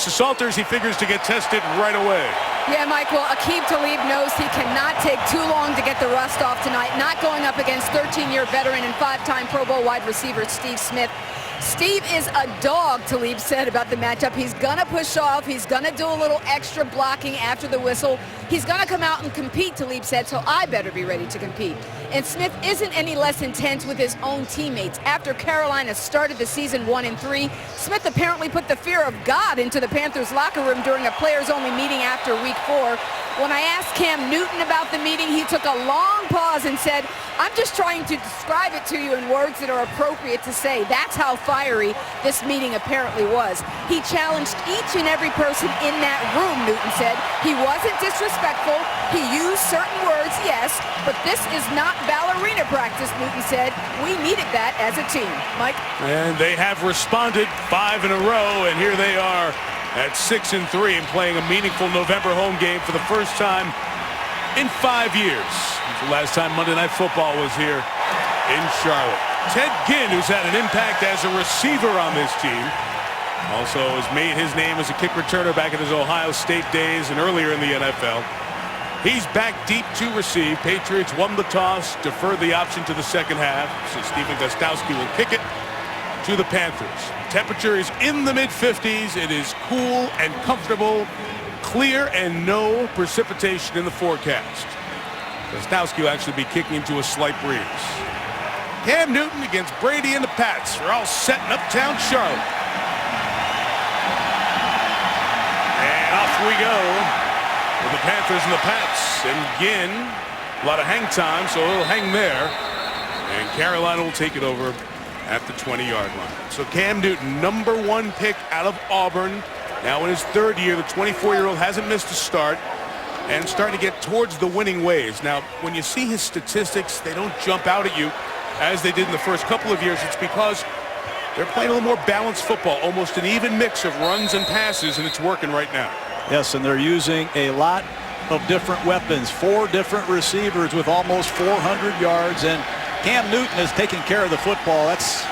the Salters, he figures to get tested right away. Yeah, Michael, Aqib Talib knows he cannot take too long to get the rust off tonight, not going up against 13-year veteran and 5-time Pro Bowl wide receiver Steve Smith. Steve is a dog, Talib said about the matchup. He's going to push off. He's going to do a little extra blocking after the whistle. He's going to come out and compete, Talib said, so I better be ready to compete. And Smith isn't any less intense with his own teammates. After Carolina started the season 1-3, Smith apparently put the fear of God into the Panthers locker room during a players-only meeting after week 4. When I asked Cam Newton about the meeting, he took a long pause and said, I'm just trying to describe it to you in words that are appropriate to say. That's how fiery this meeting apparently was. He challenged each and every person in that room, Newton said. He wasn't disrespectful. He used certain words, yes, but this is not ballerina practice, Newton said. We needed that as a team. Mike? And they have responded 5 in a row, and here they are at 6-3 and playing a meaningful November home game for the first time in 5 years. The last time Monday Night Football was here in Charlotte. Ted Ginn, who's had an impact as a receiver on this team, also has made his name as a kick returner back in his Ohio State days and earlier in the NFL. He's back deep to receive. Patriots won the toss, deferred the option to the second half, so Stephen Gostkowski will kick it to the Panthers. Temperature is in the mid-50s. It is cool and comfortable, clear, and no precipitation in the forecast. Gostkowski will actually be kicking into a slight breeze. Cam Newton against Brady and the Pats. We're all set in uptown Charlotte. And off we go with the Panthers and the Pats. And again, a lot of hang time, so it'll hang there. And Carolina will take it over at the 20-yard line. So Cam Newton, #1 pick out of Auburn. Now in his 3rd year, the 24-year-old hasn't missed a start and starting to get towards the winning ways. Now, when you see his statistics, they don't jump out at you as they did in the first couple of years. It's because they're playing a little more balanced football, almost an even mix of runs and passes, and it's working right now. Yes, and they're using a lot of different weapons. 4 different receivers with almost 400 yards, and Cam Newton is taking care of the football. That's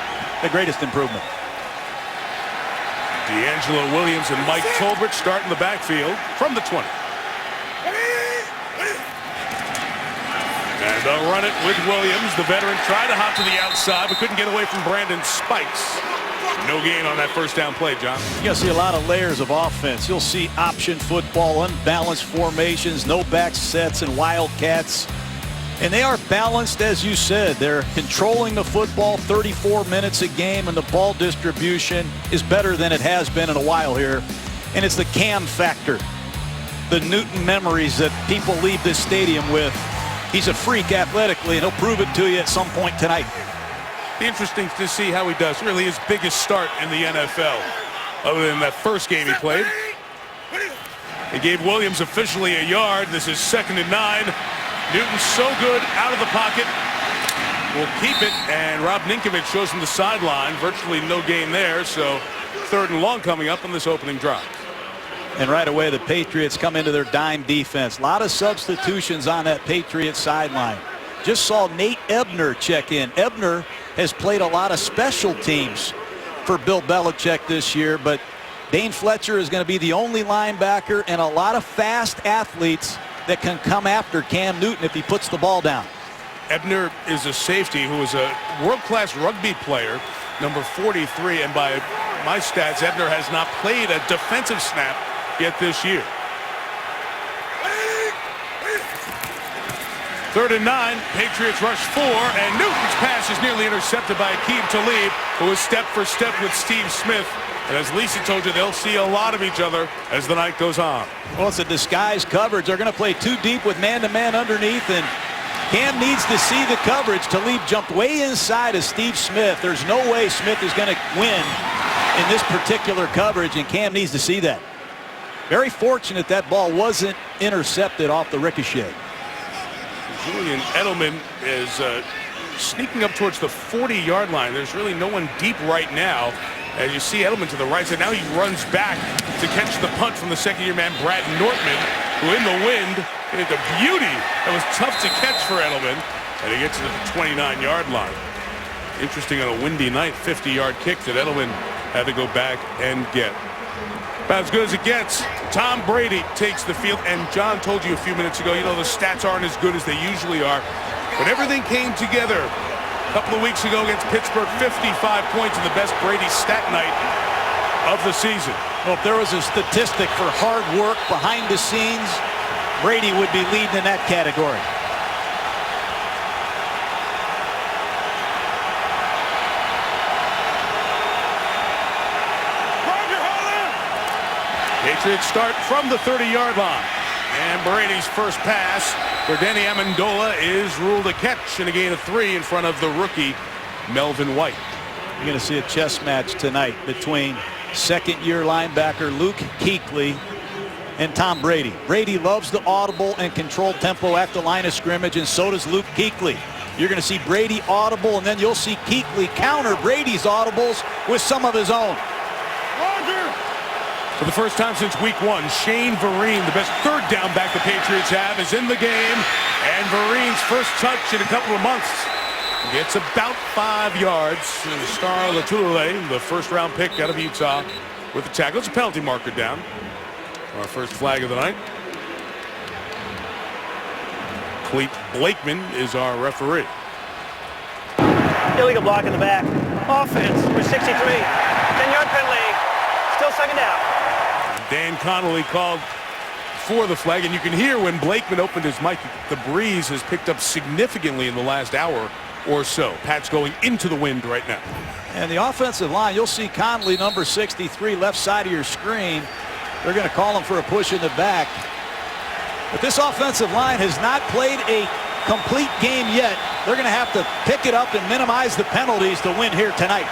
the greatest improvement. D'Angelo Williams and Mike Tolbert start in the backfield from the 20. And they'll run it with Williams. The veteran tried to hop to the outside, but couldn't get away from Brandon Spikes. No gain on that first down play, John. You're going to see a lot of layers of offense. You'll see option football, unbalanced formations, no back sets, and wildcats. And they are balanced, as you said. They're controlling the football 34 minutes a game, and the ball distribution is better than it has been in a while here. And it's the Cam factor, the Newton memories that people leave this stadium with. He's a freak athletically, and he'll prove it to you at some point tonight. Be interesting to see how he does. Really his biggest start in the NFL, other than that first game he played. They gave Williams officially a yard. This is 2nd and 9. Newton's so good out of the pocket. Will keep it, and Rob Ninkovich shows him the sideline. Virtually no gain there, so 3rd and long coming up on this opening drive. And right away, the Patriots come into their dime defense. A lot of substitutions on that Patriots sideline. Just saw Nate Ebner check in. Ebner has played a lot of special teams for Bill Belichick this year, but Dane Fletcher is going to be the only linebacker, and a lot of fast athletes that can come after Cam Newton if he puts the ball down. Ebner is a safety who is a world-class rugby player, number 43, and by my stats, Ebner has not played a defensive snap yet this year. 3rd and 9, Patriots rush 4, and Newton's pass is nearly intercepted by Aqib Talib, who is step for step with Steve Smith. And as Lisa told you, they'll see a lot of each other as the night goes on. Well, it's a disguised coverage. They're going to play 2 deep with man-to-man underneath, and Cam needs to see the coverage. Talib jumped way inside of Steve Smith. There's no way Smith is going to win in this particular coverage, and Cam needs to see that. Very fortunate that ball wasn't intercepted off the ricochet. Julian Edelman is sneaking up towards the 40-yard line. There's really no one deep right now. As you see Edelman to the right side, now he runs back to catch the punt from the second-year man, Brad Nortman, who in the wind, hit a beauty. That was tough to catch for Edelman, and he gets to the 29-yard line. Interesting on a windy night, 50-yard kick that Edelman had to go back and get. About as good as it gets. Tom Brady takes the field, and John told you a few minutes ago, you know, the stats aren't as good as they usually are. But everything came together a couple of weeks ago against Pittsburgh. 55 points in the best Brady stat night of the season. Well, if there was a statistic for hard work behind the scenes, Brady would be leading in that category. Patriots start from the 30-yard line. And Brady's first pass for Danny Amendola is ruled a catch and a gain of 3 in front of the rookie Melvin White. You're going to see a chess match tonight between second-year linebacker Luke Kuechly and Tom Brady. Brady loves the audible and controlled tempo at the line of scrimmage, and so does Luke Kuechly. You're going to see Brady audible, and then you'll see Kuechly counter Brady's audibles with some of his own. For the first time since week 1, Shane Vereen, the best third down back the Patriots have, is in the game. And Vereen's first touch in a couple of months gets about 5 yards. Star Lotulelei, the first-round pick out of Utah, with the tackle. It's a penalty marker down. Our first flag of the night. Clete Blakeman is our referee. Illegal block in the back. Offense, number 63. 10-yard penalty. Still second down. Dan Connolly called for the flag, and you can hear when Blakeman opened his mic, the breeze has picked up significantly in the last hour or so. Pat's going into the wind right now. And the offensive line, you'll see Connolly, number 63, left side of your screen. They're going to call him for a push in the back. But this offensive line has not played a complete game yet. They're going to have to pick it up and minimize the penalties to win here tonight.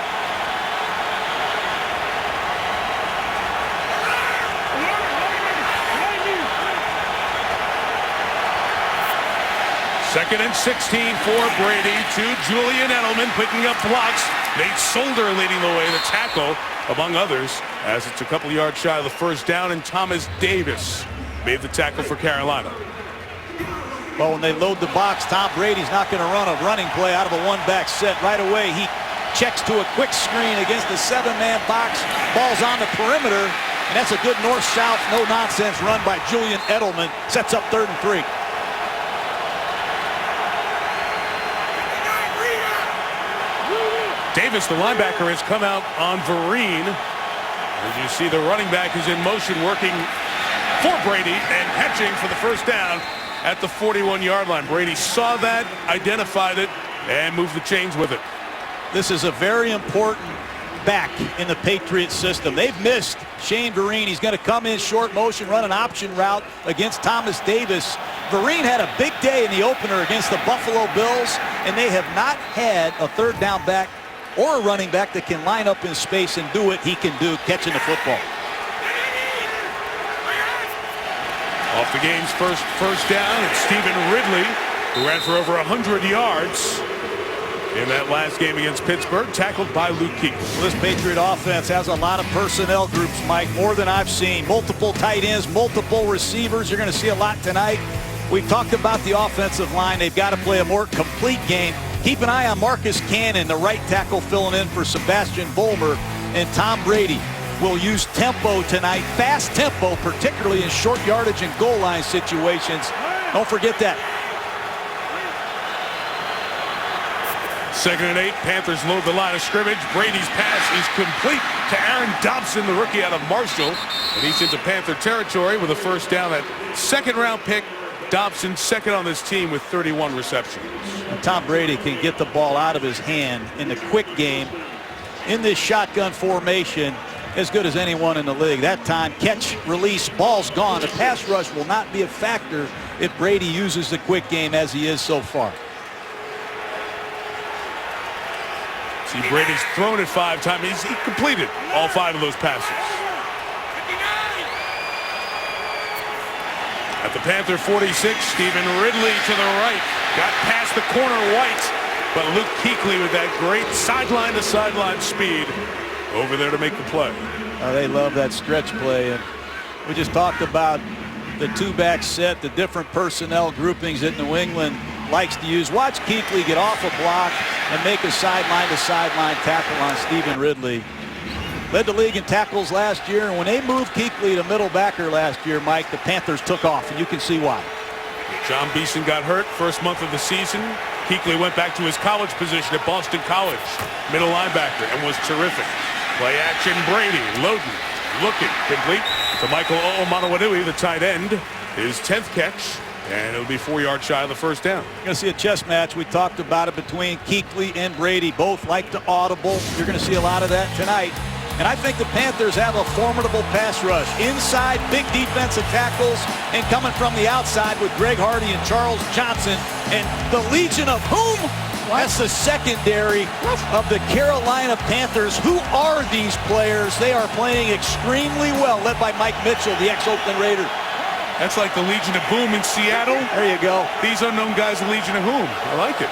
Second and 16 for Brady to Julian Edelman picking up blocks. Nate Solder leading the way, the tackle, among others, as it's a couple yards shy of the first down, and Thomas Davis made the tackle for Carolina. Well, when they load the box, Tom Brady's not going to run a running play out of a one-back set. Right away, he checks to a quick screen against the 7-man box. Ball's on the perimeter, and that's a good north-south, no-nonsense run by Julian Edelman. Sets up 3rd and 3. Davis, the linebacker, has come out on Vereen. As you see, the running back is in motion, working for Brady and catching for the first down at the 41-yard line. Brady saw that, identified it, and moved the chains with it. This is a very important back in the Patriots system. They've missed Shane Vereen. He's going to come in short motion, run an option route against Thomas Davis. Vereen had a big day in the opener against the Buffalo Bills, and they have not had a third down back or a running back that can line up in space and do what he can do, catching the football. Off the game's first down, it's Stephen Ridley, who ran for over 100 yards in that last game against Pittsburgh, tackled by Luke Kuechly. Well, this Patriot offense has a lot of personnel groups, Mike, more than I've seen. Multiple tight ends, multiple receivers. You're going to see a lot tonight. We've talked about the offensive line. They've got to play a more complete game. Keep an eye on Marcus Cannon, the right tackle, filling in for Sebastian Vollmer. And Tom Brady will use tempo tonight, fast tempo, particularly in short yardage and goal line situations. Don't forget that. 2nd and 8, Panthers load the line of scrimmage. Brady's pass is complete to Aaron Dobson, the rookie out of Marshall. And he's into Panther territory with a first down. That 2nd-round pick, Dobson, second on this team with 31 receptions. And Tom Brady can get the ball out of his hand in the quick game in this shotgun formation as good as anyone in the league. That time, catch, release, ball's gone. The pass rush will not be a factor if Brady uses the quick game as he is so far. See, Brady's thrown it 5 times. He completed all 5 of those passes. At the Panther 46, Stephen Ridley to the right. Got past the corner, White. But Luke Kuechly with that great sideline-to-sideline speed over there to make the play. They love that stretch play. And we just talked about the 2-back set, the different personnel groupings that New England likes to use. Watch Kuechly get off a block and make a sideline-to-sideline tackle on Stephen Ridley. Led the league in tackles last year, and when they moved Kuechly to middle backer last year, Mike, the Panthers took off, and you can see why. John Beeson got hurt first month of the season. Kuechly went back to his college position at Boston College, middle linebacker, and was terrific. Play action, Brady, loading, looking, complete to Michael O'Manowanui, the tight end. His 10th catch, and it'll be 4 yards shy of the first down. You're going to see a chess match. We talked about it between Kuechly and Brady. Both like to audible. You're going to see a lot of that tonight. And I think the Panthers have a formidable pass rush. Inside, big defensive tackles, and coming from the outside with Greg Hardy and Charles Johnson. And the Legion of whom? That's the secondary of the Carolina Panthers. Who are these players? They are playing extremely well, led by Mike Mitchell, the ex-Oakland Raider. That's like the Legion of Boom in Seattle. There you go. These unknown guys, the Legion of Whom. I like it.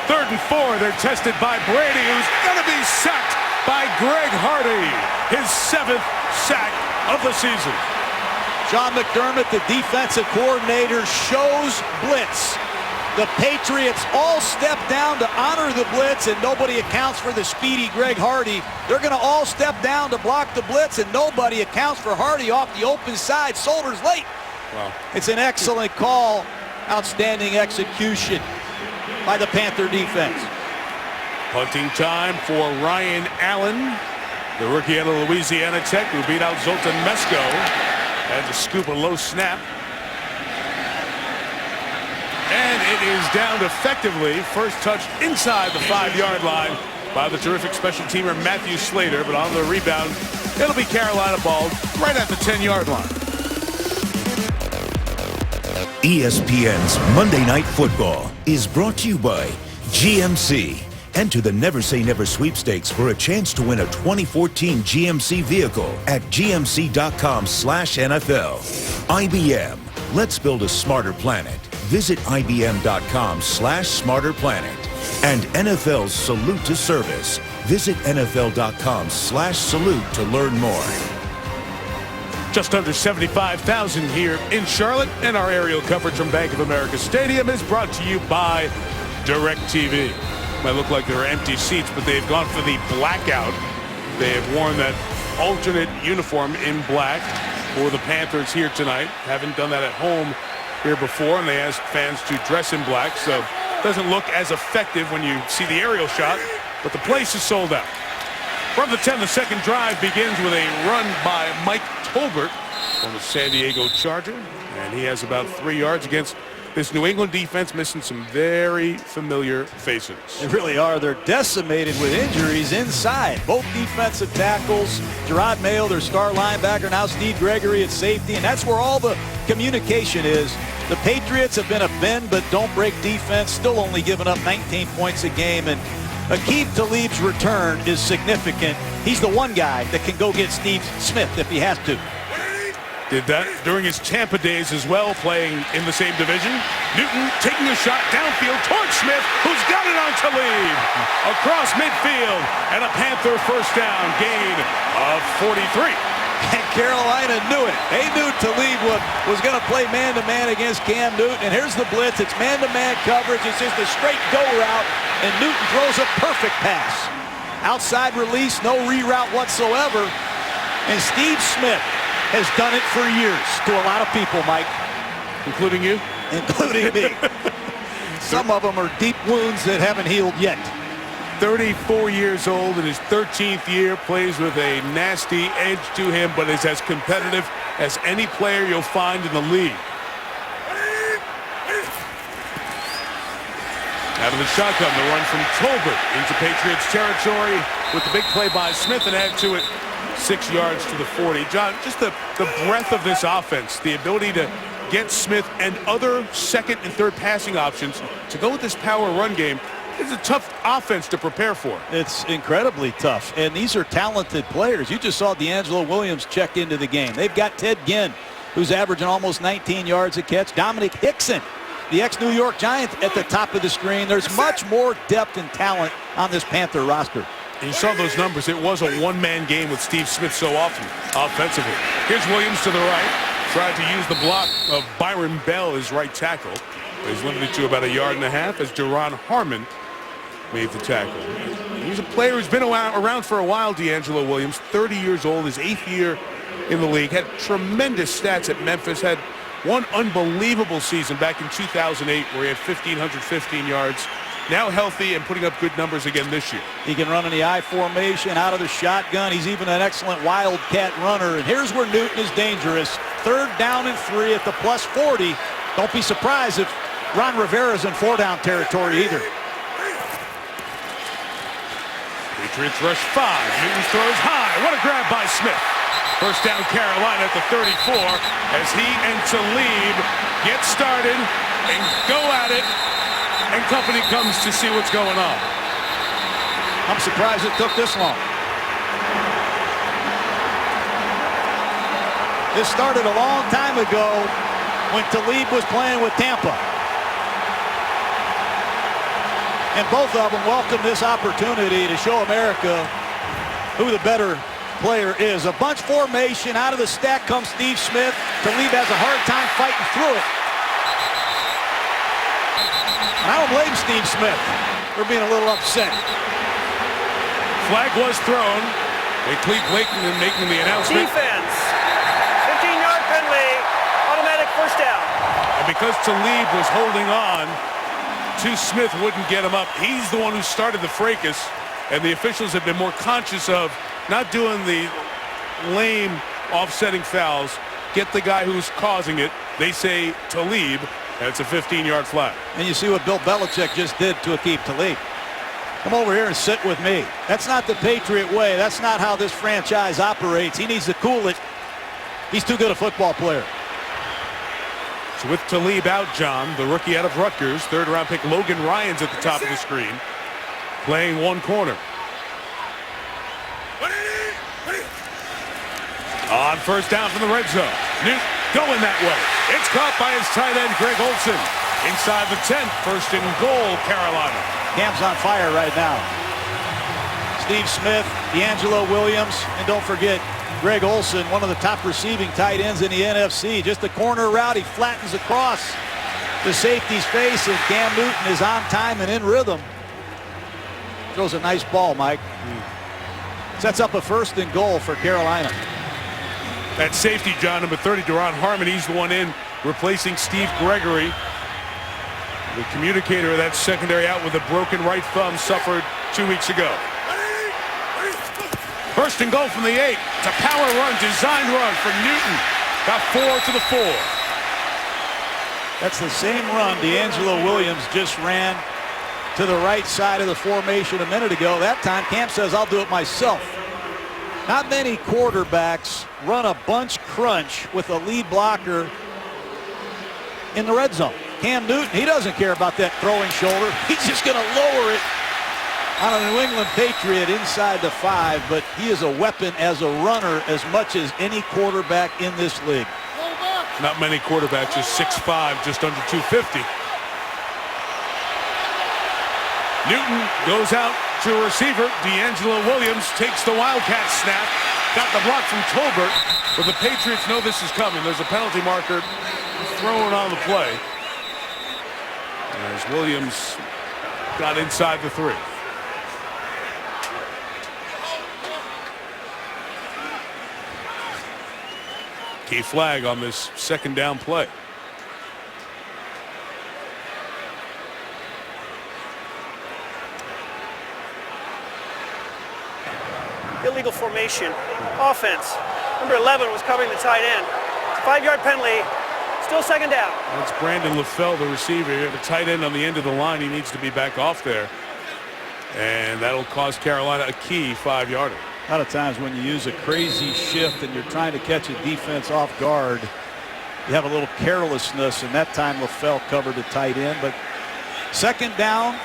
3rd and 4. They're tested by Brady, who's going to be sacked by Greg Hardy. His 7th sack of the season. Sean McDermott, the defensive coordinator, shows blitz. The Patriots all step down to honor the blitz, and nobody accounts for the speedy Greg Hardy. They're going to all step down to block the blitz, and nobody accounts for Hardy off the open side. Solder's late. Wow. It's an excellent call. Outstanding execution by the Panther defense. Punting time for Ryan Allen, the rookie out of Louisiana Tech, who beat out Zoltan Mesko. Had to scoop a low snap. And it is downed effectively. First touch inside the 5-yard line by the terrific special teamer Matthew Slater. But on the rebound, it'll be Carolina ball right at the 10-yard line. ESPN's Monday Night Football is brought to you by GMC. Enter the Never Say Never sweepstakes for a chance to win a 2014 GMC vehicle at gmc.com/NFL. IBM. Let's build a smarter planet. Visit IBM.com/smarterplanet. And NFL's Salute to Service. Visit NFL.com/salute to learn more. Just under 75,000 here in Charlotte, and our aerial coverage from Bank of America Stadium is brought to you by DirecTV. Might look like there are empty seats, but they've gone for the blackout. They have worn that alternate uniform in black for the Panthers here tonight. Haven't done that at home here before, and they asked fans to dress in black, so it doesn't look as effective when you see the aerial shot, but the place is sold out. From the 10, the second drive begins with a run by Mike Tolbert on the San Diego Charger, and he has about 3 yards against this New England defense, missing some very familiar faces. They really are. They're decimated with injuries inside. Both defensive tackles, Gerard Mayo, their star linebacker, now Steve Gregory at safety, and that's where all the communication is. The Patriots have been a bend but don't break defense, still only giving up 19 points a game, and Aqib Talib's return is significant. He's the one guy that can go get Steve Smith if he has to. Did that during his Tampa days as well, playing in the same division. Newton taking a shot downfield towards Smith, who's got it on Talib. Across midfield, and a Panther first down, gain of 43. And Carolina knew it. They knew Talib was going to play man-to-man against Cam Newton. And here's the blitz. It's man-to-man coverage. It's just a straight go route. And Newton throws a perfect pass. Outside release, no reroute whatsoever. And Steve Smith has done it for years to a lot of people, Mike. Including you? Including me. Some of them are deep wounds that haven't healed yet. 34 years old in his 13th year, plays with a nasty edge to him, but is as competitive as any player you'll find in the league. Out of the shotgun, the run from Tolbert into Patriots territory with the big play by Smith, and add to it 6 yards to the 40. John, just the breadth of this offense, the ability to get Smith and other second and third passing options to go with this power run game. It's a tough offense to prepare for. It's incredibly tough, and these are talented players. You just saw D'Angelo Williams check into the game. They've got Ted Ginn, who's averaging almost 19 yards a catch. Dominic Hickson, the ex-New York Giant, at the top of the screen. There's much more depth and talent on this Panther roster. And you saw those numbers. It was a one-man game with Steve Smith so often offensively. Here's Williams to the right. Tried to use the block of Byron Bell, his right tackle. He's limited to about 1.5 yards as Duron Harmon made the tackle. He's a player who's been around for a while, DeAngelo Williams, 30 years old, his 8th year in the league. Had tremendous stats at Memphis. Had one unbelievable season back in 2008 where he had 1,515 yards. Now healthy and putting up good numbers again this year. He can run in the I formation, out of the shotgun. He's even an excellent wildcat runner. And here's where Newton is dangerous. 3rd down and 3 at the plus 40. Don't be surprised if Ron Rivera's in 4-down territory either. Patriots rush 5. Newton throws high. What a grab by Smith. First down Carolina at the 34 as he and Talib get started and go at it. And company comes to see what's going on. I'm surprised it took this long. This started a long time ago when Talib was playing with Tampa. And both of them welcome this opportunity to show America who the better player is. A bunch formation. Out of the stack comes Steve Smith. Talib has a hard time fighting through it. And I don't blame Steve Smith for being a little upset. Flag was thrown. Clete Blakeman making the announcement. Defense. 15-yard penalty. Automatic first down. And because Talib was holding on, Smith wouldn't get him up. He's the one who started the fracas, and the officials have been more conscious of not doing the lame offsetting fouls. Get the guy who's causing it. They say Talib, and it's a 15-yard flag. And you see what Bill Belichick just did to Aqib Talib. Come over here and sit with me. That's not the Patriot way. That's not how this franchise operates. He needs to cool it. He's too good a football player. So with Talib out, John, the rookie out of Rutgers, 3rd-round pick Logan Ryan's at the top of the screen, playing one corner. On first down from the red zone. Newton going that way. It's caught by his tight end, Greg Olsen. Inside the 10, 1st and goal, Carolina. Cam's on fire right now. Steve Smith, DeAngelo Williams, and don't forget Greg Olsen, one of the top receiving tight ends in the NFC. Just a corner route. He flattens across the safety's face, and Cam Newton is on time and in rhythm. Throws a nice ball, Mike. Sets up a 1st and goal for Carolina. That safety, John, number 30, Duron Harmon, he's the one in, replacing Steve Gregory. The communicator of that secondary out with a broken right thumb, suffered 2 weeks ago. 1st and goal from the 8. It's a power run, design run for Newton. Got 4 to the 4. That's the same run DeAngelo Williams just ran to the right side of the formation a minute ago. That time, Camp says, I'll do it myself. Not many quarterbacks run a bunch crunch with a lead blocker in the red zone. Cam Newton, he doesn't care about that throwing shoulder. He's just going to lower it on a New England Patriot inside the 5, but he is a weapon as a runner as much as any quarterback in this league. Not many quarterbacks are 6'5", just under 250. Newton goes out to a receiver. DeAngelo Williams takes the Wildcat snap. Got the block from Tolbert, but the Patriots know this is coming. There's a penalty marker thrown on the play as Williams got inside the 3. Key flag on this 2nd down play. Illegal formation. Offense. Number 11 was covering the tight end. 5-yard penalty. Still 2nd down. That's Brandon LaFell, the receiver. The tight end on the end of the line. He needs to be back off there. And that'll cost Carolina a key 5-yarder. A lot of times when you use a crazy shift and you're trying to catch a defense off guard, you have a little carelessness, and that time LaFell covered the tight end. But 2nd down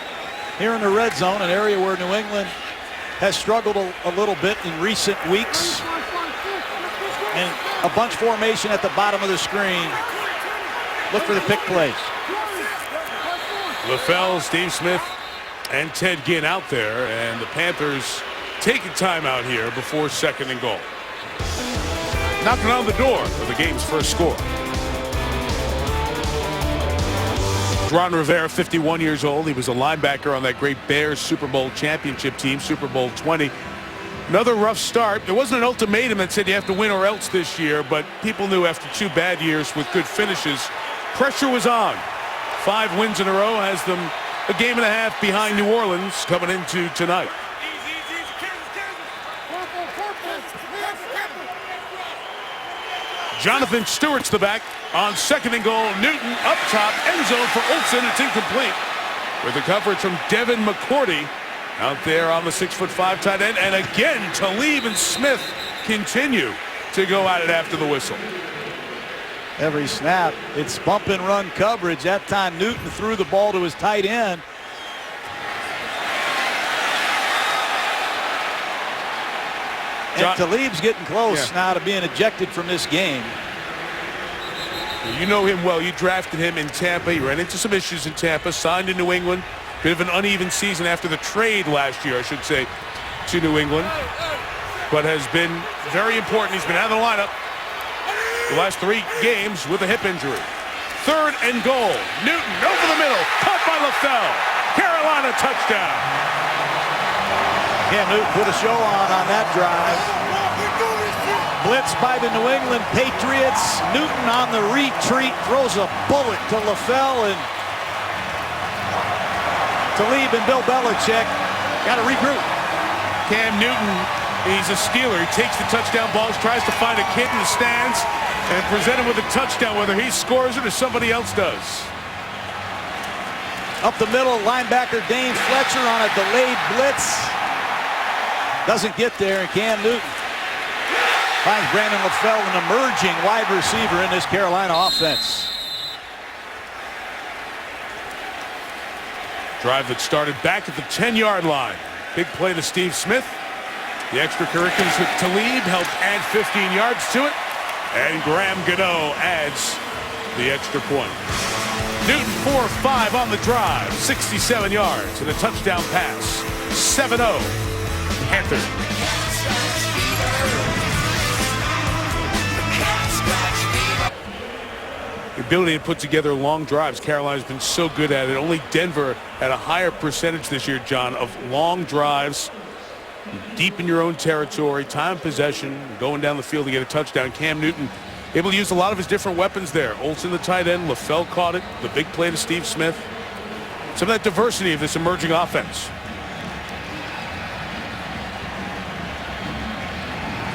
here in the red zone, an area where New England has struggled a little bit in recent weeks. And a bunch formation at the bottom of the screen. Look for the pick plays. LaFell, Steve Smith, and Ted Ginn out there, and the Panthers taking time out here before 2nd and goal. Knocking on the door of the game's first score. Ron Rivera, 51 years old. He was a linebacker on that great Bears Super Bowl championship team, Super Bowl 20. Another rough start. There wasn't an ultimatum that said you have to win or else this year, but people knew after 2 bad years with good finishes, pressure was on. 5 wins in a row has them a game and a half behind New Orleans coming into tonight. Jonathan Stewart's the back on 2nd and goal. Newton up top, end zone for Olsen. It's incomplete. With the coverage from Devin McCourty out there on the 6'5" tight end. And again, Talib and Smith continue to go at it after the whistle. Every snap, it's bump and run coverage. That time Newton threw the ball to his tight end. And Talib's getting close now to being ejected from this game. You know him well. You drafted him in Tampa. He ran into some issues in Tampa, signed in New England. Bit of an uneven season after the trade last year, I should say, to New England. But has been very important. He's been out of the lineup the last 3 games with a hip injury. 3rd and goal. Newton over the middle. Caught by LaFell. Carolina touchdown. Cam Newton put a show on that drive. Blitz by the New England Patriots. Newton on the retreat throws a bullet to LaFell, and Talib and Bill Belichick got to regroup. Cam Newton, he's a Steeler. He takes the touchdown balls, tries to find a kid in the stands, and present him with a touchdown, whether he scores it or somebody else does. Up the middle, linebacker Dane Fletcher on a delayed blitz. Doesn't get there, and Cam Newton finds Brandon LaFell, an emerging wide receiver in this Carolina offense. Drive that started back at the 10-yard line. Big play to Steve Smith. The extracurriculars with Talib helped add 15 yards to it. And Graham Gano adds the extra point. Newton 4-5 on the drive. 67 yards and a touchdown pass. 7-0 Panthers. The ability to put together long drives. Carolina's been so good at it. Only Denver had a higher percentage this year, John, of long drives deep in your own territory, time possession, going down the field to get a touchdown. Cam Newton able to use a lot of his different weapons there. Olsen the tight end, LaFell caught it, the big play to Steve Smith. Some of that diversity of this emerging offense.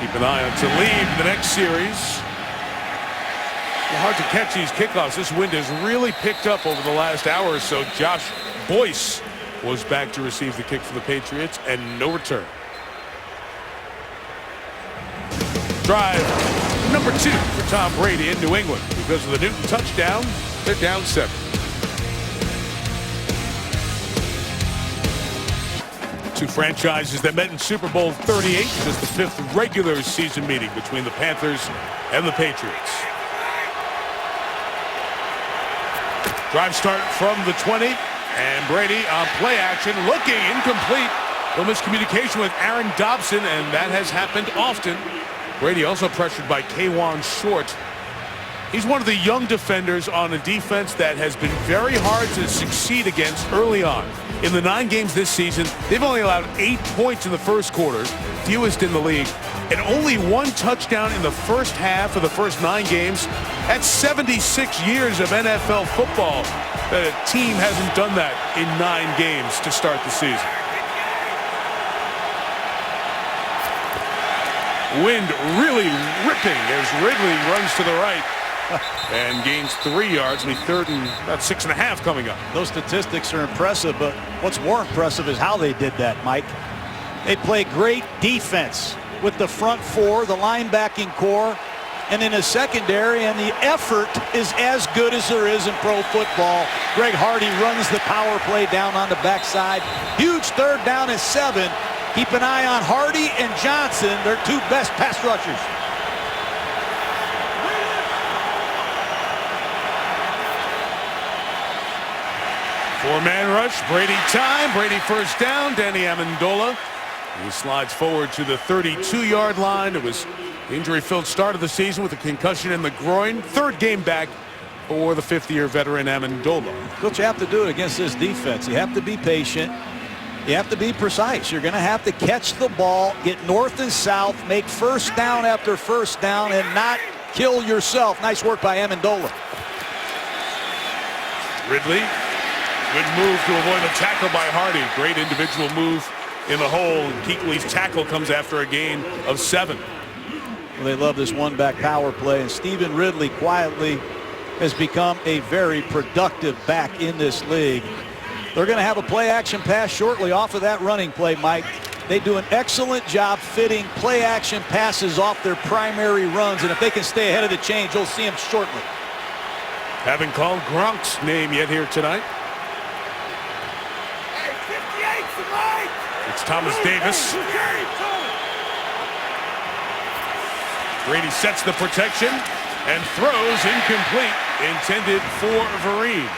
Keep an eye on Talib in the next series. Hard to catch these kickoffs. This wind has really picked up over the last hour or so. Josh Boyce was back to receive the kick for the Patriots, and no return. Drive number 2 for Tom Brady in New England. Because of the Newton touchdown, they're down 7. Two franchises that met in Super Bowl 38. Just the 5th regular season meeting between the Panthers and the Patriots. Drive start from the 20, and Brady on play action, looking incomplete. No miscommunication with Aaron Dobson, and that has happened often. Brady also pressured by K'Wan Short. He's one of the young defenders on a defense that has been very hard to succeed against early on. In the 9 games this season, they've only allowed 8 points in the first quarter, fewest in the league, and only 1 touchdown in the first half of the first 9 games. That's 76 years of NFL football that a team hasn't done that in 9 games to start the season. Wind really ripping as Ridley runs to the right and gains 3 yards. And 3rd and about 6.5 coming up. Those statistics are impressive, but what's more impressive is how they did that, Mike. They play great defense with the front 4, the linebacking core, and in a secondary, and the effort is as good as there is in pro football. Greg Hardy runs the power play down on the backside. Huge 3rd down and 7. Keep an eye on Hardy and Johnson, their 2 best pass rushers. Four-man rush, Brady time, Brady first down, Danny Amendola. He slides forward to the 32-yard line. It was the injury-filled start of the season with a concussion in the groin. 3rd game back or the fifth-year veteran Amendola. But you have to do it against this defense. You have to be patient. You have to be precise. You're going to have to catch the ball, get north and south, make first down after first down, and not kill yourself. Nice work by Amendola. Ridley, good move to avoid the tackle by Hardy. Great individual move in the hole. Kuechly's tackle comes after a gain of 7. Well, they love this one-back power play, and Stephen Ridley quietly has become a very productive back in this league. They're going to have a play-action pass shortly off of that running play, Mike. They do an excellent job fitting play-action passes off their primary runs, and if they can stay ahead of the change, you'll see them shortly. Haven't called Gronk's name yet here tonight. It's Thomas Davis. Brady sets the protection and throws incomplete, intended for Vereen.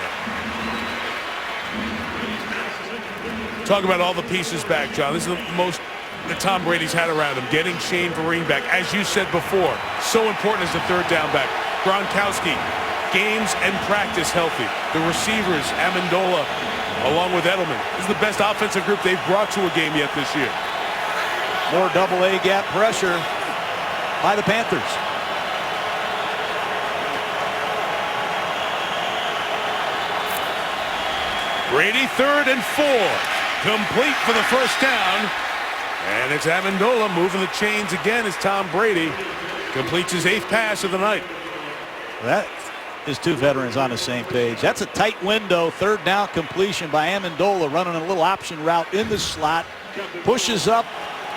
Talk about all the pieces back, John. This is the most that Tom Brady's had around him, getting Shane Vereen back. As you said before, so important as the third down back. Gronkowski, games and practice healthy. The receivers, Amendola, along with Edelman. This is the best offensive group they've brought to a game yet this year. More double-A gap pressure by the Panthers. Brady 3rd and 4. Complete for the first down. And it's Amendola moving the chains again as Tom Brady completes his 8th pass of the night. That is two veterans on the same page. That's a tight window. Third down completion by Amendola, running a little option route in the slot. Pushes up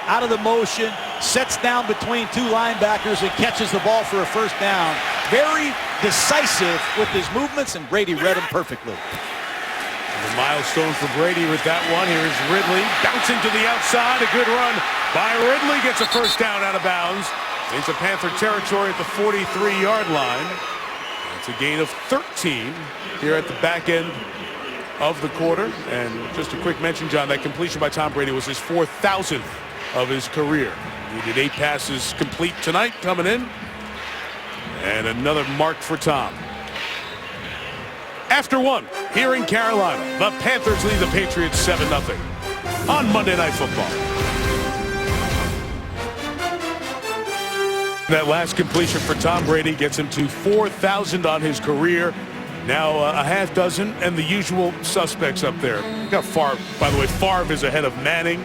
out of the motion, sets down between two linebackers and catches the ball for a first down. Very decisive with his movements, and Brady read him perfectly. The milestone for Brady with that one. Here's Ridley bouncing to the outside. A good run by Ridley. Gets a first down out of bounds into Panther territory at the 43-yard line. It's a gain of 13 here at the back end of the quarter. And just a quick mention, John, that completion by Tom Brady was his 4,000th of his career. He did 8 passes complete tonight coming in. And another mark for Tom. After 1, here in Carolina, the Panthers lead the Patriots 7-0 on Monday Night Football. That last completion for Tom Brady gets him to 4,000 on his career. Now a half dozen and the usual suspects up there. Got Favre, by the way. Favre is ahead of Manning,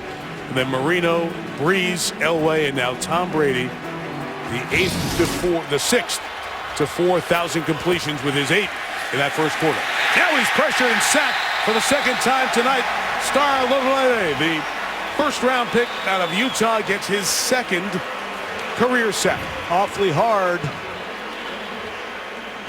and then Marino, Breeze, Elway, and now Tom Brady, the 6th to 4,000 completions with his 8th in that first quarter. Now he's pressured and sacked for the second time tonight. Star Lotulelei, the first-round pick out of Utah, gets his 2nd career sack. Awfully hard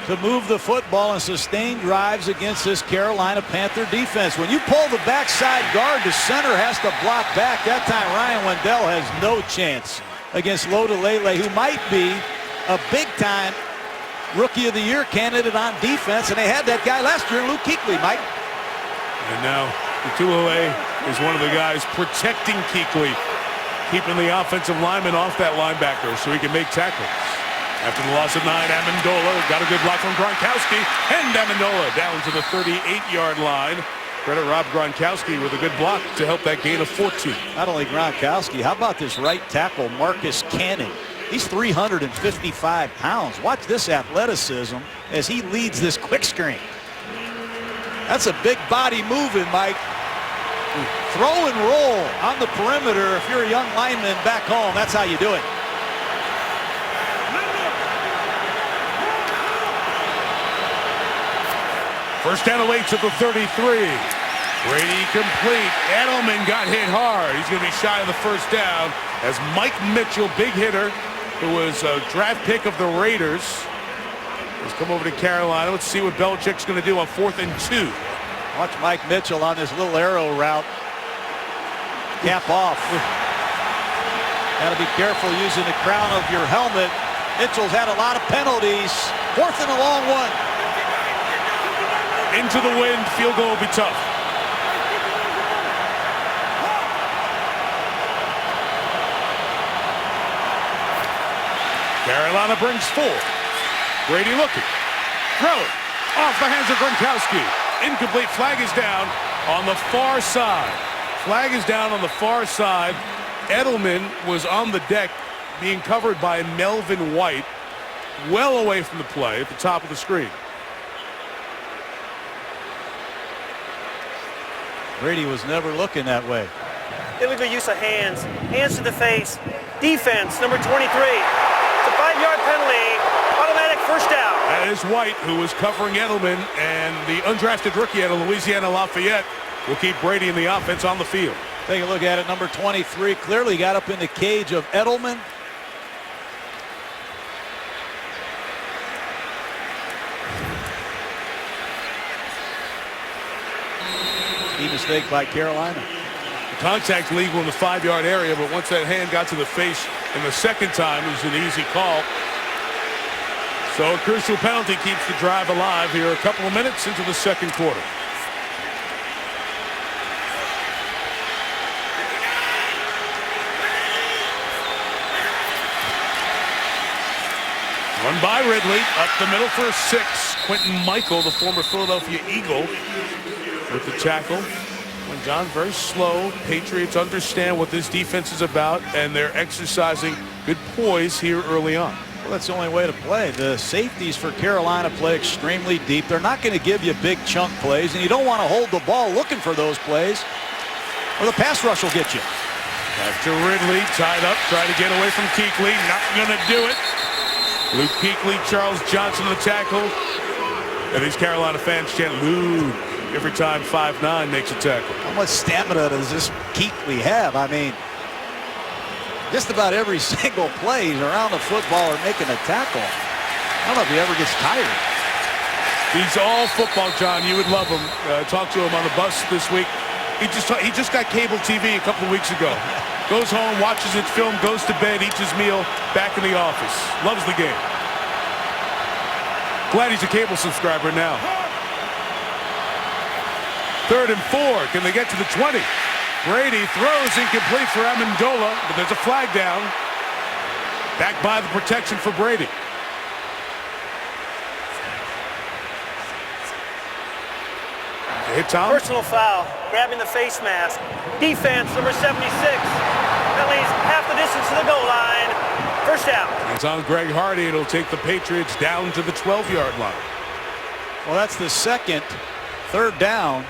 to move the football and sustain drives against this Carolina Panther defense. When you pull the backside guard, the center has to block back. That time Ryan Wendell has no chance against Lotulelei, who might be a big-time Rookie of the Year candidate on defense, and they had that guy last year, Luke Kuechly, Mike. And now Lotulelei is one of the guys protecting Kuechly, keeping the offensive lineman off that linebacker so he can make tackles. After the loss of 9, Amendola got a good block from Gronkowski, and Amendola down to the 38-yard line. Credit Rob Gronkowski with a good block to help that gain of 14. Not only Gronkowski, how about this right tackle, Marcus Cannon? He's 355 pounds. Watch this athleticism as he leads this quick screen. That's a big body moving, Mike. Throw and roll on the perimeter. If you're a young lineman back home, that's how you do it. First down away to the 33. Brady complete. Edelman got hit hard. He's going to be shy of the first down as Mike Mitchell, big hitter, who was a draft pick of the Raiders, has come over to Carolina. Let's see what Belichick's going to do on 4th and 2. Watch Mike Mitchell on this little arrow route. Cap off. Got to be careful using the crown of your helmet. Mitchell's had a lot of penalties. 4th and a long one. Into the wind. Field goal will be tough. Carolina brings 4. Brady looking. Throw it. Off the hands of Gronkowski. Incomplete. Flag is down on the far side. Flag is down on the far side. Edelman was on the deck being covered by Melvin White, well away from the play at the top of the screen. Brady was never looking that way. Illegal use of hands. Hands to the face. Defense, number 23. It's a 5-yard penalty. Automatic first down. That is White, who was covering Edelman, and the undrafted rookie out of Louisiana Lafayette will keep Brady in the offense on the field. Take a look at it. Number 23 clearly got up in the cage of Edelman. Key mistake by Carolina. Contact legal in the 5-yard area, but once that hand got to the face in the second time, it was an easy call. So a crucial penalty keeps the drive alive here a couple of minutes into the second quarter. Run by Ridley, up the middle for a 6. Quentin Michael, the former Philadelphia Eagle, with the tackle. When John, very slow. Patriots understand what this defense is about, and they're exercising good poise here early on. Well, that's the only way to play. The safeties for Carolina play extremely deep. They're not going to give you big chunk plays, and you don't want to hold the ball looking for those plays, or the pass rush will get you. Back to Ridley, tied up, trying to get away from Kuechly. Not going to do it. Luke Kuechly, Charles Johnson, the tackle. And these Carolina fans chant Luke every time 5'9" makes a tackle. How much stamina does this Kuechly have? I mean, just about every single play he's around the football or making a tackle. I don't know if he ever gets tired. He's all football, John. You would love him. Talked to him on the bus this week. He just got cable TV a couple of weeks ago. Goes home, watches his film, goes to bed, eats his meal, back in the office. Loves the game. Glad he's a cable subscriber now. 3rd and 4. Can they get to the 20? Brady throws incomplete for Amendola, but there's a flag down. Back by the protection for Brady. Hit Tom. Personal foul. Grabbing the face mask. Defense, number 76. That leaves half the distance to the goal line. First down. It's on Greg Hardy. It'll take the Patriots down to the 12-yard line. Well, that's the second 3rd down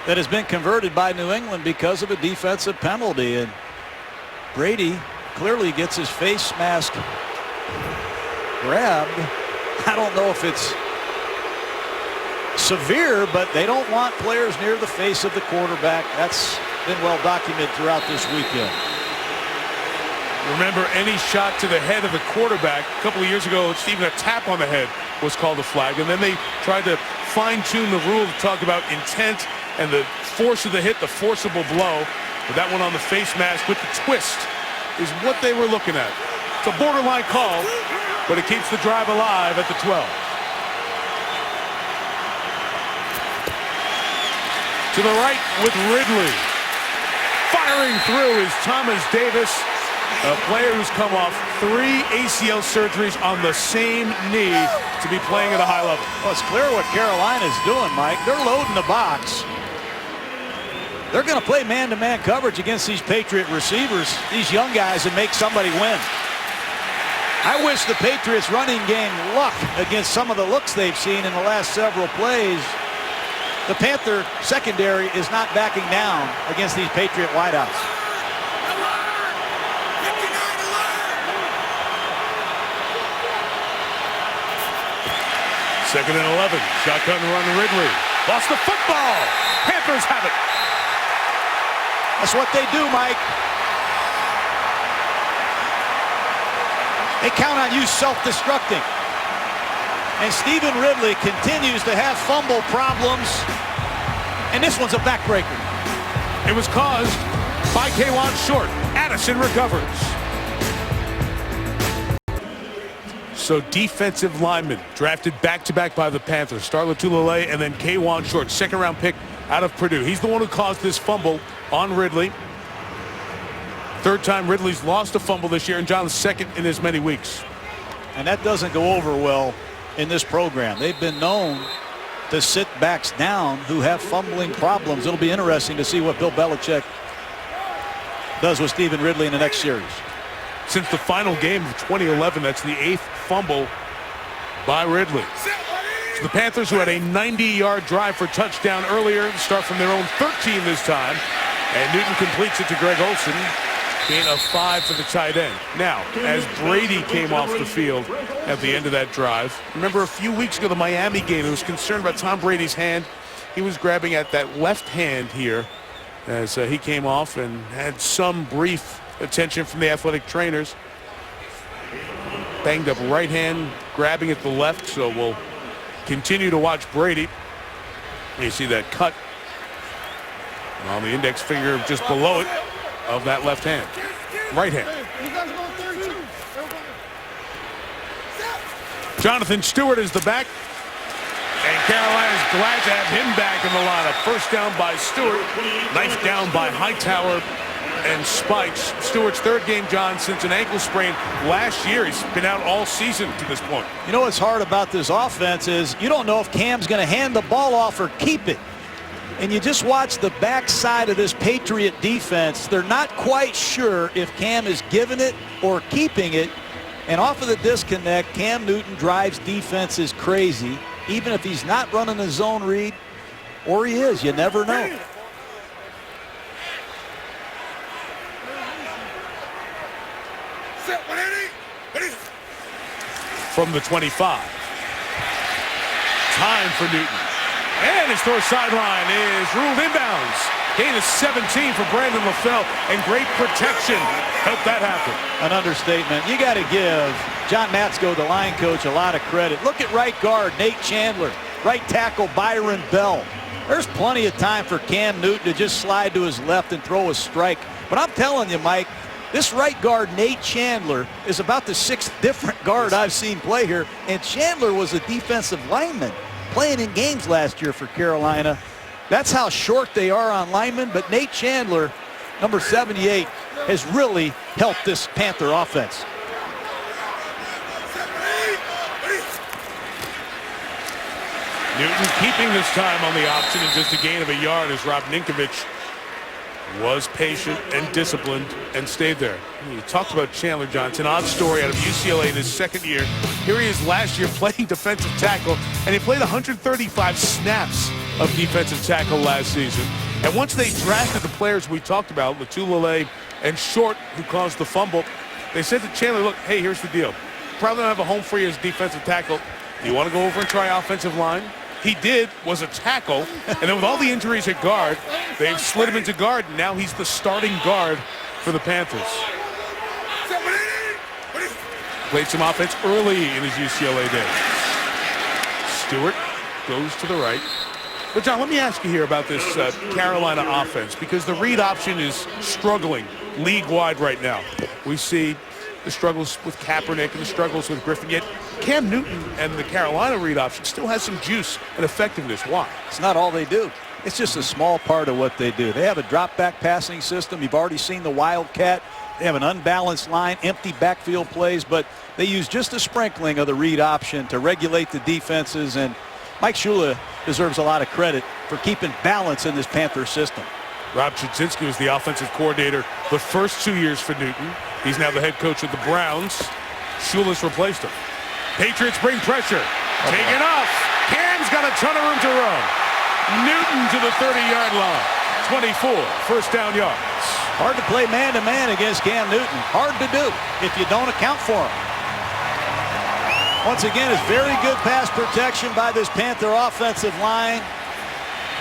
that has been converted by New England because of a defensive penalty. And Brady clearly gets his face mask grabbed. I don't know if it's severe, but they don't want players near the face of the quarterback. That's been well documented throughout this weekend. Remember, any shot to the head of the quarterback, a couple of years ago, it's even a tap on the head was called a flag. And then they tried to fine-tune the rule to talk about intent and the force of the hit, the forcible blow. But that one on the face mask with the twist is what they were looking at. It's a borderline call, but it keeps the drive alive at the 12. To the right with Ridley. Firing through is Thomas Davis, a player who's come off 3 ACL surgeries on the same knee to be playing at a high level. Well, it's clear what Carolina's doing, Mike. They're loading the box. They're going to play man-to-man coverage against these Patriot receivers, these young guys, and make somebody win. I wish the Patriots running game luck against some of the looks they've seen in the last several plays. The Panther secondary is not backing down against these Patriot wideouts. Second and 11. Shotgun run Ridley. Lost the football. Panthers have it. That's what they do, Mike. They count on you self-destructing. And Stephen Ridley continues to have fumble problems. And this one's a backbreaker. It was caused by Kawann Short. Addison recovers. So defensive linemen drafted back-to-back by the Panthers. Star Lotulelei and then Kawann Short, second-round pick out of Purdue. He's the one who caused this fumble on Ridley. 3rd time Ridley's lost a fumble this year, and John's 2nd in as many weeks. And that doesn't go over well in this program. They've been known to sit backs down who have fumbling problems. It'll be interesting to see what Bill Belichick does with Stephen Ridley in the next series. Since the final game of 2011, that's the 8th fumble by Ridley. So the Panthers, who had a 90-yard drive for touchdown earlier, start from their own 13 this time. And Newton completes it to Greg Olsen. Gain of 5 for the tight end. Now, as Brady came off the field at the end of that drive, remember a few weeks ago, the Miami game, there was concern about Tom Brady's hand. He was grabbing at that left hand here as he came off and had some brief attention from the athletic trainers. Banged up right hand, grabbing at the left, so we'll continue to watch Brady. You see that cut on the index finger just below it of that left hand. Right hand. Jonathan Stewart is the back. And Carolina's glad to have him back in the lineup. First down by Stewart. Ninth down by Hightower and Spikes. Stewart's third game, John, since an ankle sprain last year. He's been out all season to this point. You know what's hard about this offense is you don't know if Cam's going to hand the ball off or keep it. And you just watch the backside of this Patriot defense. They're not quite sure if Cam is giving it or keeping it. And off of the disconnect, Cam Newton drives defenses crazy, even if he's not running a zone read, or he is. You never know. From the 25. Time for Newton. And his throw sideline is ruled inbounds. Gain of 17 for Brandon LaFell, and great protection helped that happen. An understatement. You got to give John Matsko, the line coach, a lot of credit. Look at right guard Nate Chandler, right tackle Byron Bell. There's plenty of time for Cam Newton to just slide to his left and throw a strike. But I'm telling you, Mike, this right guard Nate Chandler is about the 6th different guard I've seen play here. And Chandler was a defensive lineman playing in games last year for Carolina. That's how short they are on linemen. But Nate Chandler, number 78, has really helped this Panther offense. Newton keeping this time on the option and just a gain of a yard as Rob Ninkovich was patient and disciplined and stayed there. You talked about Chandler Johnson. Odd story out of UCLA in his second year. Here he is last year playing defensive tackle, and he played 135 snaps of defensive tackle last season. And once they drafted the players we talked about, Latulele and Short, who caused the fumble, they said to Chandler, look, hey, here's the deal. Probably don't have a home for you as defensive tackle. Do you want to go over and try offensive line? He did, was a tackle, and then with all the injuries at guard, they've slid him into guard, and now he's the starting guard for the Panthers. Played some offense early in his UCLA days. Stewart goes to the right. But, John, let me ask you here about this Carolina offense, because the read option is struggling league-wide right now. We see the struggles with Kaepernick and the struggles with Griffin, yet Cam Newton and the Carolina read option still has some juice and effectiveness. Why? It's not all they do. It's just a small part of what they do. They have a drop-back passing system. You've already seen the Wildcat. They have an unbalanced line, empty backfield plays, but they use just a sprinkling of the read option to regulate the defenses, and Mike Shula deserves a lot of credit for keeping balance in this Panther system. Rob Chudzinski was the offensive coordinator the first 2 years for Newton. He's now the head coach of the Browns. Shula's replaced him. Patriots bring pressure. Taken off. Cam's got a ton of room to run. Newton to the 30-yard line. 24 first down yards. Hard to play man-to-man against Cam Newton. Hard to do if you don't account for him. Once again, it's very good pass protection by this Panther offensive line.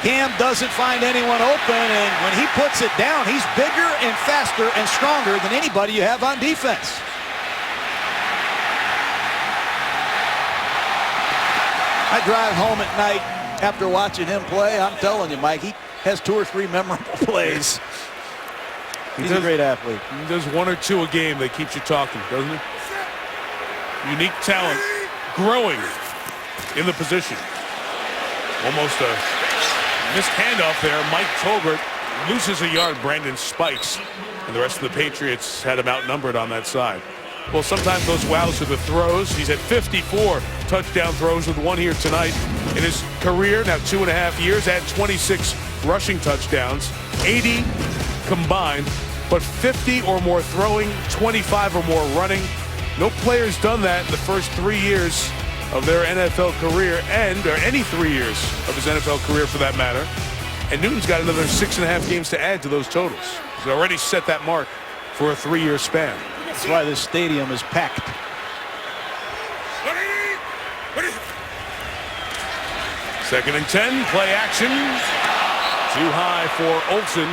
Cam doesn't find anyone open, and when he puts it down, he's bigger and faster and stronger than anybody you have on defense. I drive home at night after watching him play. I'm telling you, Mike, he has 2 or 3 memorable plays. He's a great athlete. He does 1 or 2 a game that keeps you talking, doesn't he? Unique talent growing in the position. Almost a missed handoff there. Mike Tolbert loses a yard. Brandon Spikes and the rest of the Patriots had him outnumbered on that side. Well, sometimes those wows are the throws. He's at 54 touchdown throws with one here tonight. In his career, now 2.5 years, had 26 rushing touchdowns, 80 combined, but 50 or more throwing, 25 or more running. No player's done that in the first 3 years of their NFL career, or any 3 years of his NFL career for that matter. And Newton's got another 6.5 games to add to those totals. He's already set that mark for a 3-year span. That's why this stadium is packed. Second and 10, play action. Too high for Olsen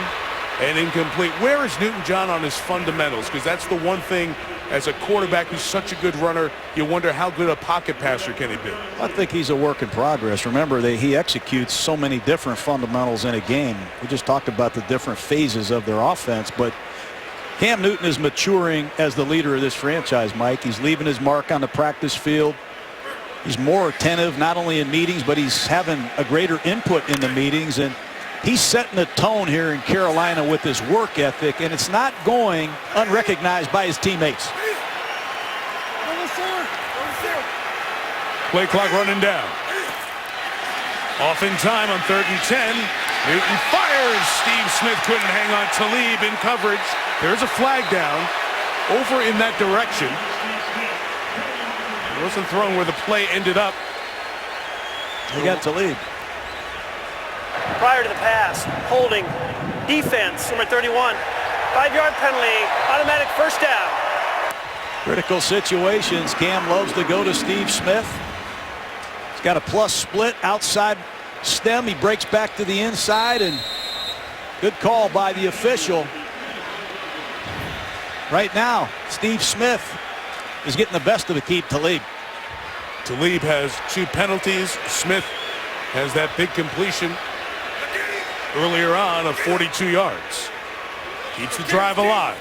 and incomplete. Where is Newton-John on his fundamentals? Because that's the one thing as a quarterback who's such a good runner, you wonder how good a pocket passer can he be. I think he's a work in progress. Remember that he executes so many different fundamentals in a game. We just talked about the different phases of their offense, but Cam Newton is maturing as the leader of this franchise, Mike. He's leaving his mark on the practice field. He's more attentive, not only in meetings, but he's having a greater input in the meetings. And he's setting the tone here in Carolina with his work ethic, and it's not going unrecognized by his teammates. Play clock running down. Off in time on 3rd and 10. Newton fires. Steve Smith couldn't hang on. Talib in coverage. There's a flag down over in that direction. It wasn't thrown where the play ended up. He got Talib. Prior to the pass, holding, defense, number 31. 5-yard penalty, automatic first down. Critical situations. Cam loves to go to Steve Smith. He's got a plus split outside stem. He breaks back to the inside, and good call by the official. Right now, Steve Smith is getting the best of Aqib Talib. Talib has 2 penalties. Smith has that big completion earlier on of 42 yards. Keeps the drive alive.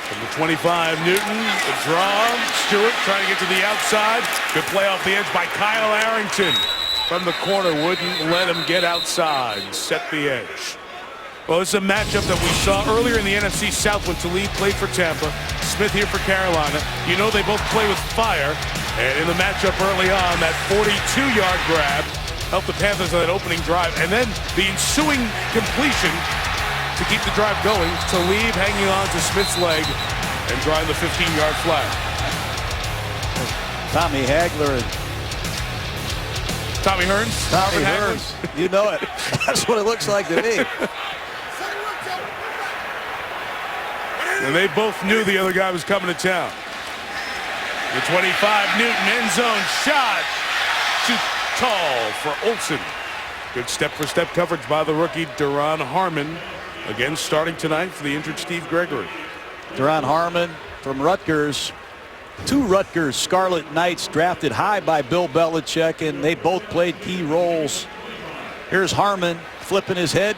From the 25, Newton, the draw. Stewart trying to get to the outside. Good play off the edge by Kyle Arrington. From the corner, wouldn't let him get outside. Set the edge. Well, this is a matchup that we saw earlier in the NFC South when Talib played for Tampa. Smith here for Carolina. You know they both play with fire. And in the matchup early on, that 42-yard grab helped the Panthers on that opening drive. And then the ensuing completion to keep the drive going. Talib hanging on to Smith's leg and drawing the 15-yard flag. Tommy Hagler. Tommy Hearns. Tommy Hearns. You know it. That's what it looks like to me. And they both knew the other guy was coming to town. The 25, Newton, end zone shot. Too tall for Olsen. Good step-for-step coverage by the rookie, Duron Harmon. Again, starting tonight for the injured Steve Gregory. Duron Harmon from Rutgers. 2 Rutgers Scarlet Knights drafted high by Bill Belichick, and they both played key roles. Here's Harmon flipping his head,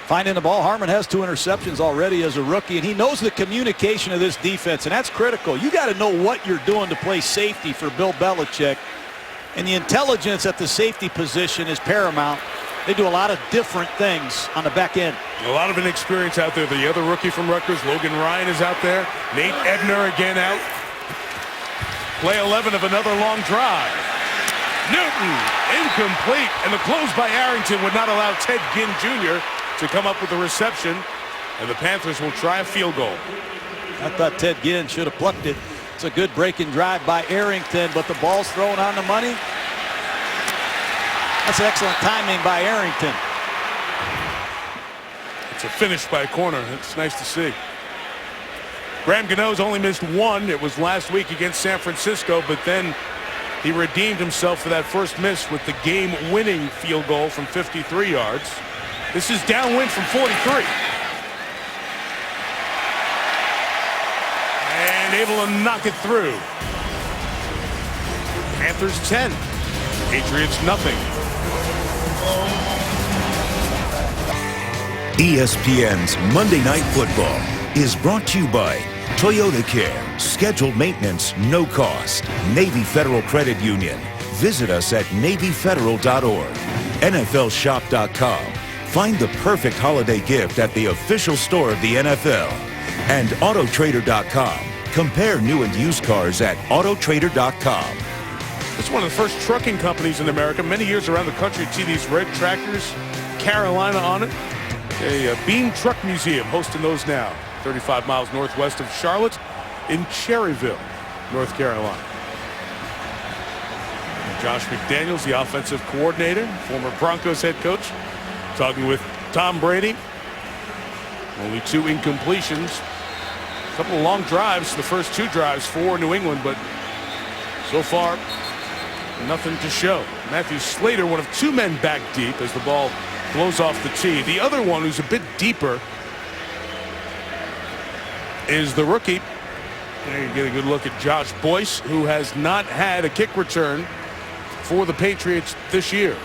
finding the ball. Harmon has 2 interceptions already as a rookie, and he knows the communication of this defense, and that's critical. You got to know what you're doing to play safety for Bill Belichick, and the intelligence at the safety position is paramount. They do a lot of different things on the back end. A lot of inexperience out there. The other rookie from Rutgers, Logan Ryan, is out there. Nate Ebner again out. Play 11 of another long drive. Newton, incomplete. And the close by Arrington would not allow Ted Ginn Jr. to come up with the reception. And the Panthers will try a field goal. I thought Ted Ginn should have plucked it. It's a good breaking drive by Arrington, but the ball's thrown on the money. That's excellent timing by Arrington. It's a finish by a corner. It's nice to see. Graham Gano's only missed 1. It was last week against San Francisco, but then he redeemed himself for that first miss with the game-winning field goal from 53 yards. This is downwind from 43. And able to knock it through. Panthers 10. Patriots nothing. ESPN's Monday Night Football is brought to you by Toyota Care. Scheduled maintenance, no cost. Navy Federal Credit Union. Visit us at NavyFederal.org. NFLShop.com. Find the perfect holiday gift at the official store of the NFL and Autotrader.com. Compare new and used cars at Autotrader.com. It's one of the first trucking companies in America. Many years around the country, see these red tractors, Carolina on it. A Beam Truck Museum hosting those now. 35 miles northwest of Charlotte in Cherryville, North Carolina. And Josh McDaniels, the offensive coordinator, former Broncos head coach, talking with Tom Brady. Only 2 incompletions. A couple of long drives, the first 2 drives for New England, but so far, nothing to show. Matthew Slater, one of 2 men back deep as the ball blows off the tee. The other one who's a bit deeper is the rookie. There you get a good look at Josh Boyce, who has not had a kick return for the Patriots this year.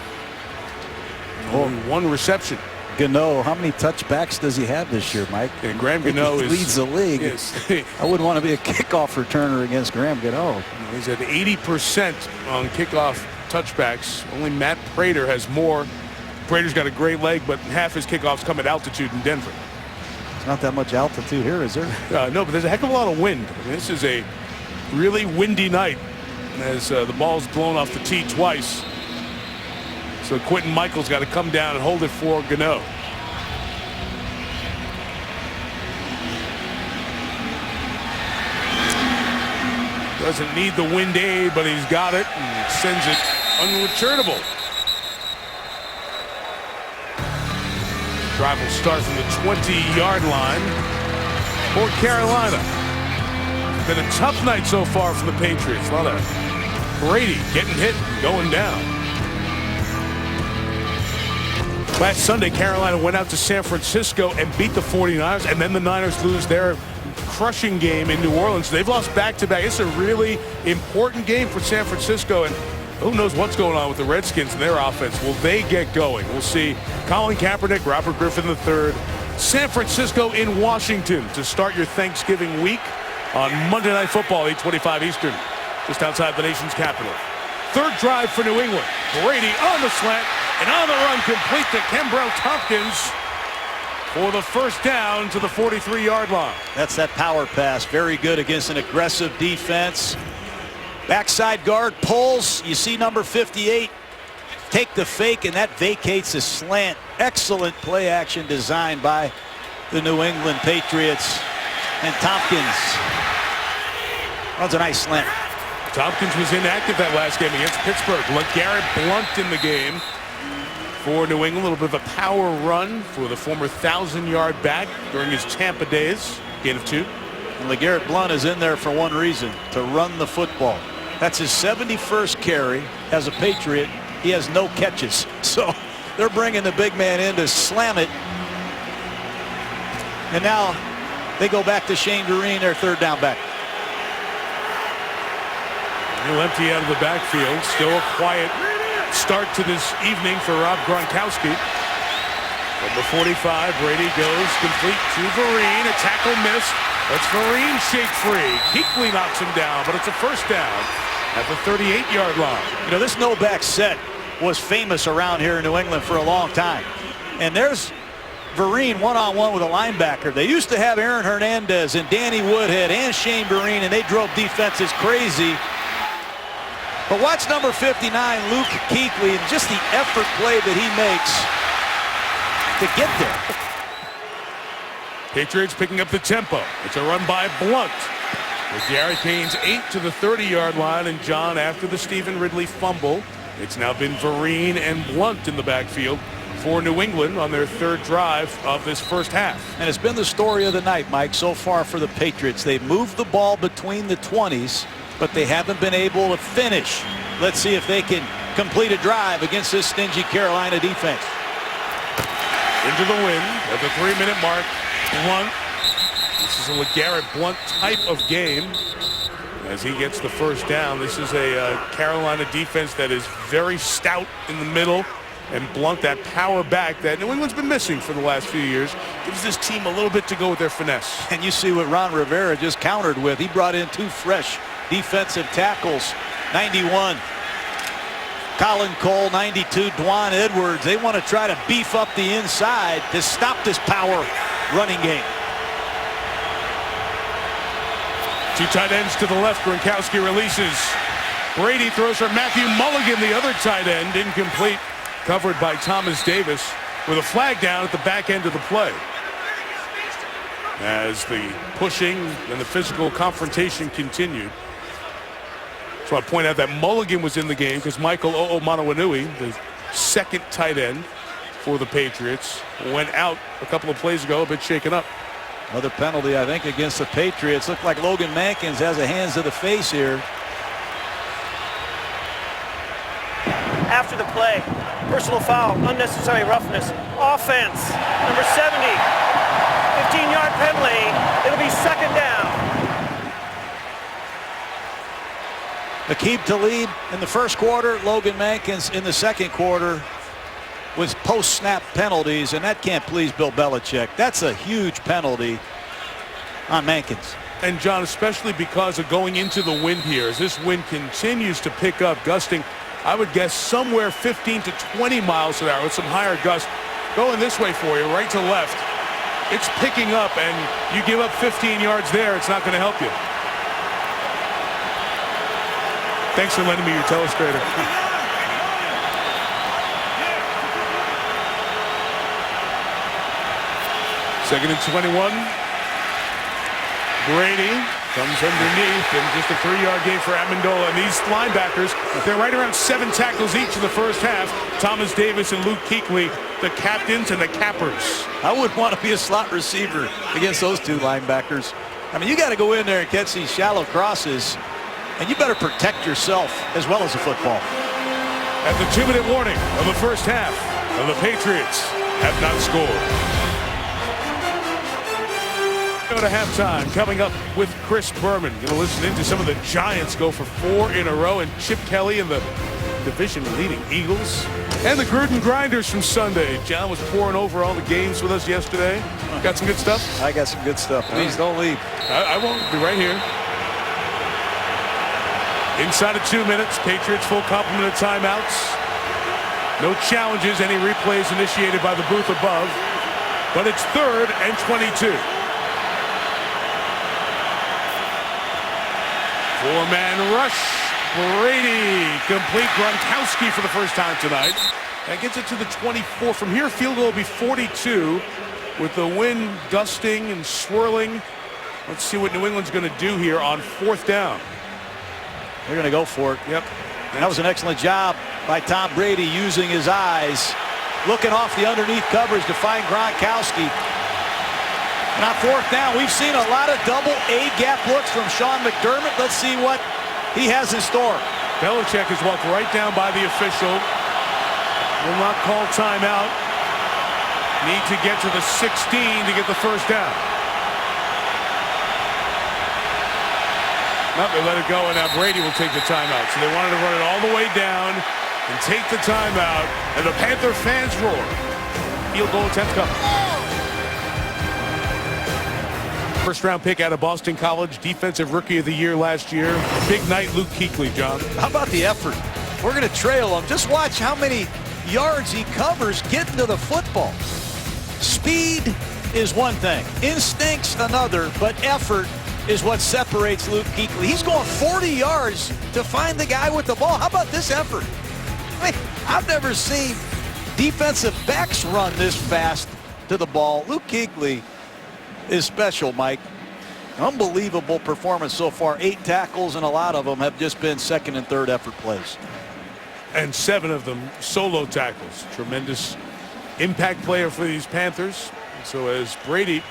Only 1 reception. Gano, how many touchbacks does he have this year, Mike? And Graham Gano leads the league. Yes. I wouldn't want to be a kickoff returner against Graham Gano. He's at 80% on kickoff touchbacks. Only Matt Prater has more. Prater's got a great leg, but half his kickoffs come at altitude in Denver. There's not that much altitude here, is there? No, but there's a heck of a lot of wind. I mean, this is a really windy night as the ball's blown off the tee twice. So Quentin Michaels got to come down and hold it for Gano. Doesn't need the wind aid, but he's got it and sends it unreturnable. Drive will start from the 20-yard line for Carolina. It's been a tough night so far for the Patriots. A lot of Brady getting hit and going down. Last Sunday, Carolina went out to San Francisco and beat the 49ers, and then the Niners lose their crushing game in New Orleans. They've lost back-to-back. It's a really important game for San Francisco, and who knows what's going on with the Redskins and their offense. Will they get going? We'll see. Colin Kaepernick, Robert Griffin III, San Francisco in Washington to start your Thanksgiving week on Monday Night Football, 8:25 Eastern, just outside the nation's capital. Third drive for New England. Brady on the slant and on the run, complete to Kenbrell Tompkins for the first down to the 43-yard line. That's that power pass. Very good against an aggressive defense. Backside guard pulls. You see number 58 take the fake, and that vacates a slant. Excellent play action design by the New England Patriots. And Tompkins runs a nice slant. Tompkins was inactive that last game against Pittsburgh. LeGarrette Blount in the game for New England. A little bit of a power run for the former 1,000-yard back during his Tampa days. Gain of 2. And LeGarrette Blount is in there for one reason, to run the football. That's his 71st carry as a Patriot. He has no catches. So they're bringing the big man in to slam it. And now they go back to Shane Vereen, their third down back. He'll empty out of the backfield. Still a quiet start to this evening for Rob Gronkowski. From the 45, Brady goes complete to Vereen. A tackle missed. That's Vereen shake free. Kuechly knocks him down, but it's a first down at the 38-yard line. You know, this no-back set was famous around here in New England for a long time. And there's Vereen one-on-one with a linebacker. They used to have Aaron Hernandez and Danny Woodhead and Shane Vereen, and they drove defenses crazy. But watch number 59, Luke Kuechly, and just the effort play that he makes to get there. Patriots picking up the tempo. It's a run by Blount. With Gary Canes 8 to the 30-yard line, and John, after the Stephen Ridley fumble, it's now been Vereen and Blount in the backfield for New England on their third drive of this first half. And it's been the story of the night, Mike, so far for the Patriots. They've moved the ball between the 20s, but they haven't been able to finish. Let's see if they can complete a drive against this stingy Carolina defense. Into the wind at the 3-minute mark. Blount. This is a LeGarrette Blount type of game as he gets the first down. This is a Carolina defense that is very stout in the middle, and Blount, that power back that New England's been missing for the last few years, gives this team a little bit to go with their finesse. And you see what Ron Rivera just countered with. He brought in 2 fresh defensive tackles. 91 Colin Cole, 92, Dwan Edwards. They want to try to beef up the inside to stop this power running game. Two tight ends to the left. Gronkowski releases. Brady throws for Matthew Mulligan, the other tight end, incomplete. Covered by Thomas Davis with a flag down at the back end of the play. As the pushing and the physical confrontation continued. So I point out that Mulligan was in the game because Michael O'Manawinui, the second tight end for the Patriots, went out a couple of plays ago, a bit shaken up. Another penalty, I think, against the Patriots. Looked like Logan Mankins has a hands to the face here. After the play, personal foul, unnecessary roughness, offense, number 70, 15-yard penalty. It'll be second down. Aqib Talib in the first quarter, Logan Mankins in the second quarter with post-snap penalties, and that can't please Bill Belichick. That's a huge penalty on Mankins. And John, especially because of going into the wind here, as this wind continues to pick up, gusting, I would guess somewhere 15 to 20 miles an hour with some higher gusts. Going this way for you, right to left. It's picking up, and you give up 15 yards there, it's not going to help you. Thanks for lending me your telestrator. Second and 21. Brady comes underneath, and just a 3-yard gain for Amendola. And these linebackers, they're right around 7 tackles each in the first half. Thomas Davis and Luke Kuechly, the captains and the cappers. I wouldn't want to be a slot receiver against those two linebackers. I mean, you got to go in there and catch these shallow crosses, and you better protect yourself as well as the football. At the 2-minute warning of the first half, the Patriots have not scored. Go to halftime. Coming up with Chris Berman. Going to listen into some of the Giants go for 4 in a row, and Chip Kelly and the division-leading Eagles. And the Gruden Grinders from Sunday. John was pouring over all the games with us yesterday. Got some good stuff? I got some good stuff. Please don't leave. I won't. Be right here. Inside of 2 minutes, Patriots full complement of timeouts. No challenges, any replays initiated by the booth above. But it's 3rd and 22. 4-man rush. Brady complete. Gronkowski for the first time tonight. That gets it to the 24. From here, field goal will be 42 with the wind gusting and swirling. Let's see what New England's going to do here on 4th down. They're going to go for it. Yep. That was an excellent job by Tom Brady using his eyes, looking off the underneath coverage to find Gronkowski. And on 4th down, we've seen a lot of double A-gap looks from Sean McDermott. Let's see what he has in store. Belichick has walked right down by the official. Will not call timeout. Need to get to the 16 to get the first down. No, they let it go, and now Brady will take the timeout. So they wanted to run it all the way down and take the timeout, and the Panther fans roar. Field goal attempt coming. First-round pick out of Boston College, Defensive Rookie of the Year last year. Big night, Luke Kuechly, John. How about the effort? We're going to trail him. Just watch how many yards he covers getting to the football. Speed is one thing, instinct's another, but effort is what separates Luke Kuechly. He's going 40 yards to find the guy with the ball. How about this effort? I mean, I've never seen defensive backs run this fast to the ball. Luke Kuechly is special, Mike. Unbelievable performance so far. 8 tackles, and a lot of them have just been second and third effort plays. And 7 of them solo tackles. Tremendous impact player for these Panthers. So as Brady,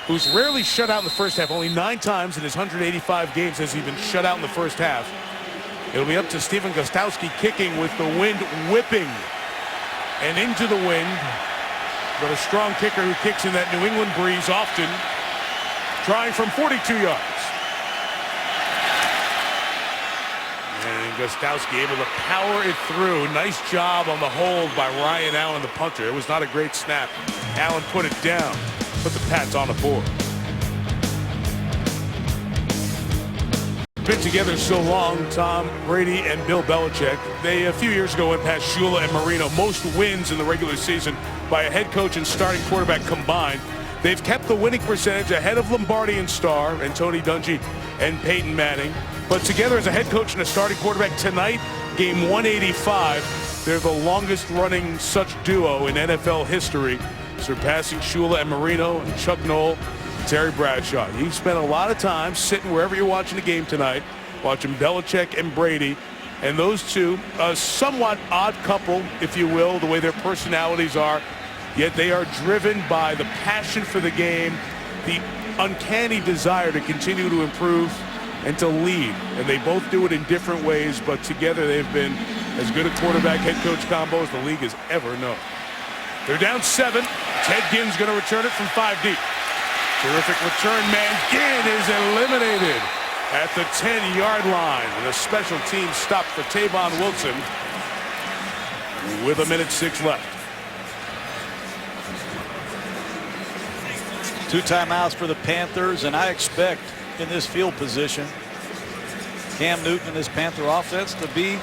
who's rarely shut out in the first half, only 9 times in his 185 games has he been shut out in the first half. It'll be up to Stephen Gostkowski kicking with the wind whipping and into the wind. But a strong kicker who kicks in that New England breeze often, trying from 42 yards. And Gostkowski able to power it through. Nice job on the hold by Ryan Allen, the punter. It was not a great snap. Allen put it down. Put the Pats on the board. been together so long, Tom Brady and Bill Belichick. They, a few years ago, went past Shula and Marino. Most wins in the regular season by a head coach and starting quarterback combined. They've kept the winning percentage ahead of Lombardi and Starr and Tony Dungy and Peyton Manning. But together as a head coach and a starting quarterback tonight, game 185, they're the longest running such duo in NFL history, surpassing Shula and Marino and Chuck Noll, Terry Bradshaw. You've spent a lot of time sitting wherever you're watching the game tonight, watching Belichick and Brady. And those two, a somewhat odd couple, if you will, the way their personalities are, yet they are driven by the passion for the game, the uncanny desire to continue to improve and to lead. And they both do it in different ways, but together they've been as good a quarterback head coach combo as the league has ever known. They're down 7. Ted Ginn's going to return it from 5 deep. Terrific return man. Ginn is eliminated at the 10-yard line. And a special team stop for Tavon Wilson with 1:06 left. 2 timeouts for the Panthers, and I expect in this field position Cam Newton and his Panther offense to be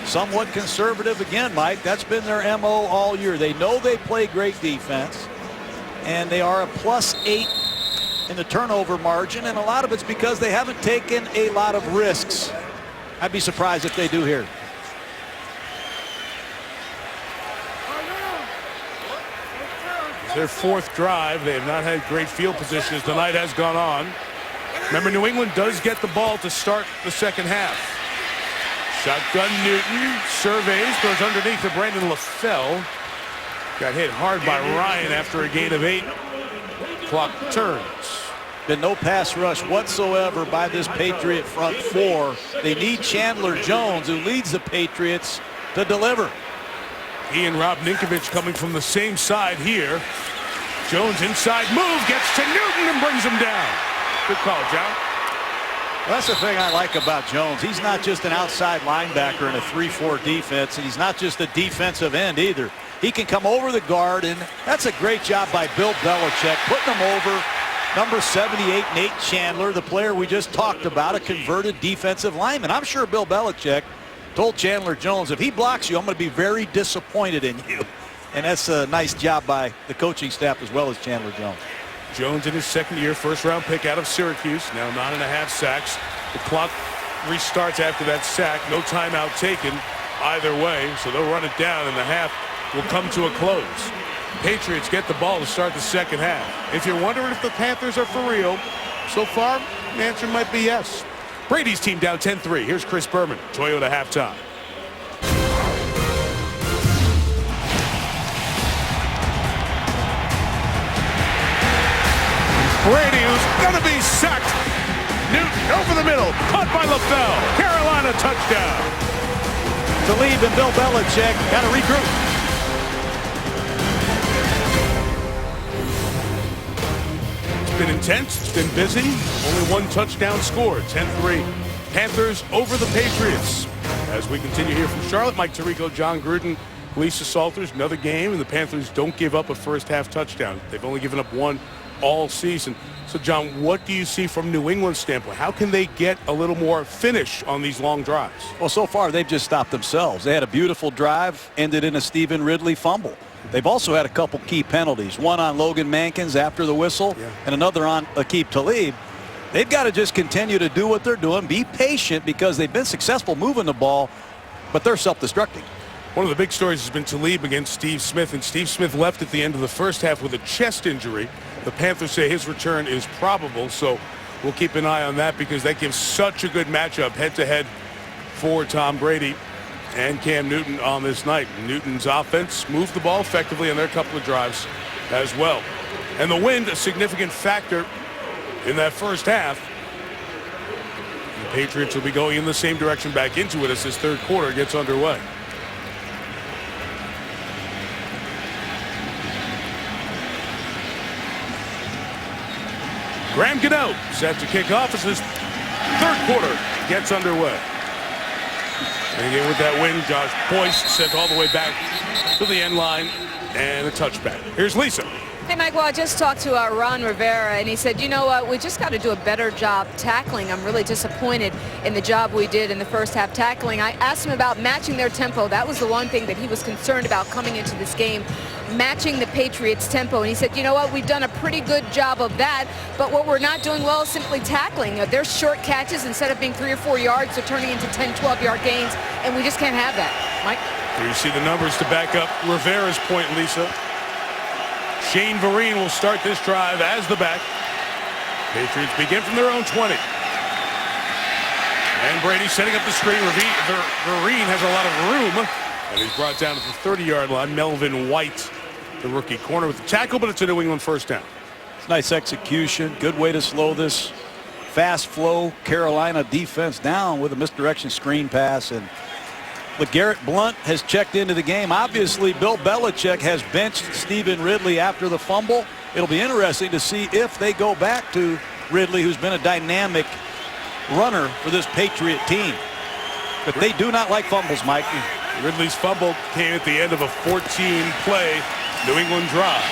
somewhat conservative again, Mike. That's been their MO all year. They know they play great defense, and they are a +8 in the turnover margin, and a lot of it's because they haven't taken a lot of risks. I'd be surprised if they do here. Their 4th drive. They have not had great field position as the night has gone on. Remember, New England does get the ball to start the second half. Shotgun Newton surveys, goes underneath to Brandon LaFell. Got hit hard by Ryan after a gain of 8. Clock turns. Been no pass rush whatsoever by this Patriot front 4. They need Chandler Jones, who leads the Patriots, to deliver. He and Rob Ninkovich coming from the same side here. Jones inside move, gets to Newton and brings him down. Good call, John. Well, that's the thing I like about Jones. He's not just an outside linebacker in a 3-4 defense, and he's not just a defensive end either. He can come over the guard, and that's a great job by Bill Belichick, putting him over number 78, Nate Chandler, the player we just talked about, a converted defensive lineman. I'm sure Bill Belichick told Chandler Jones, if he blocks you, I'm going to be very disappointed in you. And that's a nice job by the coaching staff as well as Chandler Jones. Jones in his 2nd year, 1st-round pick out of Syracuse. Now 9.5 sacks. The clock restarts after that sack. No timeout taken either way, so they'll run it down, and the half will come to a close. Patriots get the ball to start the second half. If you're wondering if the Panthers are for real, so far, the answer might be yes. Brady's team down 10-3. Here's Chris Berman, Toyota halftime. Brady, who's going to be sacked. Newton over the middle, caught by LaFell. Carolina touchdown. Talib and Bill Belichick got to regroup. It's been intense. It's been busy. Only 1 touchdown scored. 10-3. Panthers over the Patriots. As we continue here from Charlotte, Mike Tirico, John Gruden, Lisa Salters. Another game, and the Panthers don't give up a first-half touchdown. They've only given up 1 all season. So, John, what do you see from New England's standpoint? How can they get a little more finish on these long drives? Well, so far, they've just stopped themselves. They had a beautiful drive, ended in a Stephen Ridley fumble. They've also had a couple key penalties, one on Logan Mankins after the whistle, and another on Aqib Talib. They've got to just continue to do what they're doing, be patient, because they've been successful moving the ball, but they're self-destructing. One of the big stories has been Talib against Steve Smith, and Steve Smith left at the end of the first half with a chest injury. The Panthers say his return is probable, so we'll keep an eye on that because that gives such a good matchup head-to-head for Tom Brady and Cam Newton on this night. Newton's offense moved the ball effectively on their couple of drives as well. And the wind, a significant factor in that first half. The Patriots will be going in the same direction back into it as this 3rd quarter gets underway. Graham Gano set to kick off as this 3rd quarter gets underway. And again with that win, Josh Boyce sent all the way back to the end line and a touchback. Here's Lisa. Hey, Mike, well, I just talked to Ron Rivera, and he said, you know what, we just got to do a better job tackling. I'm really disappointed in the job we did in the first half tackling. I asked him about matching their tempo. That was the one thing that he was concerned about coming into this game, matching the Patriots' tempo. And he said, you know what, we've done a pretty good job of that, but what we're not doing well is simply tackling. They're short catches. Instead of being 3 or 4 yards, they're turning into 10, 12-yard gains, and we just can't have that. Mike? Here you see the numbers to back up Rivera's point, Lisa. Shane Vereen will start this drive as the back. Patriots begin from their own 20. And Brady setting up the screen. Vereen has a lot of room. And he's brought down to the 30-yard line. Melvin White, the rookie corner, with the tackle, but it's a New England first down. It's nice execution. Good way to slow this fast flow Carolina defense down with a misdirection screen pass. And LeGarrette Blount has checked into the game. Obviously, Bill Belichick has benched Stephen Ridley after the fumble. It'll be interesting to see if they go back to Ridley, who's been a dynamic runner for this Patriot team. But they do not like fumbles, Mike. Ridley's fumble came at the end of a 14-play New England drive.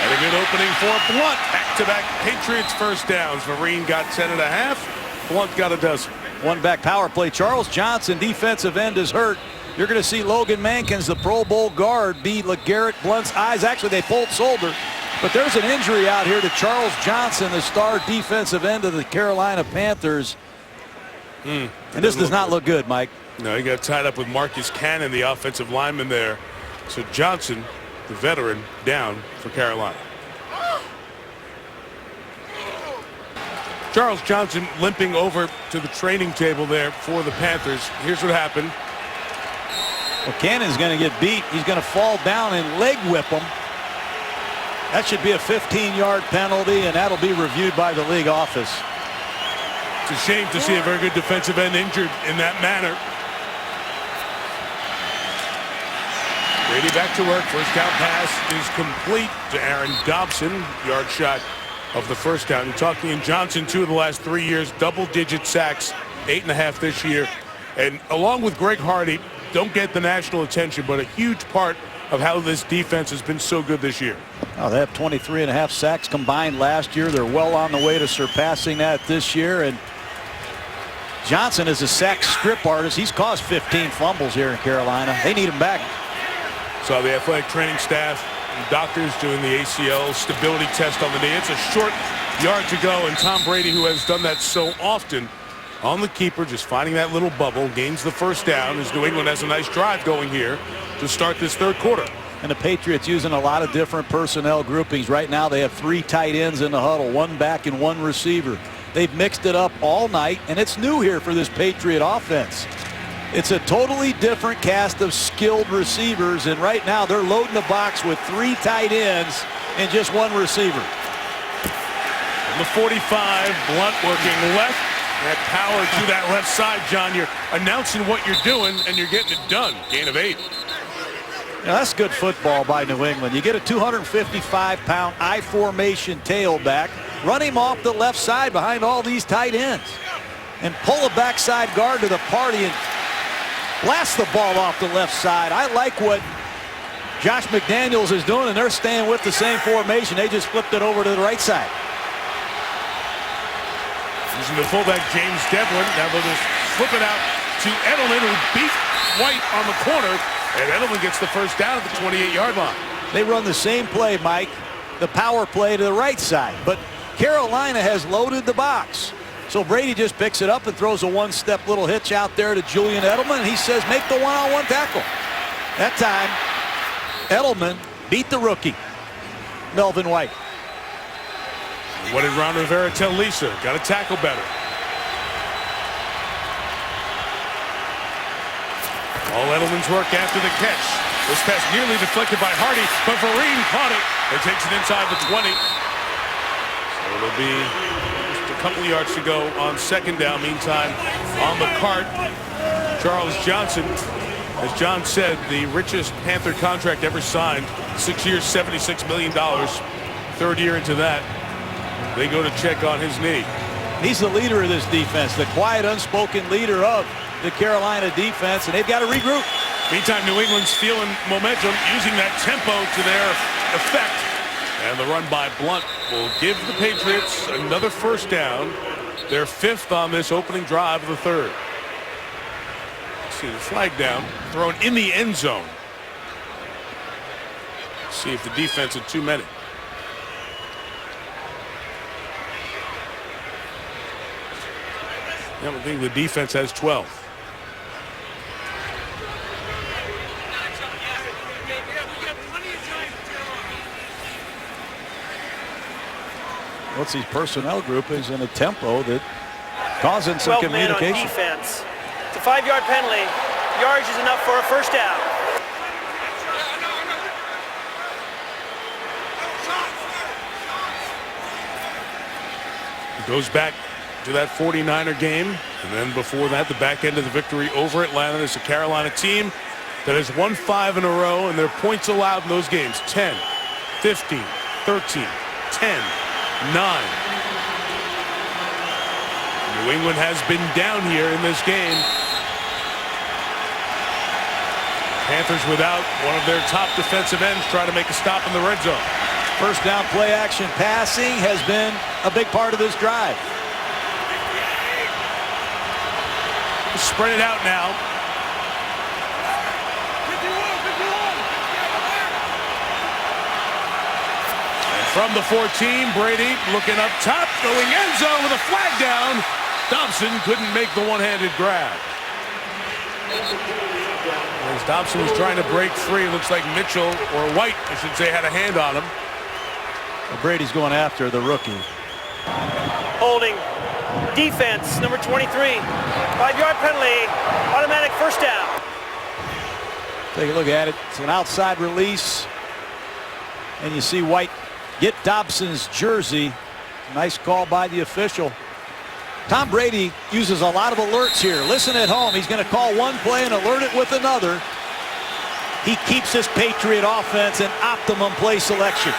And a good opening for Blount. Back-to-back Patriots first downs. Vereen got 10.5. Blount got a dozen. One back power play. Charles Johnson, defensive end, is hurt. You're going to see Logan Mankins, the Pro Bowl guard, be LeGarrette Blount's eyes. Actually, they pulled shoulder. But there's an injury out here to Charles Johnson, the star defensive end of the Carolina Panthers. And this does not look good, Mike. No, he got tied up with Marcus Cannon, the offensive lineman there. So Johnson, the veteran, down for Carolina. Charles Johnson limping over to the training table there for the Panthers. Here's what happened. Well, Cannon's going to get beat. He's going to fall down and leg whip him. That should be a 15-yard penalty, and that'll be reviewed by the league office. It's a shame to see a very good defensive end injured in that manner. Brady back to work. First down pass is complete to Aaron Dobson. Yard shot of the first down. You're talking in Johnson, 2 of the last 3 years, double-digit sacks, 8.5 this year. And along with Greg Hardy, don't get the national attention, but a huge part of how this defense has been so good this year. Oh, they have 23.5 sacks combined last year. They're well on the way to surpassing that this year. And Johnson is a sack strip artist. He's caused 15 fumbles here in Carolina. They need him back. So the athletic training staff and doctors doing the ACL stability test on the knee. It's a short yard to go, and Tom Brady, who has done that so often on the keeper, just finding that little bubble, gains the first down as New England has a nice drive going here to start this third quarter. And the Patriots using a lot of different personnel groupings. Right now they have 3 tight ends in the huddle, 1 back and 1 receiver. They've mixed it up all night, and it's new here for this Patriot offense. It's a totally different cast of skilled receivers, and right now they're loading the box with 3 tight ends and just 1 receiver. From the 45, Blount working left. That power to that left side, John. You're announcing what you're doing, and you're getting it done. Gain of 8. Now, that's good football by New England. You get a 255-pound I-formation tailback, run him off the left side behind all these tight ends, and pull a backside guard to the party and blast the ball off the left side. I like what Josh McDaniels is doing, and they're staying with the same formation. They just flipped it over to the right side. Using the fullback, James Devlin. Now they'll just flip it out to Edelman, who beat White on the corner. And Edelman gets the first down at the 28-yard line. They run the same play, Mike, the power play to the right side. But Carolina has loaded the box. So Brady just picks it up and throws a one-step little hitch out there to Julian Edelman. And he says, make the one-on-one tackle. That time, Edelman beat the rookie, Melvin White. What did Ron Rivera tell Lisa? Got to tackle better. All Edelman's work after the catch. This pass nearly deflected by Hardy, but Vereen caught it and takes it inside the 20. So it'll be just a couple of yards to go on second down. Meantime, on the cart, Charles Johnson, as John said, the richest Panther contract ever signed. 6 years, $76 million. Third year into that, they go to check on his knee. He's the leader of this defense, the quiet, unspoken leader of the Carolina defense, and they've got to regroup. Meantime, New England's feeling momentum, using that tempo to their effect. And the run by Blunt will give the Patriots another first down. Their 5th on this opening drive of the 3rd. See the flag down, thrown in the end zone. See if the defense had too many. I don't think the defense has 12. What's these personnel groupings in a tempo that causing some 12 men on communication. defense. It's a 5-yard penalty. Yardage is enough for a first down. It goes back to that 49er game, and then before that, the back end of the victory over Atlanta. Is a Carolina team that has won 5 in a row, and their points allowed in those games: 10, 15, 13, 10, 9. New England has been down here in this game. Panthers without one of their top defensive ends trying to make a stop in the red zone. First down play action passing has been a big part of this drive. Spread it out now. And from the 14, Brady looking up top, going end zone with a flag down. Dobson couldn't make the one-handed grab. As Dobson was trying to break free, it looks like Mitchell, or White, I should say, had a hand on him. Well, Brady's going after the rookie. Holding. Defense, number 23. 5-yard penalty. Automatic first down. Take a look at it. It's an outside release. And you see White get Dobson's jersey. Nice call by the official. Tom Brady uses a lot of alerts here. Listen at home. He's going to call one play and alert it with another. He keeps his Patriot offense in optimum play selection.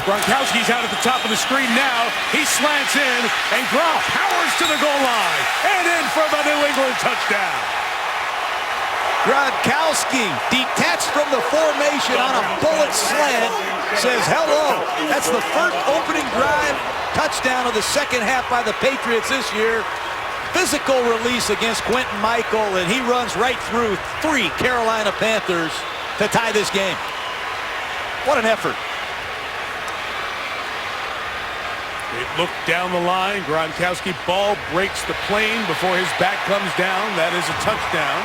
Gronkowski's out at the top of the screen now. He slants in, and Gronk powers to the goal line and in for the New England touchdown. Gronkowski, detached from the formation on a bullet slant, says hello. That's the first opening drive touchdown of the second half by the Patriots this year. Physical release against Quentin Michael, and he runs right through 3 Carolina Panthers to tie this game. What an effort. It looked down the line. Gronkowski ball breaks the plane before his back comes down. That is a touchdown.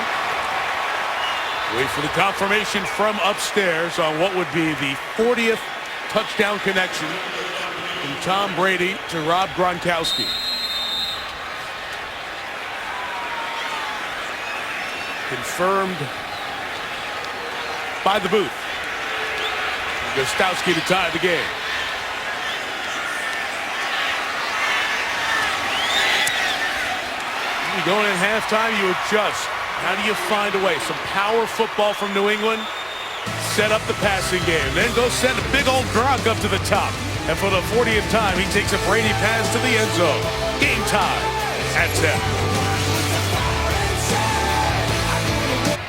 Wait for the confirmation from upstairs on what would be the 40th touchdown connection from Tom Brady to Rob Gronkowski. Confirmed by the booth. Gostowski to tie the game. You go in at halftime, you adjust. How do you find a way? Some power football from New England. Set up the passing game. Then go send a big old Gronk up to the top. And for the 40th time, he takes a Brady pass to the end zone. Game tie at 10.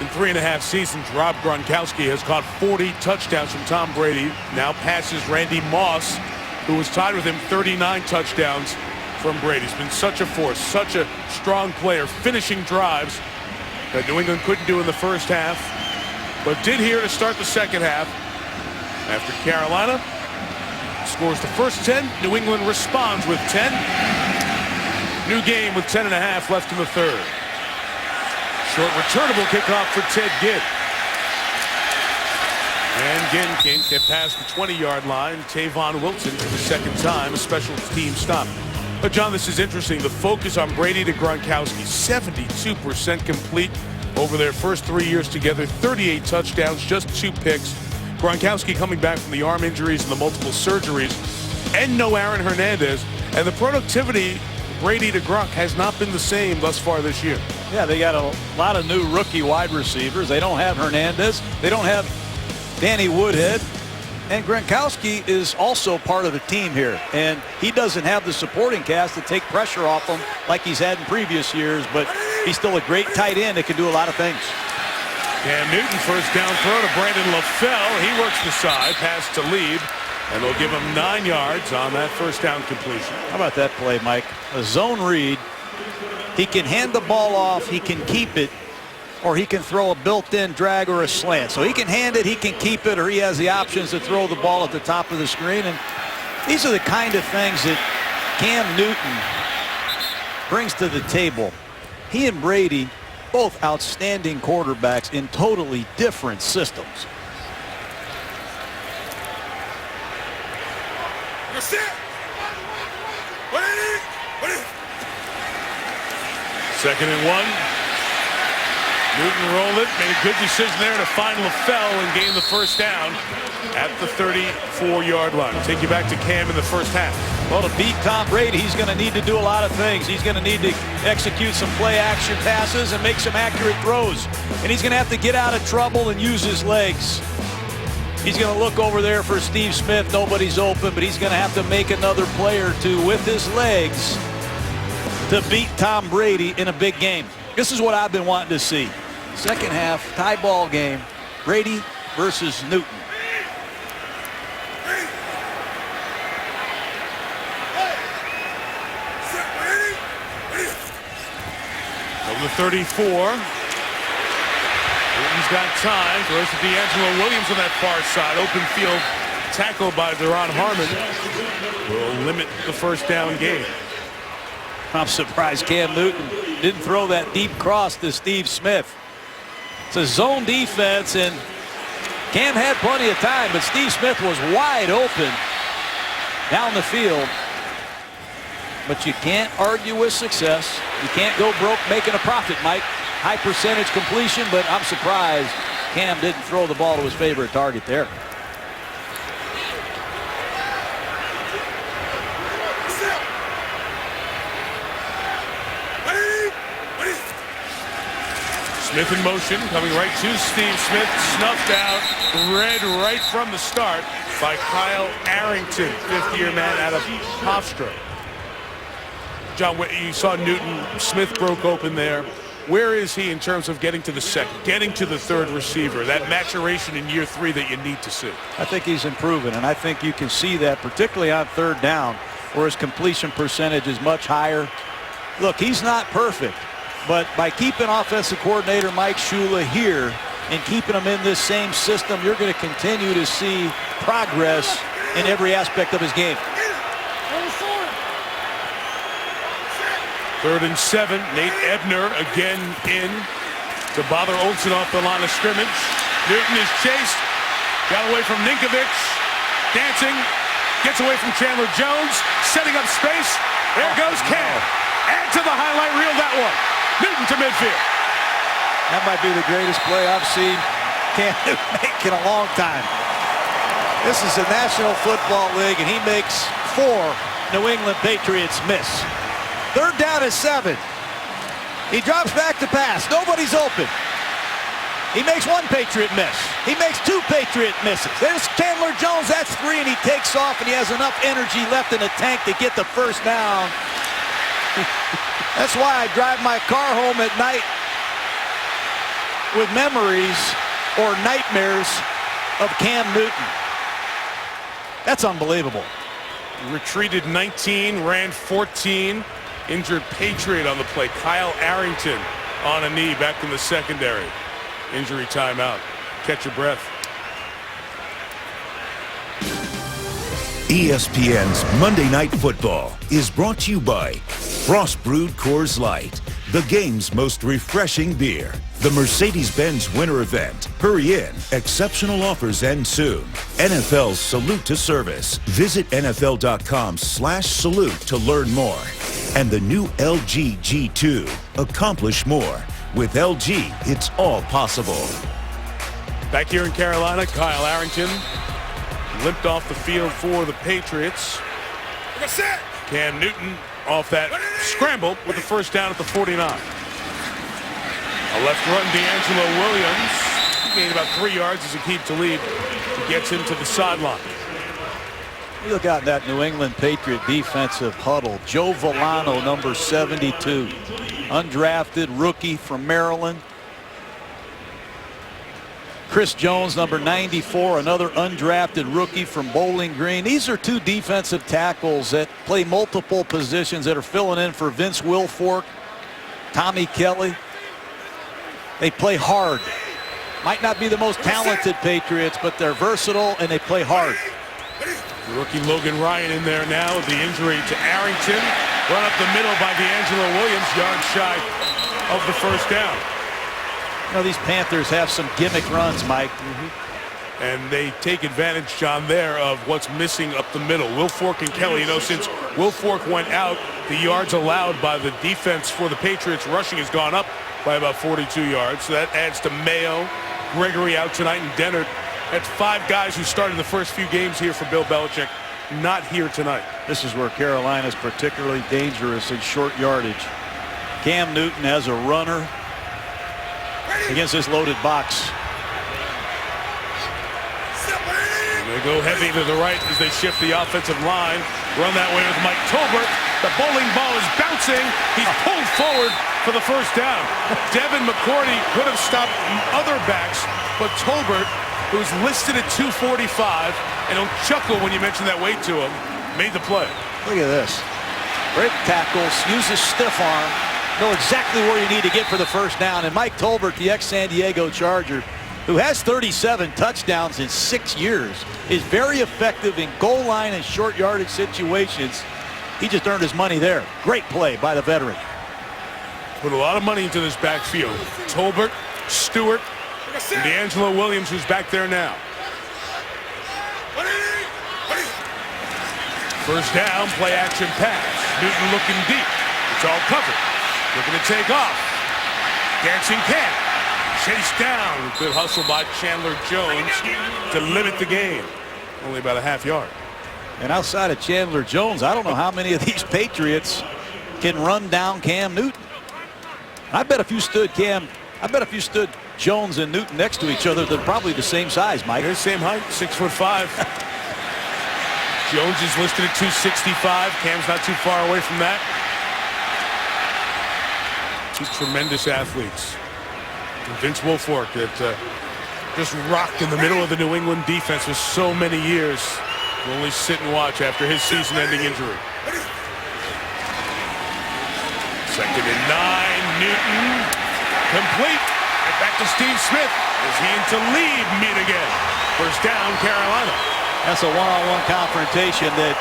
In 3.5 seasons, Rob Gronkowski has caught 40 touchdowns from Tom Brady. Now passes Randy Moss, who was tied with him 39 touchdowns from Brady. He's been such a force, such a strong player, finishing drives that New England couldn't do in the first half, but did here to start the second half. After Carolina scores the first 10, New England responds with 10. New game with 10.5 left in the third. Short returnable kickoff for Ted Ginn. And Ginn can't get past the 20-yard line. Tavon Wilson for the second time, a special team stop. But John, this is interesting. The focus on Brady to Gronkowski, 72% complete over their first 3 years together, 38 touchdowns, just 2 picks. Gronkowski coming back from the arm injuries and the multiple surgeries, and no Aaron Hernandez. And the productivity, Brady to Gronk, has not been the same thus far this year. Yeah, they got a lot of new rookie wide receivers. They don't have Hernandez. They don't have Danny Woodhead. And Gronkowski is also part of the team here. And he doesn't have the supporting cast to take pressure off him like he's had in previous years. But he's still a great tight end that can do a lot of things. Cam Newton, first down throw to Brandon LaFell. He works the side, pass to Lieb, and they'll give him 9 yards on that first down completion. How about that play, Mike? A zone read. He can hand the ball off, he can keep it, or he can throw a built-in drag or a slant. So he can hand it, he can keep it, or he has the options to throw the ball at the top of the screen. And these are the kind of things that Cam Newton brings to the table. He and Brady, both outstanding quarterbacks in totally different systems. Second and 1. Newton rolled it, made a good decision there to find LaFell and gain the first down at the 34-yard line. Take you back to Cam in the first half. Well, to beat Tom Brady, he's going to need to do a lot of things. He's going to need to execute some play-action passes and make some accurate throws. And he's going to have to get out of trouble and use his legs. He's going to look over there for Steve Smith. Nobody's open, but he's going to have to make another play or two with his legs to beat Tom Brady in a big game. This is what I've been wanting to see. Second half, tie ball game, Brady versus Newton. Over the 34. Newton's got time. Throws to D'Angelo Williams on that far side. Open field tackle by Deron Harmon will limit the first down gain. I'm surprised Cam Newton didn't throw that deep cross to Steve Smith. It's a zone defense, and Cam had plenty of time, but Steve Smith was wide open down the field. But you can't argue with success. You can't go broke making a profit, Mike. High percentage completion, but I'm surprised Cam didn't throw the ball to his favorite target there. Smith in motion, coming right to Steve Smith, snuffed out, read right from the start by Kyle Arrington, fifth-year man out of Hofstra. John, you saw Newton. Smith broke open there. Where is he in terms of getting to the second, getting to the third receiver, that maturation in year 3 that you need to see? I think he's improving, and I think you can see that particularly on third down, where his completion percentage is much higher. Look, he's not perfect. But by keeping offensive coordinator Mike Shula here and keeping him in this same system, you're going to continue to see progress in every aspect of his game. 3rd and 7. Nate Ebner again in to bother Olsen off the line of scrimmage. Newton is chased. Got away from Ninkovich. Dancing. Gets away from Chandler Jones. Setting up space. There goes Cam. Add to the highlight reel that one. Newton to midfield. That might be the greatest play I've seen Cam Newton make in a long time. This is the National Football League, and he makes 4 New England Patriots miss. 3rd down and 7. He drops back to pass. Nobody's open. He makes 1 Patriot miss. He makes 2 Patriot misses. There's Chandler Jones. That's 3, and he takes off, and he has enough energy left in the tank to get the first down. That's why I drive my car home at night with memories or nightmares of Cam Newton. That's unbelievable. Retreated 19, ran 14. Injured Patriot on the play. Kyle Arrington on a knee back in the secondary. Injury timeout. Catch your breath. ESPN's Monday Night Football is brought to you by Frost Brewed Coors Light, the game's most refreshing beer. The Mercedes-Benz Winter Event. Hurry in. Exceptional offers end soon. NFL's Salute to Service. Visit NFL.com/salute to learn more. And the new LG G2. Accomplish more. With LG, it's all possible. Back here in Carolina, Kyle Arrington limped off the field for the Patriots. Cam Newton off that scramble with the first down at the 49. A left run, D'Angelo Williams. He gained about 3 yards as Aqib Talib gets into the sideline. You look out in that New England Patriot defensive huddle. Joe Volano, number 72. Undrafted rookie from Maryland. Chris Jones, number 94, another undrafted rookie from Bowling Green. These are two defensive tackles that play multiple positions that are filling in for Vince Wilfork, Tommy Kelly. They play hard. Might not be the most talented Patriots, but they're versatile and they play hard. Rookie Logan Ryan in there now with the injury to Arrington. Run up the middle by D'Angelo Williams, yard shy of the first down. You know, these Panthers have some gimmick runs, Mike. And they take advantage, John, there of what's missing up the middle. Wilfork and Kelly, you know, since Wilfork went out, the yards allowed by the defense for the Patriots rushing has gone up by about 42 yards. So that adds to Mayo, Gregory out tonight, and Dennard. That's 5 guys who started the first few games here for Bill Belichick, not here tonight. This is where Carolina is particularly dangerous in short yardage. Cam Newton has a runner against this loaded box. And they go heavy to the right as they shift the offensive line. Run that way with Mike Tolbert. The bowling ball is bouncing. He's pulled forward for the first down. Devin McCourty could have stopped other backs, but Tolbert, who's listed at 245, and don't chuckle when you mention that weight to him, made the play. Look at this. Break tackles, uses stiff arm, know exactly where you need to get for the first down. And Mike Tolbert, the ex-San Diego Charger, who has 37 touchdowns in 6 years, is very effective in goal line and short yardage situations. He just earned his money there. Great play by the veteran. Put a lot of money into this backfield. Tolbert, Stewart, and D'Angelo Williams, who's back there now. First down, play action pass. Newton looking deep. It's all covered. Looking to take off. Dancing Cam. Chased down. Good hustle by Chandler Jones to limit the gain. Only about a half yard. And outside of Chandler Jones, I don't know how many of these Patriots can run down Cam Newton. I bet if you stood Jones and Newton next to each other, they're probably the same size, Mike. They're the same height, 6'5". Jones is listed at 265. Cam's not too far away from that. Two tremendous athletes. And Vince Wilfork that just rocked in the middle of the New England defense for so many years. We'll only sit and watch after his season-ending injury. 2nd and 9. Newton complete. And back to Steve Smith as he and Talib meet again. First down, Carolina. That's a one-on-one confrontation that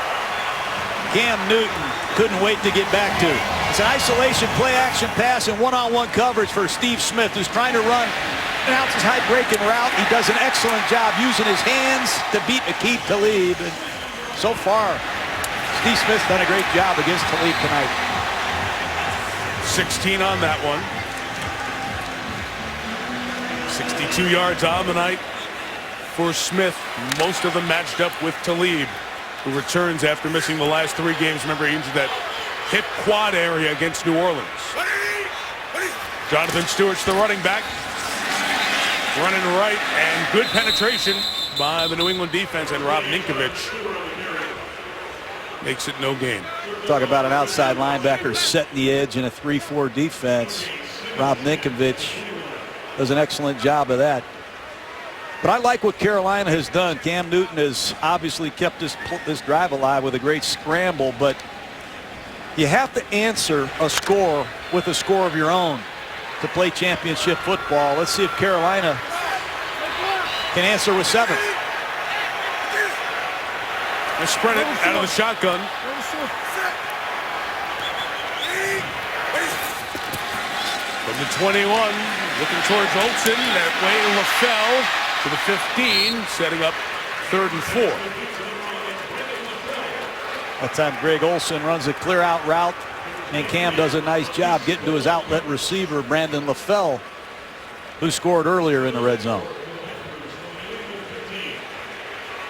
Cam Newton couldn't wait to get back to. It's an isolation play-action pass and one-on-one coverage for Steve Smith, who's trying to run an ounces high breaking route. He does an excellent job using his hands to beat Aqib Talib. And so far, Steve Smith's done a great job against Talib tonight. 16 on that one. 62 yards on the night for Smith. Most of them matched up with Talib, who returns after missing the last 3 games. Remember, he injured that hip quad area against New Orleans. Jonathan Stewart's the running back. Running right, and good penetration by the New England defense, and Rob Ninkovich makes it no gain. Talk about an outside linebacker setting the edge in a 3-4 defense. Rob Ninkovich does an excellent job of that. But I like what Carolina has done. Cam Newton has obviously kept this drive alive with a great scramble, but you have to answer a score with a score of your own to play championship football. Let's see if Carolina can answer with 7. They spread it out of the shotgun. From the 21, looking towards Olsen. That way LaFell to the 15, setting up 3rd and 4. That time Greg Olsen runs a clear out route, and Cam does a nice job getting to his outlet receiver, Brandon LaFell, who scored earlier in the red zone.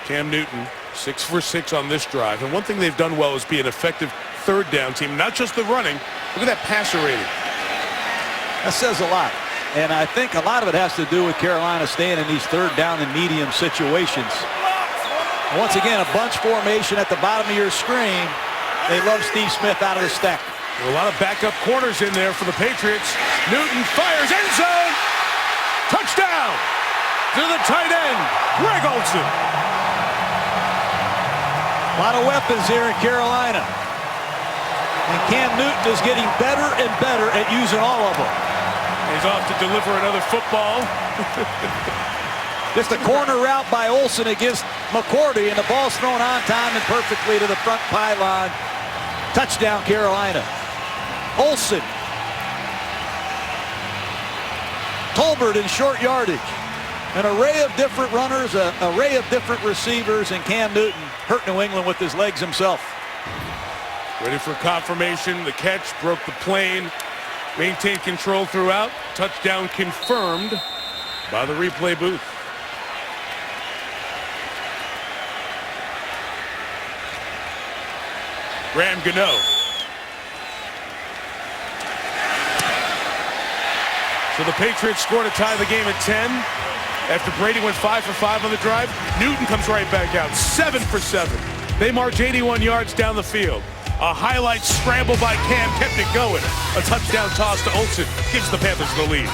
Cam Newton, 6 for 6 on this drive. And one thing they've done well is be an effective 3rd down team, not just the running. Look at that passer rating. That says a lot. And I think a lot of it has to do with Carolina staying in these 3rd down and medium situations. Once again, a bunch formation at the bottom of your screen. They love Steve Smith out of the stack. A lot of backup corners in there for the Patriots. Newton fires, end zone. Touchdown. to the tight end, Greg Olsen. A lot of weapons here in Carolina. And Cam Newton is getting better and better at using all of them. He's off to deliver another football. Just a corner route by Olsen against McCourty, and the ball's thrown on time and perfectly to the front pylon. Touchdown, Carolina. Olsen. Tolbert in short yardage. An array of different runners, an array of different receivers, and Cam Newton hurt New England with his legs himself. Ready for confirmation. The catch broke the plane. Maintained control throughout. Touchdown confirmed by the replay booth. Graham Gano. So the Patriots scored to tie the game at 10. After Brady went 5 for 5 on the drive, Newton comes right back out, 7 for 7. They march 81 yards down the field. A highlight scramble by Cam kept it going. A touchdown toss to Olsen gives the Panthers the lead.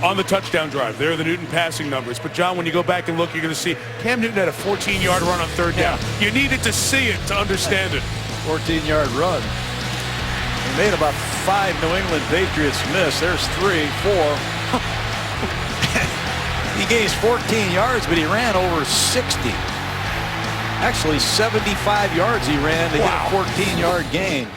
On the touchdown drive, there are the Newton passing numbers. But, John, when you go back and look, you're going to see Cam Newton had a 14-yard run on third down. You needed to see it to understand it. 14-yard run. He made about 5 New England Patriots miss. There's 3, 4. He gains 14 yards, but he ran over 60. Actually, 75 yards he ran to get a 14-yard gain.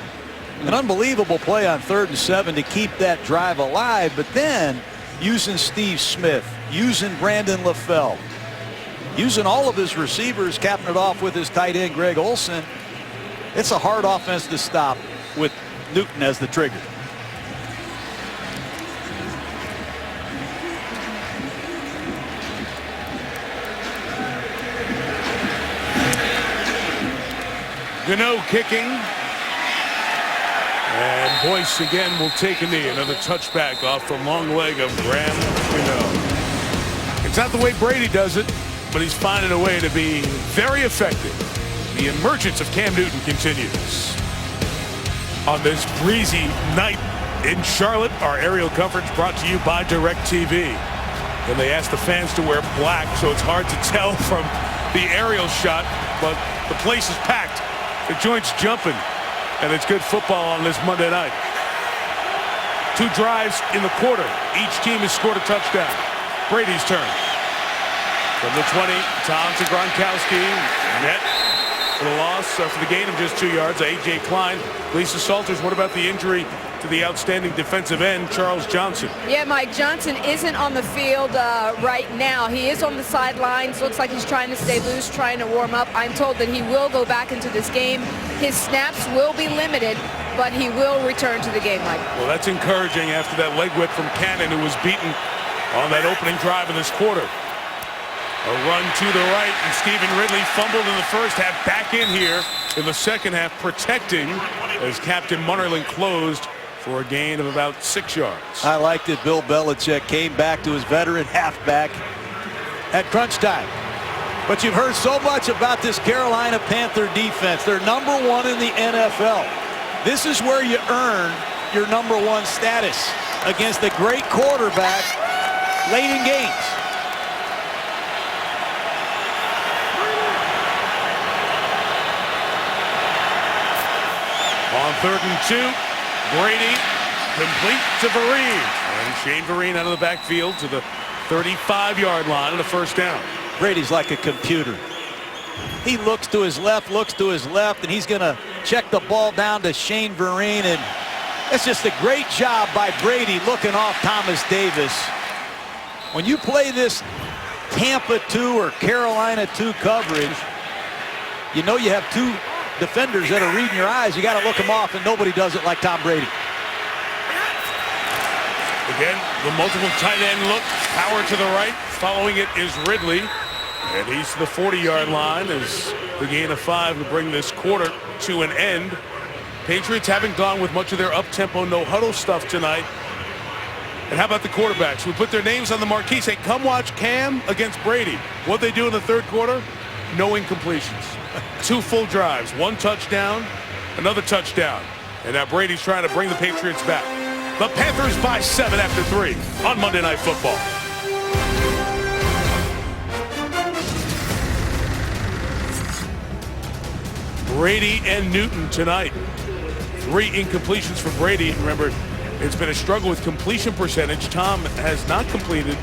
An unbelievable play on 3rd and 7 to keep that drive alive, but then using Steve Smith, using Brandon LaFell, using all of his receivers, capping it off with his tight end, Greg Olsen. It's a hard offense to stop with Newton as the trigger. Gano kicking. And Boyce again will take a knee. Another touchback off the long leg of Graham Gano. It's not the way Brady does it, but he's finding a way to be very effective. The emergence of Cam Newton continues. On this breezy night in Charlotte, our aerial coverage brought to you by DirecTV. And they asked the fans to wear black, so it's hard to tell from the aerial shot, but the place is packed. The joint's jumping, and it's good football on this Monday night. 2 drives in the quarter. Each team has scored a touchdown. Brady's turn. From the 20, Tom to Gronkowski. Net for the loss for the gain of just 2 yards. A.J. Klein. Lisa Salters, what about the injury to the outstanding defensive end, Charles Johnson? Yeah, Mike Johnson isn't on the field right now. He is on the sidelines. Looks like he's trying to stay loose, trying to warm up. I'm told that he will go back into this game. His snaps will be limited, but he will return to the game, Mike. Well, that's encouraging after that leg whip from Cannon, who was beaten on that opening drive in this quarter. A run to the right, and Stephen Ridley fumbled in the first half, back in here in the second half, protecting as Captain Munnerlyn closed for a gain of about 6 yards. I liked it. Bill Belichick came back to his veteran halfback at crunch time. But you've heard so much about this Carolina Panther defense. They're #1 in the NFL. This is where you earn your #1 status against a great quarterback late in games. On 3rd and 2, Brady complete to Vereen. And Shane Vereen out of the backfield to the 35-yard line and a first down. Brady's like a computer. He looks to his left, and he's going to check the ball down to Shane Vereen. And it's just a great job by Brady looking off Thomas Davis. When you play this Tampa 2 or Carolina 2 coverage, you know you have 2 defenders that are reading your eyes. You got to look them off, and nobody does it like Tom Brady. Again, the multiple tight end look, power to the right. Following it is Ridley, and he's to the 40-yard line as the gain of 5 to bring this quarter to an end. Patriots haven't gone with much of their up-tempo, no-huddle stuff tonight. And how about the quarterbacks? We put their names on the marquee, say, come watch Cam against Brady. What they do in the third quarter? No incompletions. 2 full drives, 1 touchdown, another touchdown. And now Brady's trying to bring the Patriots back. The Panthers by 7 after 3 on Monday Night Football. Brady and Newton tonight. 3 incompletions for Brady. Remember, it's been a struggle with completion percentage. Tom has not completed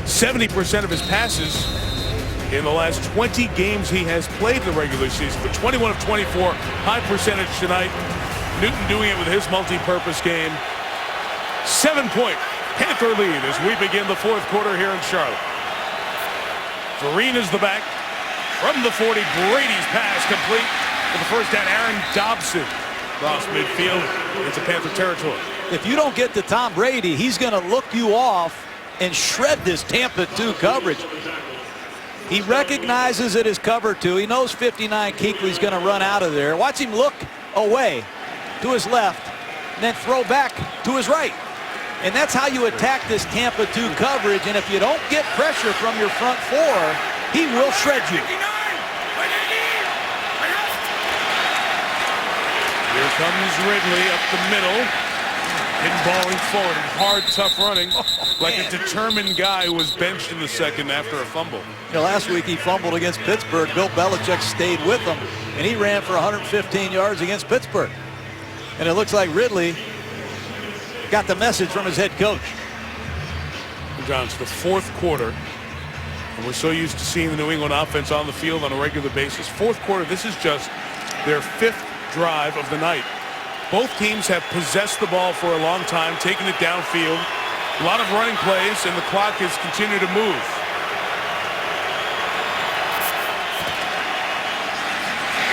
70% of his passes in the last 20 games he has played in the regular season. But 21 of 24, high percentage tonight. Newton doing it with his multi-purpose game. 7-point Panther lead as we begin the fourth quarter here in Charlotte. Vereen is the back. From the 40, Brady's pass complete for the first down. Aaron Dobson across midfield into Panther territory. If you don't get to Tom Brady, he's going to look you off and shred this Tampa 2 coverage. He recognizes it is cover 2. He knows 59 Kuechly's going to run out of there. Watch him look away to his left and then throw back to his right. And that's how you attack this Tampa 2 coverage. And if you don't get pressure from your front 4, he will shred you. Here comes Ridley up the middle. Pinballing forward and hard, tough running. Like a determined guy who was benched in the second after a fumble. You know, last week he fumbled against Pittsburgh. Bill Belichick stayed with him, and he ran for 115 yards against Pittsburgh. And it looks like Ridley got the message from his head coach. John, it's the fourth quarter, and we're so used to seeing the New England offense on the field on a regular basis. Fourth quarter, this is just their 5th drive of the night. Both teams have possessed the ball for a long time, taking it downfield. A lot of running plays, and the clock has continued to move.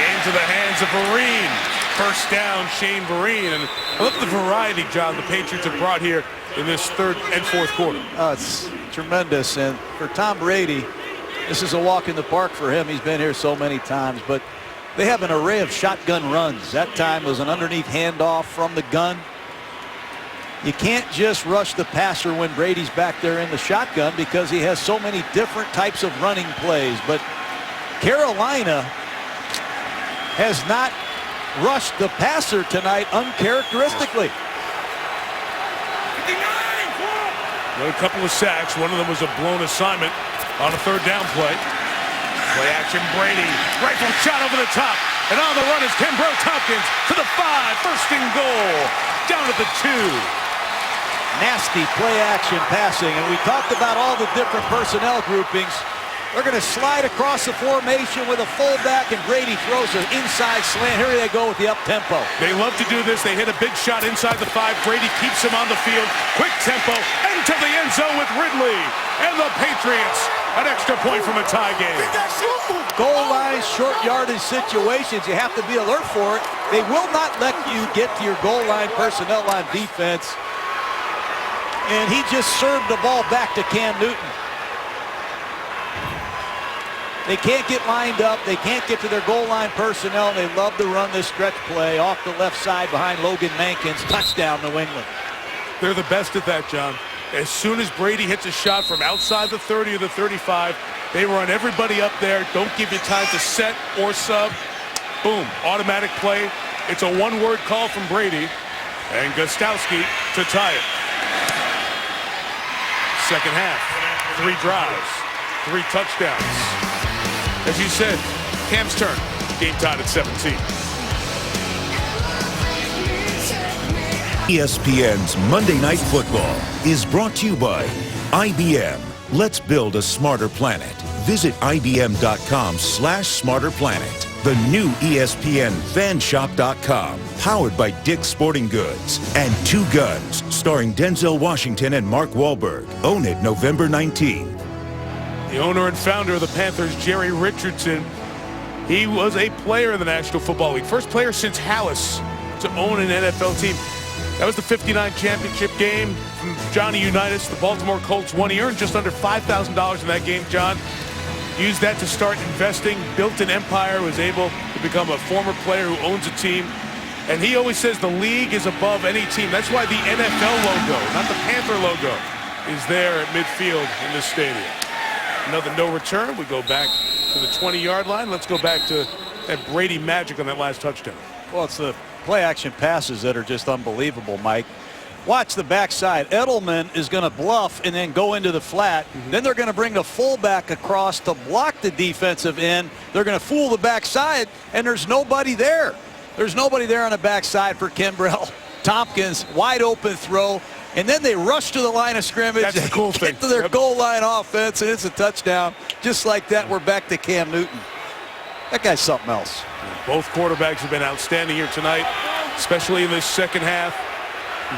Into the hands of Vereen. First down, Shane Vereen. And look at the variety, John, the Patriots have brought here in this third and fourth quarter. Oh, it's tremendous. And for Tom Brady, this is a walk in the park for him. He's been here so many times, but they have an array of shotgun runs. That time was an underneath handoff from the gun. You can't just rush the passer when Brady's back there in the shotgun because he has so many different types of running plays. But Carolina has not rushed the passer tonight uncharacteristically. A couple of sacks. One of them was a blown assignment on a third down play. Play action, Brady. Rifle shot over the top. And on the run is Kenbro Tompkins to the 5. First and goal. Down at the 2. Nasty play action passing. And we talked about all the different personnel groupings. They're going to slide across the formation with a fullback, and Brady throws an inside slant. Here they go with the up-tempo. They love to do this. They hit a big shot inside the 5. Brady keeps him on the field. Quick tempo into the end zone with Ridley. And the Patriots, an extra point from a tie game. Goal line, short yardage situations, you have to be alert for it. They will not let you get to your goal line personnel line defense. And he just served the ball back to Cam Newton. They can't get lined up. They can't get to their goal line personnel. They love to run this stretch play off the left side behind Logan Mankins. Touchdown, New England. They're the best at that, John. As soon as Brady hits a shot from outside the 30 or the 35, they run everybody up there. Don't give you time to set or sub. Boom, automatic play. It's a one-word call from Brady. And Gostowski to tie it. Second half, 3 drives, 3 touchdowns. As you said, Cam's turn. Game tied at 17. ESPN's Monday Night Football is brought to you by IBM. Let's build a smarter planet. Visit IBM.com/smarterplanet. The new ESPN Fanshop.com, powered by Dick's Sporting Goods. And Two Guns, starring Denzel Washington and Mark Wahlberg. Own it November 19. The owner and founder of the Panthers, Jerry Richardson, he was a player in the National Football League. First player since Hallis to own an NFL team. That was the 59 championship game from Johnny Unitas. The Baltimore Colts won. He earned just under $5,000 in that game, John. Used that to start investing, built an empire, was able to become a former player who owns a team. And he always says the league is above any team. That's why the NFL logo, not the Panther logo, is there at midfield in this stadium. Another no return. We go back to the 20-yard line. Let's go back to that Brady magic on that last touchdown. Well, it's the play-action passes that are just unbelievable, Mike. Watch the backside. Edelman is going to bluff and then go into the flat. Then they're going to bring the fullback across to block the defensive end. They're going to fool the backside, and there's nobody there. There's nobody there on the backside for Kenbrell Tompkins. Wide open throw. And then they rush to the line of scrimmage. That's the cool thing. Get to their goal line offense, and it's a touchdown. Just like that, we're back to Cam Newton. That guy's something else. Both quarterbacks have been outstanding here tonight, especially in this second half.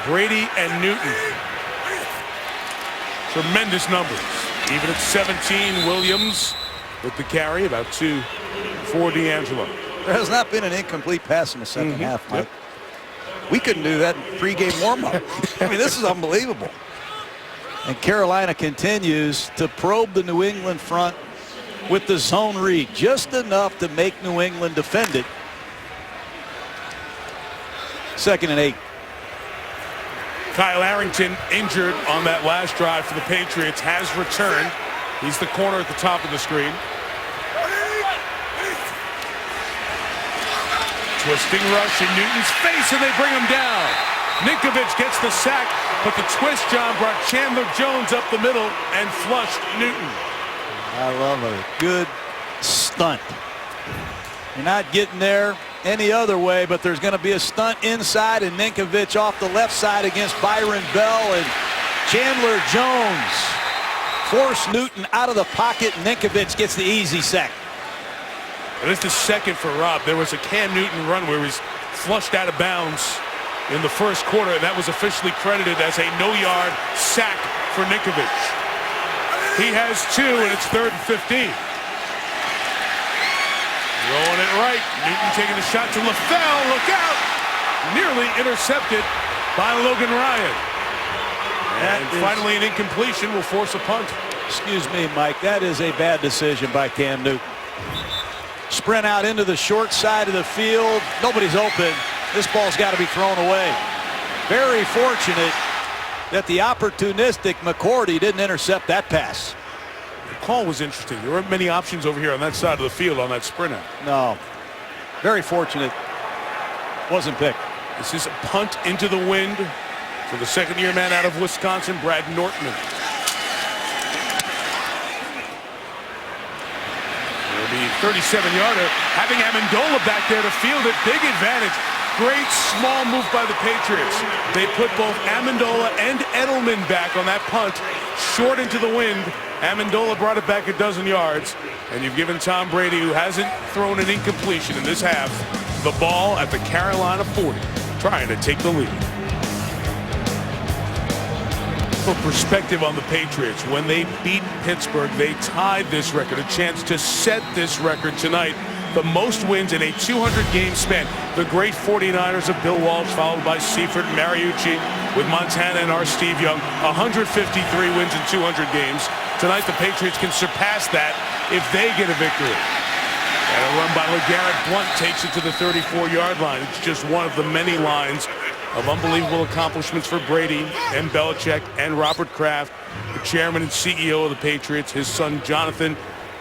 Brady and Newton. Tremendous numbers. Even at 17, Williams with the carry, about 2 for D'Angelo. There has not been an incomplete pass in the second half, Mike. We couldn't do that in pregame warm-up. I mean, this is unbelievable. And Carolina continues to probe the New England front with the zone read, just enough to make New England defend it. 2nd and 8. Kyle Arrington, injured on that last drive for the Patriots, has returned. He's the corner at the top of the screen. Twisting rush in Newton's face, and they bring him down. Ninkovich gets the sack, but the twist, John, brought Chandler Jones up the middle and flushed Newton. I love a good stunt. You're not getting there any other way, but there's going to be a stunt inside, and Ninkovich off the left side against Byron Bell, and Chandler Jones forced Newton out of the pocket. Ninkovich gets the easy sack. And this is second for Rob. There was a Cam Newton run where he was flushed out of bounds in the first quarter, and that was officially credited as a no-yard sack for Ninkovich. He has 2, and it's 3rd and 15. Rolling it right. Newton taking the shot to LaFell. Look out! Nearly intercepted by Logan Ryan. And finally an incompletion will force a punt. Excuse me, Mike. That is a bad decision by Cam Newton. Sprint out into the short side of the field. Nobody's open. This ball's got to be thrown away. Very fortunate that the opportunistic McCourty didn't intercept that pass. The call was interesting. There weren't many options over here on that side of the field on that sprint out. No. Very fortunate. Wasn't picked. This is a punt into the wind for the second-year man out of Wisconsin, Brad Nortman. It'll be 37-yarder. Having Amendola back there to field it, big advantage. Great small move by the Patriots. They put both Amendola and Edelman back on that punt, short into the wind. Amendola brought it back a dozen yards, and you've given Tom Brady, who hasn't thrown an incompletion in this half, the ball at the Carolina 40, trying to take the lead. For perspective on the Patriots, when they beat Pittsburgh, they tied this record, a chance to set this record tonight. The most wins in a 200-game span. The great 49ers of Bill Walsh, followed by Seifert and Mariucci, with Montana and our Steve Young. 153 wins in 200 games. Tonight, the Patriots can surpass that if they get a victory. And a run by LeGarrette Blount takes it to the 34-yard line. It's just one of the many lines of unbelievable accomplishments for Brady and Belichick and Robert Kraft, the chairman and CEO of the Patriots, his son Jonathan,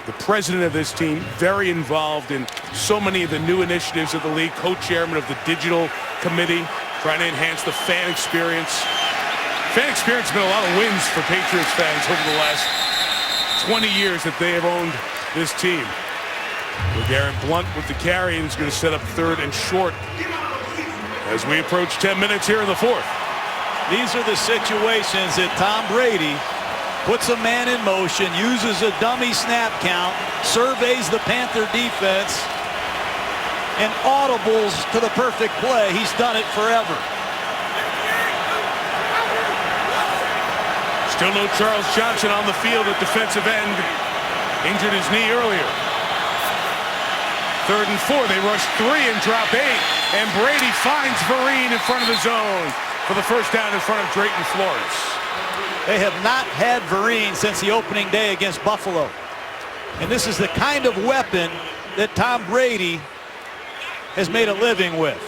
the president of this team, very involved in so many of the new initiatives of the league, co-chairman of the digital committee, trying to enhance the fan experience. Fan experience has been a lot of wins for Patriots fans over the last 20 years that they have owned this team. LeGarrette Blount with the carry, and is going to set up 3rd and short as we approach 10 minutes here in the 4th. These are the situations that Tom Brady puts a man in motion, uses a dummy snap count, surveys the Panther defense, and audibles to the perfect play. He's done it forever. Still no Charles Johnson on the field at defensive end. Injured his knee earlier. 3rd and 4. They rush 3 and drop 8. And Brady finds Vereen in front of the zone for the first down in front of Drayton Florence. They have not had Vereen since the opening day against Buffalo. And this is the kind of weapon that Tom Brady has made a living with.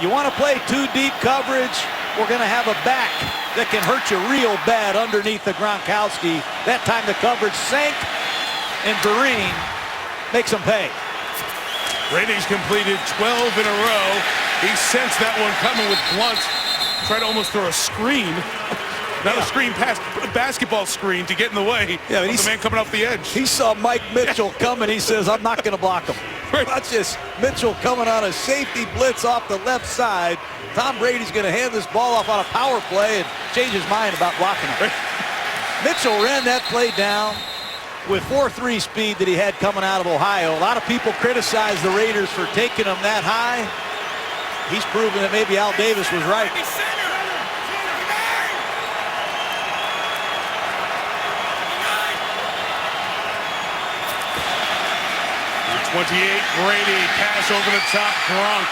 You want to play 2 deep coverage, we're going to have a back that can hurt you real bad underneath the Gronkowski. That time the coverage sank, and Vereen makes them pay. Brady's completed 12 in a row. He sensed that one coming with Blount Try to almost throw a screen. Not a screen pass, but a basketball screen to get in the way of the man coming off the edge. He saw Mike Mitchell coming. He says, I'm not going to block him. Right. Watch this. Mitchell coming on a safety blitz off the left side. Tom Brady's going to hand this ball off on a power play and change his mind about blocking him. Mitchell ran that play down with 4.3 speed that he had coming out of Ohio. A lot of people criticize the Raiders for taking him that high. He's proven that maybe Al Davis was right. 28, Brady, pass over the top, Gronk.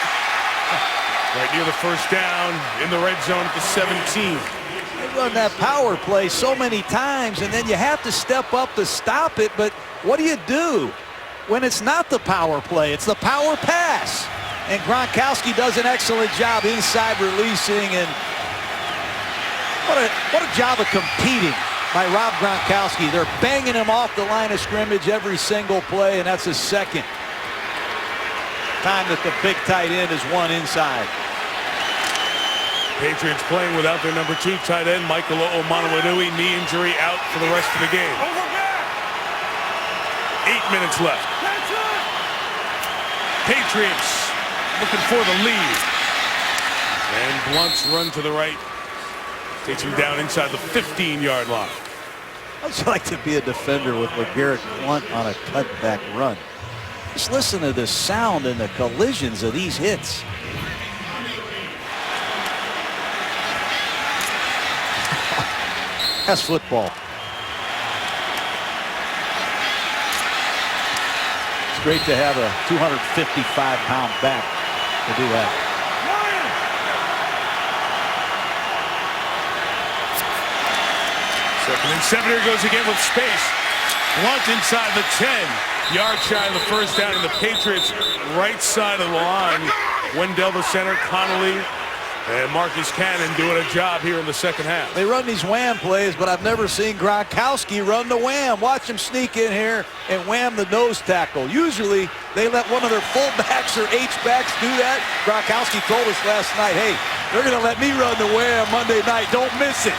Right near the first down, in the red zone at the 17. They run that power play so many times, and then you have to step up to stop it, but what do you do when it's not the power play? It's the power pass. And Gronkowski does an excellent job inside releasing, and what a job of competing by Rob Gronkowski. They're banging him off the line of scrimmage every single play, and that's his second time that the big tight end is won inside. Patriots playing without their number 2 tight end, Michael Omonowinui, knee injury, out for the rest of the game. 8 minutes left. Patriots looking for the lead. And Blunt's run to the right. Takes him down inside the 15-yard line. I'd like to be a defender with LeGarrette Blunt on a cutback run. Just listen to the sound and the collisions of these hits. That's football. It's great to have a 255-pound back to do that. Second and 7, here goes again with space. Blunt inside the 10. Yard shy of the first down, and the Patriots right side of the line. Wendell the center, Connolly, and Marcus Cannon doing a job here in the second half. They run these wham plays, but I've never seen Gronkowski run the wham. Watch him sneak in here and wham the nose tackle. Usually they let one of their fullbacks or H-backs do that. Gronkowski told us last night, hey, they're going to let me run the wham Monday night. Don't miss it.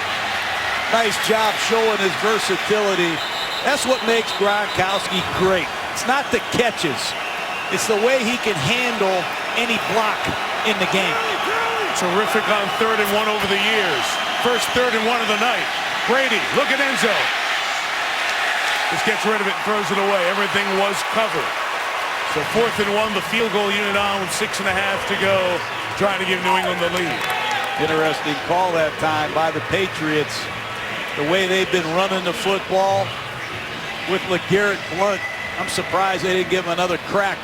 Nice job showing his versatility. That's what makes Gronkowski great. It's not the catches. It's the way he can handle any block in the game. Terrific on 3rd and 1 over the years. First 3rd and 1 of the night. Brady, look at Enzo. Just gets rid of it and throws it away. Everything was covered. So 4th and 1, the field goal unit on with 6.5 to go, trying to give New England the lead. Interesting call that time by the Patriots. The way they've been running the football with LeGarrette Blunt, I'm surprised they didn't give him another crack.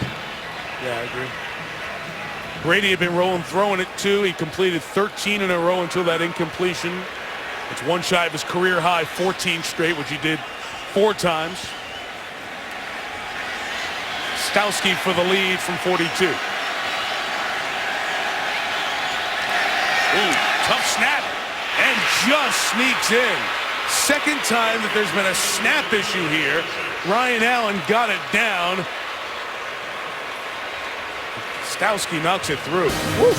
Yeah, I agree. Brady had been throwing it too. He completed 13 in a row until that incompletion. It's one shy of his career high, 14 straight, which he did 4 times. Stowski for the lead from 42. Ooh, tough snap, and just sneaks in. Second time that there's been a snap issue here. Ryan Allen got it down. Stowski knocks it through. Woo.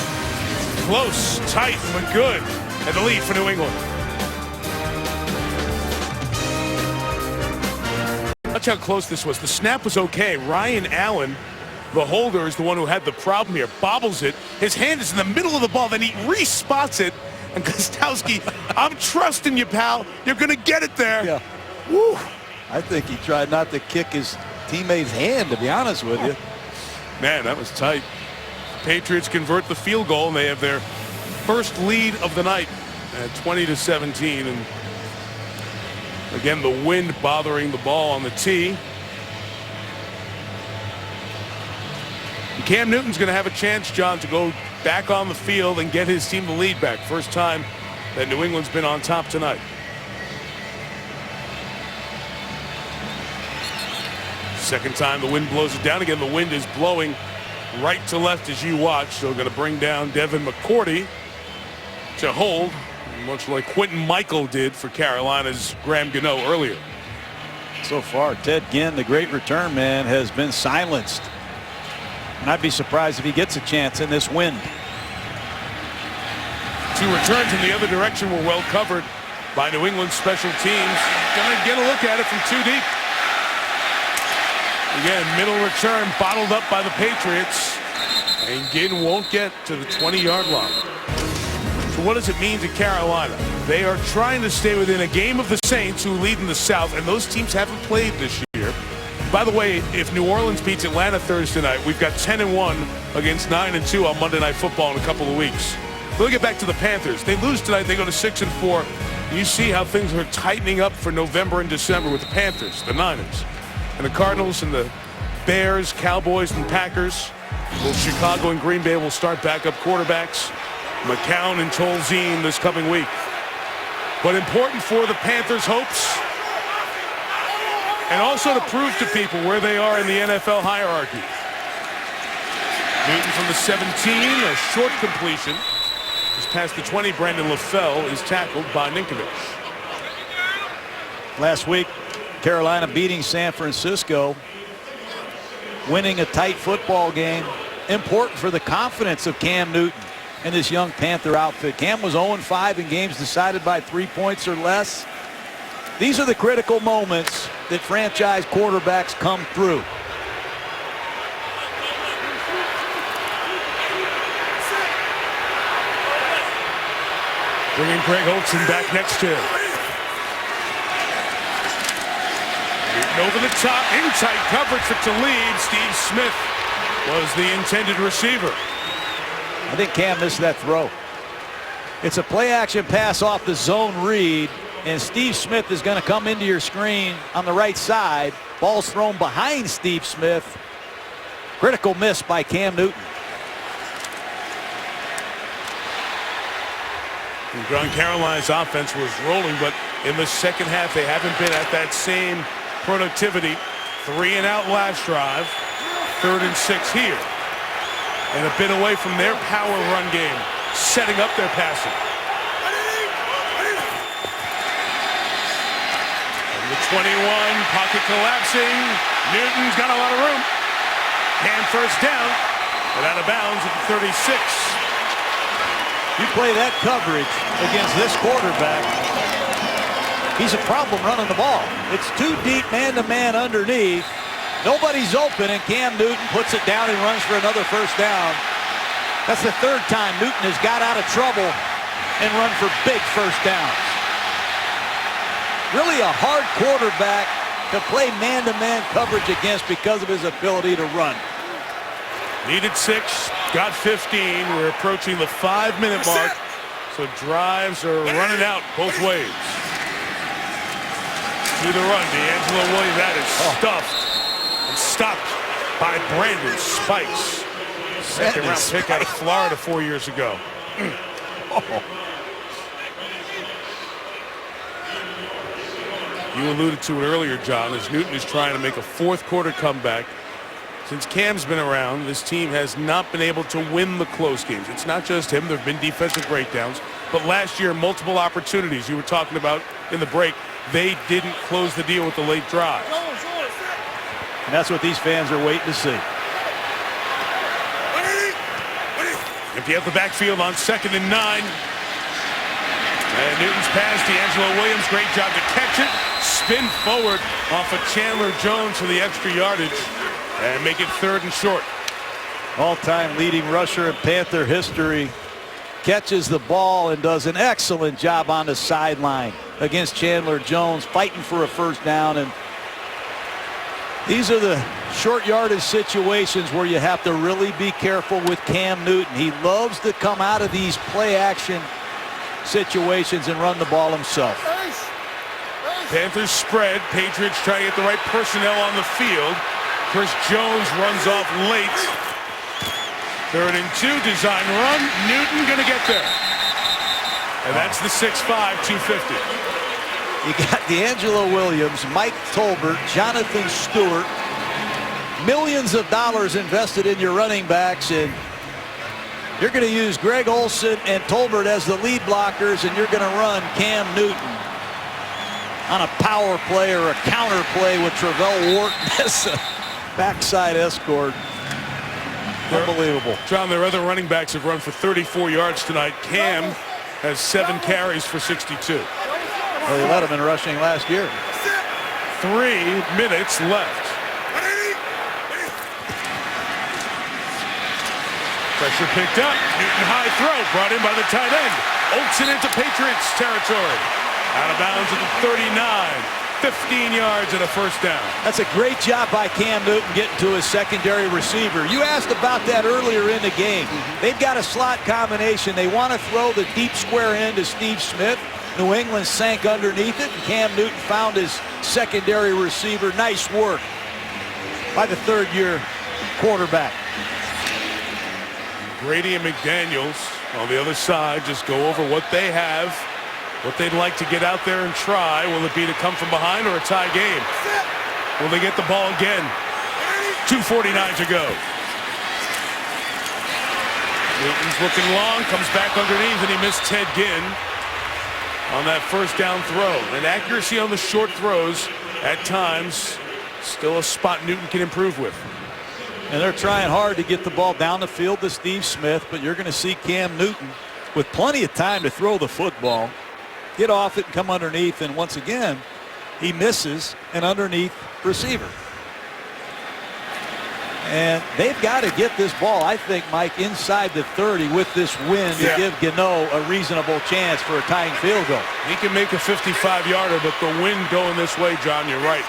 Close, tight, but good. And the lead for New England. Watch how close this was. The snap was okay. Ryan Allen, the holder, is the one who had the problem here. Bobbles it. His hand is in the middle of the ball. Then he re-spots it. And Gostowski, I'm trusting you, pal. You're going to get it there. Yeah. Woo. I think he tried not to kick his teammate's hand, to be honest with you. Man, that was tight. Patriots convert the field goal, and they have their first lead of the night at 20-17. And again, the wind bothering the ball on the tee. And Cam Newton's going to have a chance, John, to go back on the field and get his team the lead back. First time that New England's been on top tonight. Second time the wind blows it down again. The wind is blowing right to left as you watch. So going to bring down Devin McCourty to hold, much like Quentin Michael did for Carolina's Graham Gano earlier. So far, Ted Ginn, the great return man, has been silenced. And I'd be surprised if he gets a chance in this wind. 2 returns in the other direction were well covered by New England special teams. Gonna get a look at it from 2 deep. Again, middle return bottled up by the Patriots. And Ginn won't get to the 20-yard line. So what does it mean to Carolina? They are trying to stay within a game of the Saints, who lead in the South, and those teams haven't played this year. By the way, if New Orleans beats Atlanta Thursday night, we've got 10-1 against 9-2 on Monday Night Football in a couple of weeks. We'll get back to the Panthers. They lose tonight, they go to 6-4. You see how things are tightening up for November and December with the Panthers, the Niners, and the Cardinals, and the Bears, Cowboys, and Packers. Well, Chicago and Green Bay will start backup quarterbacks. McCown and Tolzien this coming week. But important for the Panthers' hopes, and also to prove to people where they are in the NFL hierarchy. Newton from the 17, a short completion. Just past the 20, Brandon LaFell is tackled by Ninkovich. Last week, Carolina beating San Francisco, winning a tight football game. Important for the confidence of Cam Newton and this young Panther outfit. Cam was 0-5 in games decided by 3 points or less. These are the critical moments that franchise quarterbacks come through. Bringing Greg Olsen back next to him. Newton over the top, in tight coverage for Talib. Steve Smith was the intended receiver. I think Cam missed that throw. It's a play-action pass off the zone read, and Steve Smith is going to come into your screen on the right side. Ball's thrown behind Steve Smith. Critical miss by Cam Newton. Carolina's offense was rolling, but in the second half, they haven't been at that same productivity. 3-and-out last drive. 3rd and 6 here. And a bit away from their power run game, setting up their passing. And the 21, pocket collapsing. Newton's got a lot of room. Cam first down, but out of bounds at the 36. You play that coverage against this quarterback, he's a problem running the ball. It's too deep man-to-man underneath. Nobody's open, and Cam Newton puts it down and runs for another first down. That's the 3rd time Newton has got out of trouble and run for big first downs. Really a hard quarterback to play man-to-man coverage against because of his ability to run. Needed 6, got 15. We're approaching the 5-minute mark, so drives are running out both ways. To the run, D'Angelo Williams, that is stuffed. Stopped by Brandon Spikes. Second-round pick out of Florida 4 years ago. You alluded to it earlier, John, as Newton is trying to make a 4th-quarter comeback. Since Cam's been around, this team has not been able to win the close games. It's not just him. There have been defensive breakdowns. But last year, multiple opportunities you were talking about in the break, they didn't close the deal with the late drive. And that's what these fans are waiting to see. Empty out the backfield on 2nd and 9. And Newton's pass, D'Angelo Williams, great job to catch it. Spin forward off of Chandler Jones for the extra yardage. And make it 3rd and short. All-time leading rusher in Panther history. Catches the ball and does an excellent job on the sideline against Chandler Jones, fighting for a first down. And these are the short yardage situations where you have to really be careful with Cam Newton. He loves to come out of these play action situations and run the ball himself. Panthers spread. Patriots trying to get the right personnel on the field. Chris Jones runs off late. 3rd and 2, design run. Newton gonna get there. And that's the 6'5", 250. You got D'Angelo Williams, Mike Tolbert, Jonathan Stewart. Millions of dollars invested in your running backs, and you're going to use Greg Olsen and Tolbert as the lead blockers, and you're going to run Cam Newton on a power play or a counter play with Travell Wharton as a backside escort. Unbelievable. John, their other running backs have run for 34 yards tonight. Cam has 7 carries for 62. Well, they led him in rushing last year. 3 minutes left. Pressure picked up. Newton high throw brought in by the tight end. Olsen into Patriots territory. Out of bounds at the 39. 15 yards and a first down. That's a great job by Cam Newton getting to his secondary receiver. You asked about that earlier in the game. They've got a slot combination. They want to throw the deep square end to Steve Smith. New England sank underneath it, and Cam Newton found his secondary receiver. Nice work by the third-year quarterback. Brady and McDaniels on the other side just go over what they have, what they'd like to get out there and try. Will it be to come from behind or a tie game? Will they get the ball again? 2:49 to go. Newton's looking long, comes back underneath, and he missed Ted Ginn on that first down throw. And accuracy on the short throws at times still a spot Newton can improve with. And they're trying hard to get the ball down the field to Steve Smith, but you're going to see Cam Newton with plenty of time to throw the football, get off it and come underneath, and once again, he misses an underneath receiver. And they've got to get this ball, I think, Mike, inside the 30 with this win to give Gano a reasonable chance for a tying field goal. He can make a 55-yarder, but the wind going this way, John, you're right.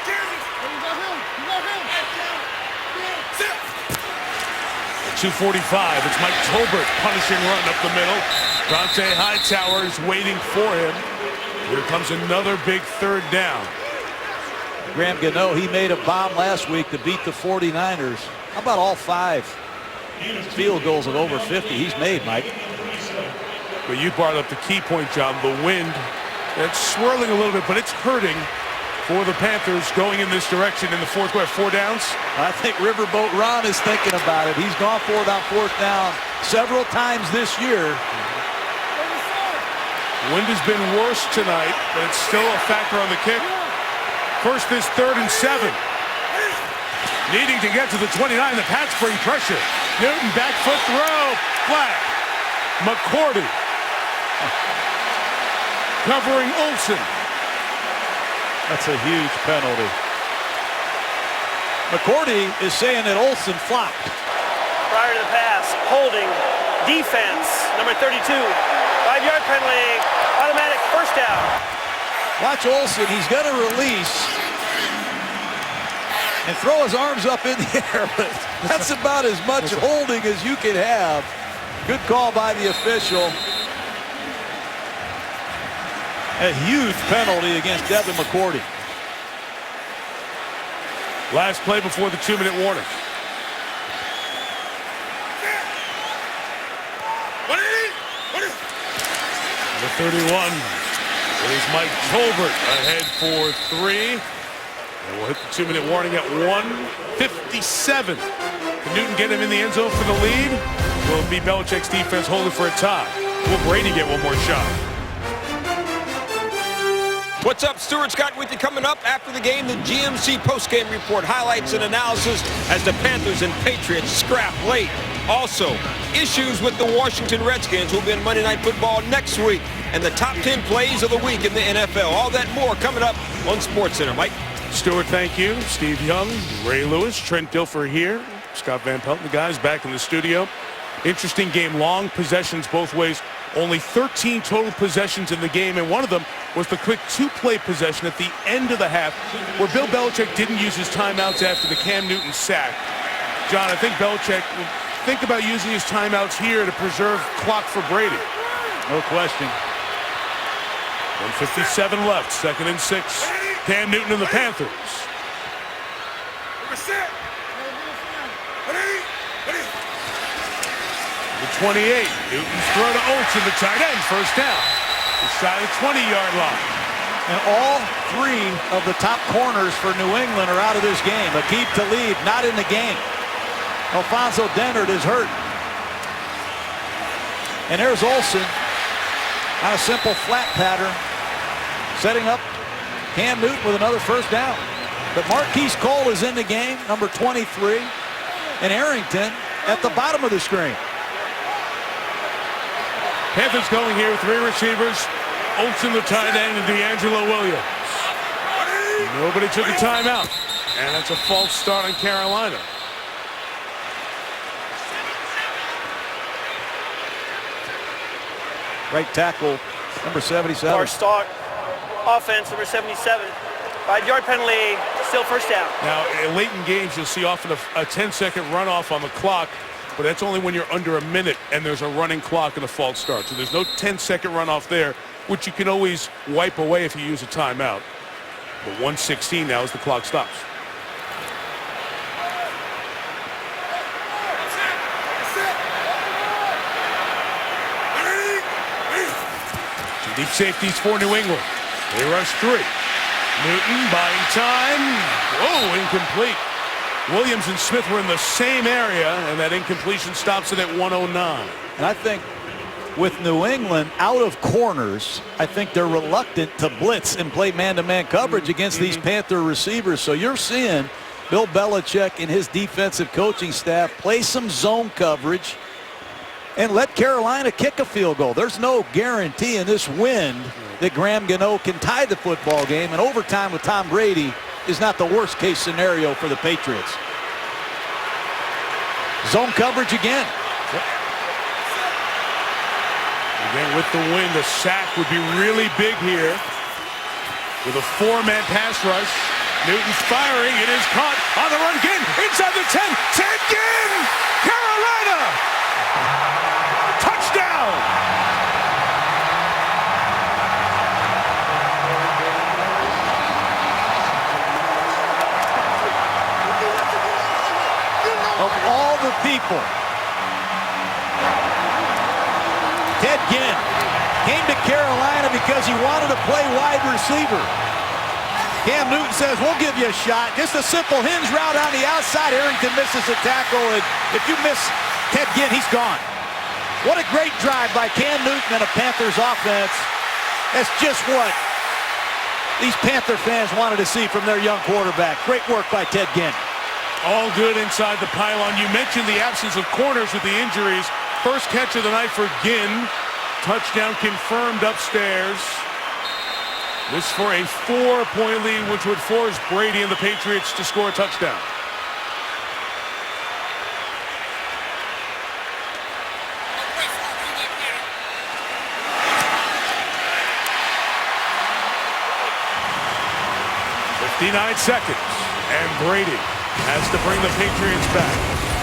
2:45. It's Mike Tolbert punishing run up the middle. Dante Hightower is waiting for him. Here comes another big third down. Graham Gano, he made a bomb last week to beat the 49ers. How about all 5 field goals of over 50 he's made, Mike? But you brought up the key point, John. The wind, it's swirling a little bit, but it's hurting for the Panthers going in this direction in the fourth quarter. 4 downs? I think Riverboat Ron is thinking about it. He's gone for it on 4th down several times this year. Wind has been worse tonight, but it's still a factor on the kick. First is 3rd and 7. Needing to get to the 29. The Pats bring pressure. Newton back foot throw. Flat. McCourty covering Olsen. That's a huge penalty. McCourty is saying that Olsen flopped. Prior to the pass, holding, defense, number 32. 5-yard penalty, automatic first down. Watch Olsen, he's going to release and throw his arms up in the air, but that's about as much holding as you can have. Good call by the official. A huge penalty against Devin McCourty. Last play before the 2-minute warning. The 31 is Mike Tolbert ahead for 3. And we'll hit the 2-minute warning at 1:57. Can Newton get him in the end zone for the lead? Will it be Belichick's defense holding for a tie? Will Brady get one more shot? What's up? Stuart Scott with you. Coming up after the game, the GMC postgame report, highlights and analysis as the Panthers and Patriots scrap late. Also, issues with the Washington Redskins will be in Monday Night Football next week, and the top 10 plays of the week in the NFL. All that more coming up on SportsCenter. Mike? Stuart, thank you. Steve Young, Ray Lewis, Trent Dilfer here. Scott Van Pelt, the guys back in the studio. Interesting game, long possessions both ways. Only 13 total possessions in the game, and one of them was the quick 2-play possession at the end of the half where Bill Belichick didn't use his timeouts after the Cam Newton sack. John, I think Belichick will think about using his timeouts here to preserve clock for Brady. No question. 1:57 left, 2nd and 6. Cam Newton and the Panthers. The 28. Newton's throw to Olsen, the tight end, first down. Inside the 20-yard line. And all 3 of the top corners for New England are out of this game. Aqib Talib not in the game. Alfonso Dennard is hurt. And there's Olsen on a simple flat pattern, setting up Cam Newton with another first down. But Marquise Cole is in the game, number 23. And Arrington at the bottom of the screen. Panthers going here, 3 receivers. Olsen, the tight end, and D'Angelo Williams. Nobody took a timeout. And that's a false start on Carolina. Right tackle, number 77. Our start offense, number 77. 5-yard penalty, still first down. Now, late in games, you'll see often a 10-second runoff on the clock, but that's only when you're under a minute and there's a running clock and a false start. So there's no 10-second runoff there, which you can always wipe away if you use a timeout. But 1:16 now as the clock stops. Deep safeties for New England. They rush 3. Newton buying time. Whoa, incomplete. Williams and Smith were in the same area, and that incompletion stops it at 109. And I think with New England out of corners, I think they're reluctant to blitz and play man-to-man coverage against these Panther receivers. So you're seeing Bill Belichick and his defensive coaching staff play some zone coverage and let Carolina kick a field goal. There's no guarantee in this wind that Graham Gano can tie the football game, and overtime with Tom Brady is not the worst case scenario for the Patriots. Zone coverage again. Again, with the wind, a sack would be really big here. With a 4-man pass rush. Newton's firing. It is caught on the run again. Inside the 10. Ted Ginn! Carolina! Touchdown! Of all the people, Ted Ginn came to Carolina because he wanted to play wide receiver. Cam Newton says, we'll give you a shot. Just a simple hinge route on the outside. Harrington misses a tackle, and if you miss Ted Ginn, he's gone. What a great drive by Cam Newton and a Panthers offense. That's just what these Panther fans wanted to see from their young quarterback. Great work by Ted Ginn. All good inside the pylon. You mentioned the absence of corners with the injuries. First catch of the night for Ginn. Touchdown confirmed upstairs. This for a 4-point lead, which would force Brady and the Patriots to score a touchdown. "59 seconds, and Brady has to bring the Patriots back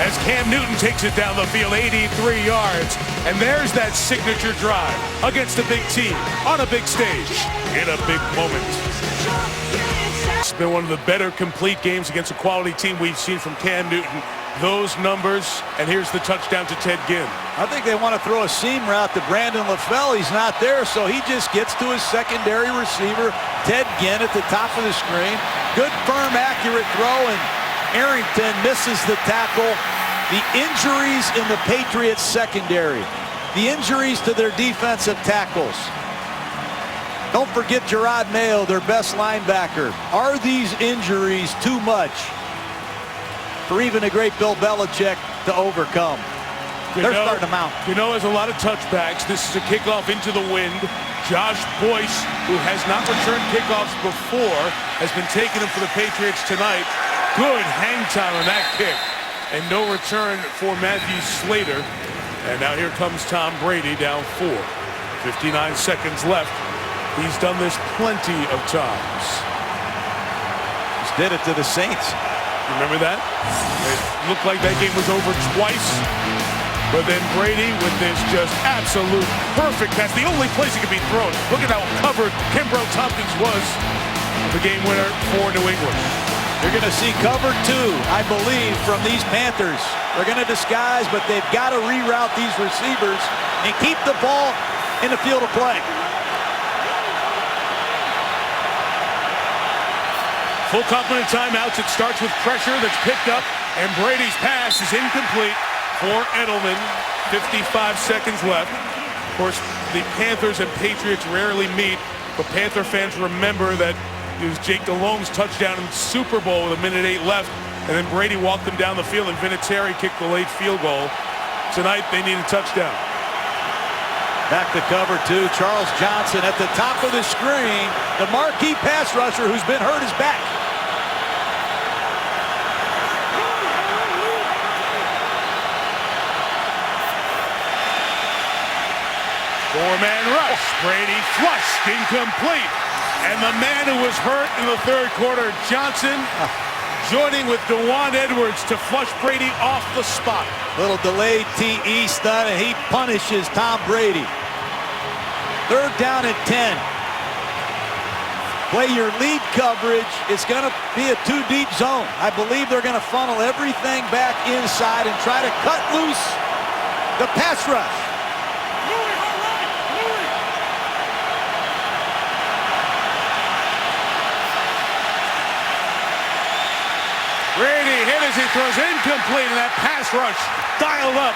as Cam Newton takes it down the field, 83 yards. And there's that signature drive against a big team on a big stage in a big moment. It's been one of the better complete games against a quality team we've seen from Cam Newton. Those numbers, and here's the touchdown to Ted Ginn. I think they want to throw a seam route to Brandon LaFell. He's not there, so he just gets to his secondary receiver, Ted Ginn, at the top of the screen. Good, firm, accurate throw, and Arrington misses the tackle. The injuries in the Patriots secondary, the injuries to their defensive tackles. Don't forget Gerard Mayo, their best linebacker. Are these injuries too much for even a great Bill Belichick to overcome? They're starting to mount. Gano has a lot of touchbacks. This is a kickoff into the wind. Josh Boyce, who has not returned kickoffs before, has been taking them for the Patriots tonight. Good hang time on that kick. And no return for Matthew Slater. And now here comes Tom Brady down 4. 59 seconds left. He's done this plenty of times. Just did it to the Saints. Remember that? It looked like that game was over twice. But then Brady with this just absolute perfect pass. The only place it could be thrown. Look at how covered Kimbrough Tompkins was. The game winner for New England. You're going to see cover 2, I believe, from these Panthers. They're going to disguise, but they've got to reroute these receivers and keep the ball in the field of play. Full complement of timeouts. It starts with pressure that's picked up, and Brady's pass is incomplete for Edelman. 55 seconds left. Of course, the Panthers and Patriots rarely meet, but Panther fans remember that it was Jake Delhomme's touchdown in the Super Bowl with 1:08 left, and then Brady walked them down the field, and Vinatieri kicked the late field goal. Tonight, they need a touchdown. Back to cover 2. Charles Johnson at the top of the screen. The marquee pass rusher who's been hurt is back. Four-man rush. Brady flushed, incomplete. And the man who was hurt in the third quarter, Johnson, joining with Dewan Edwards to flush Brady off the spot. Little delayed TE stunt, and he punishes Tom Brady. Third down and 10. Play your lead coverage. It's going to be a 2-deep zone. I believe they're going to funnel everything back inside and try to cut loose the pass rush. Brady hit as he throws incomplete, and that pass rush dialed up.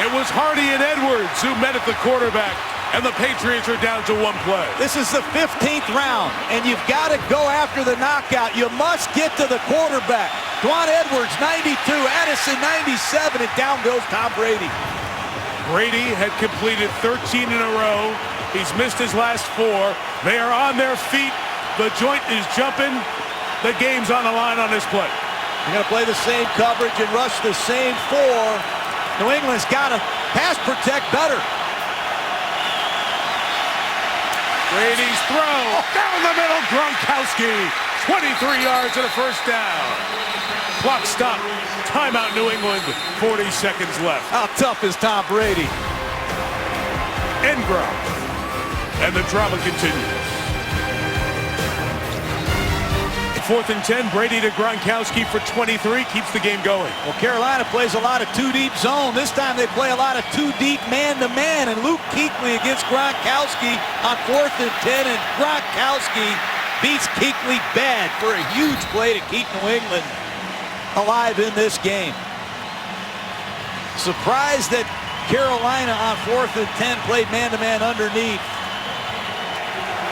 It was Hardy and Edwards who met at the quarterback, and the Patriots are down to 1 play. This is the 15th round, and you've got to go after the knockout. You must get to the quarterback. Dewan Edwards, 92, Addison, 97, and down goes Tom Brady. Brady had completed 13 in a row. He's missed his last 4. They are on their feet. The joint is jumping. The game's on the line on this play. You're going to play the same coverage and rush the same 4. New England's got to pass protect better. Brady's throw down the middle. Gronkowski, 23 yards and a first down. Clock stop. Timeout, New England. 40 seconds left. How tough is Tom Brady? End Gronk. And the drama continues. 4th and 10, Brady to Gronkowski for 23, keeps the game going. Well, Carolina plays a lot of 2-deep zone. This time they play a lot of 2-deep man-to-man, and Luke Kuechly against Gronkowski on 4th and 10, and Gronkowski beats Kuechly bad for a huge play to keep New England alive in this game. Surprised that Carolina on 4th and 10 played man-to-man underneath.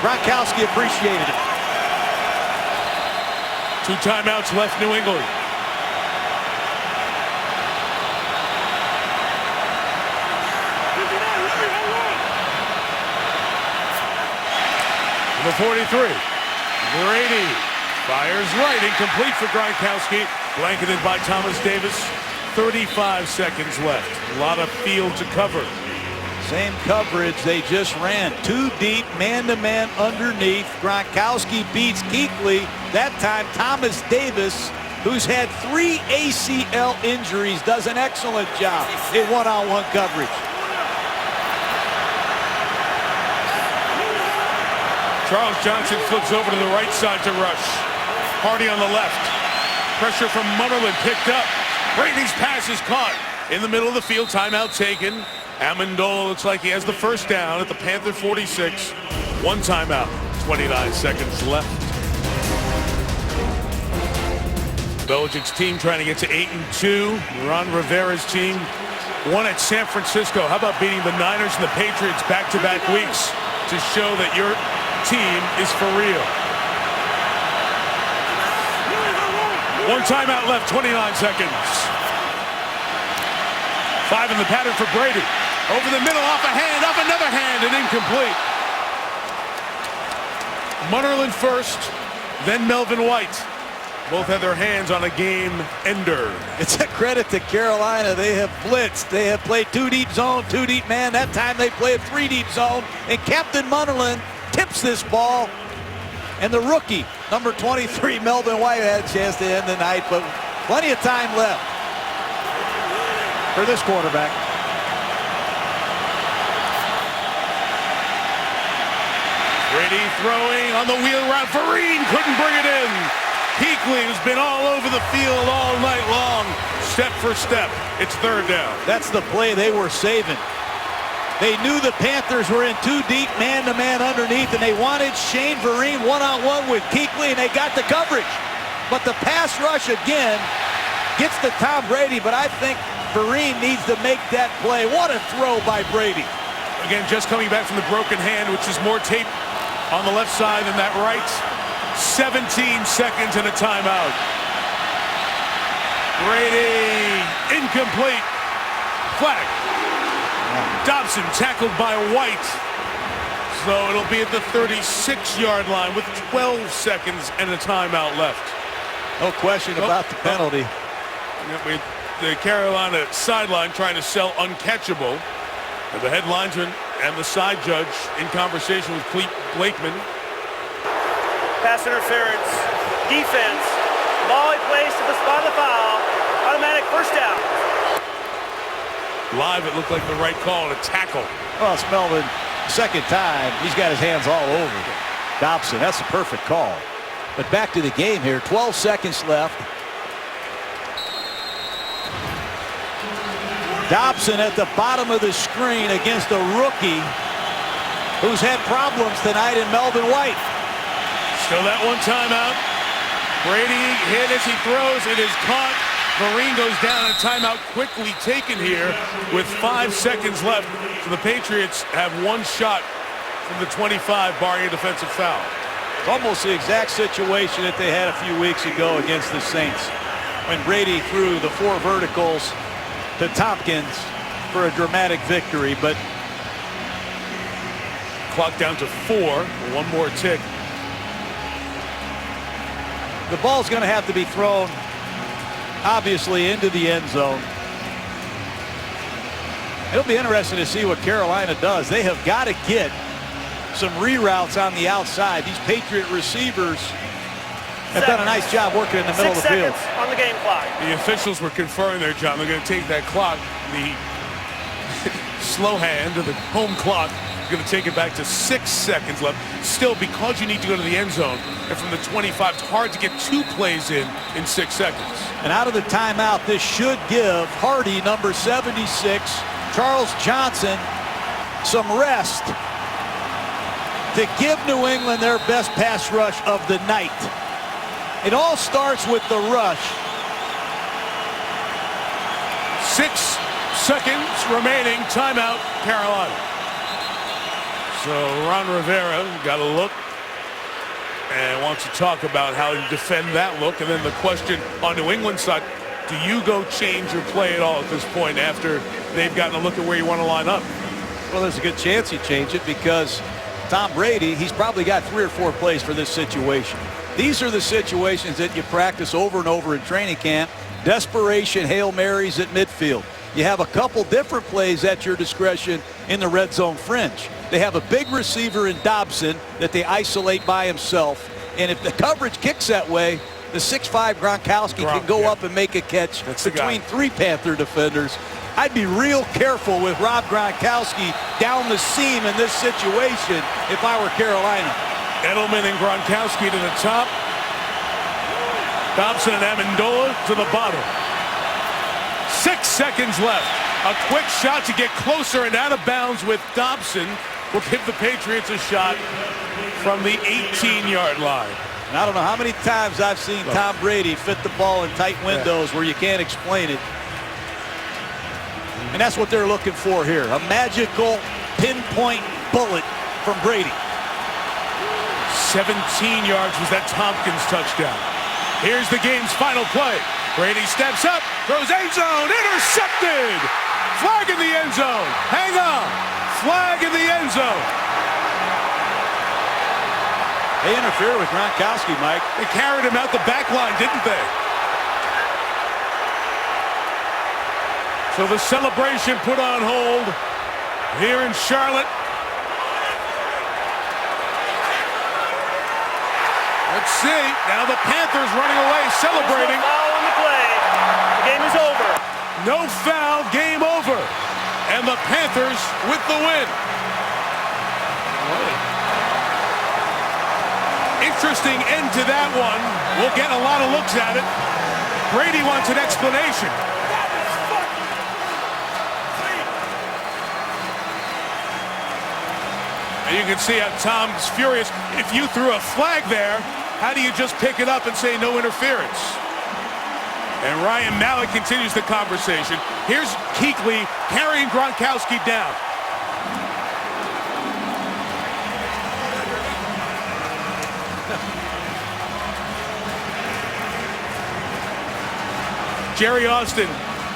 Gronkowski appreciated it. 2 timeouts left, New England. Number 43, Brady fires right, incomplete for Gronkowski, blanketed by Thomas Davis. 35 seconds left. A lot of field to cover. Same coverage they just ran. 2 deep, man-to-man underneath. Gronkowski beats Kuechly. That time, Thomas Davis, who's had 3 ACL injuries, does an excellent job in one-on-one coverage. Charles Johnson flips over to the right side to rush. Hardy on the left. Pressure from Munnerlyn picked up. Brady's pass is caught in the middle of the field. Timeout taken. Amendola looks like he has the first down at the Panther 46. 1 timeout. 29 seconds left. Belichick's team trying to get to 8-2. Ron Rivera's team won at San Francisco. How about beating the Niners and the Patriots back-to-back weeks to show that your team is for real? 1 timeout left, 29 seconds. 5 in the pattern for Brady. Over the middle, off a hand, off another hand, and incomplete. Munnerlyn first, then Melvin White. Both had their hands on a game ender. It's a credit to Carolina. They have blitzed. They have played 2 deep zone, 2 deep man. That time they played 3 deep zone. And Captain Munnerlyn tips this ball. And the rookie, number 23, Melvin White, had a chance to end the night, but plenty of time left for this quarterback. Brady throwing on the wheel route. Vereen couldn't bring it in. Kuechly has been all over the field all night long, step for step. It's 3rd down. That's the play they were saving. They knew the Panthers were in 2 deep, man-to-man underneath, and they wanted Shane Vereen one-on-one with Kuechly, and they got the coverage. But the pass rush again gets to Tom Brady, but I think Vereen needs to make that play. What a throw by Brady. Again, just coming back from the broken hand, which is more tape on the left side than that right. 17 seconds and a timeout. Brady, incomplete. Flag. Dobson tackled by White. So it'll be at the 36-yard line with 12 seconds and a timeout left. No question about the penalty. The Carolina sideline trying to sell uncatchable. And the head linesman and the side judge in conversation with Clete Blakeman. Pass interference, defense, ball he placed at the spot of the foul, automatic first down. Live, it looked like the right call, a tackle. Well, it's Melvin. Second time, he's got his hands all over Dobson. That's a perfect call. But back to the game here. 12 seconds left. Dobson at the bottom of the screen against a rookie who's had problems tonight in Melvin White. Still that one timeout. Brady hit as he throws. It is caught. Vereen goes down, and timeout quickly taken here with 5 seconds left. So the Patriots have one shot from the 25, barring a defensive foul. It's almost the exact situation that they had a few weeks ago against the Saints when Brady threw the 4 verticals to Tompkins for a dramatic victory. But clock down to 4. One more tick. The ball's going to have to be thrown, obviously, into the end zone. It'll be interesting to see what Carolina does. They have got to get some reroutes on the outside. These Patriot receivers have done a nice job working in the middle of the field. 6 seconds on the game clock. The officials were conferring their job. They're going to take that clock, the slow hand of the home clock, going to take it back to 6 seconds left. Still, because you need to go to the end zone, and from the 25, it's hard to get 2 plays in 6 seconds. And out of the timeout, this should give Hardy, number 76, Charles Johnson, some rest to give New England their best pass rush of the night. It all starts with the rush. 6 seconds remaining. Timeout, Carolina. So Ron Rivera got a look and wants to talk about how to defend that look. And then the question on New England's side, do you go change your play at all at this point after they've gotten a look at where you want to line up? Well, there's a good chance you change it because Tom Brady, he's probably got 3 or 4 plays for this situation. These are the situations that you practice over and over in training camp. Desperation Hail Marys at midfield. You have a couple different plays at your discretion in the red zone fringe. They have a big receiver in Dobson that they isolate by himself. And if the coverage kicks that way, the 6'5 Gronkowski can go up and make a catch between 3 Panther defenders. I'd be real careful with Rob Gronkowski down the seam in this situation if I were Carolina. Edelman and Gronkowski to the top. Dobson and Amendola to the bottom. 6 seconds left. A quick shot to get closer and out of bounds with Dobson will give the Patriots a shot from the 18-yard line. And I don't know how many times I've seen Tom Brady fit the ball in tight windows where you can't explain it. And that's what they're looking for here. A magical pinpoint bullet from Brady. 17 yards was that Tompkins touchdown. Here's the game's final play. Brady steps up, throws end zone, intercepted. Flag in the end zone. Hang on. Flag in the end zone. They interfered with Gronkowski, Mike. They carried him out the back line, didn't they? So the celebration put on hold here in Charlotte. Let's see. Now the Panthers running away, celebrating. No foul on the play. The game is over. No foul, game over. And the Panthers with the win. Interesting end to that one. We'll get a lot of looks at it. Brady wants an explanation. And you can see how Tom's furious. If you threw a flag there, how do you just pick it up and say no interference? And Ryan Mallett continues the conversation. Here's Kuechly carrying Gronkowski down. Jerry Austin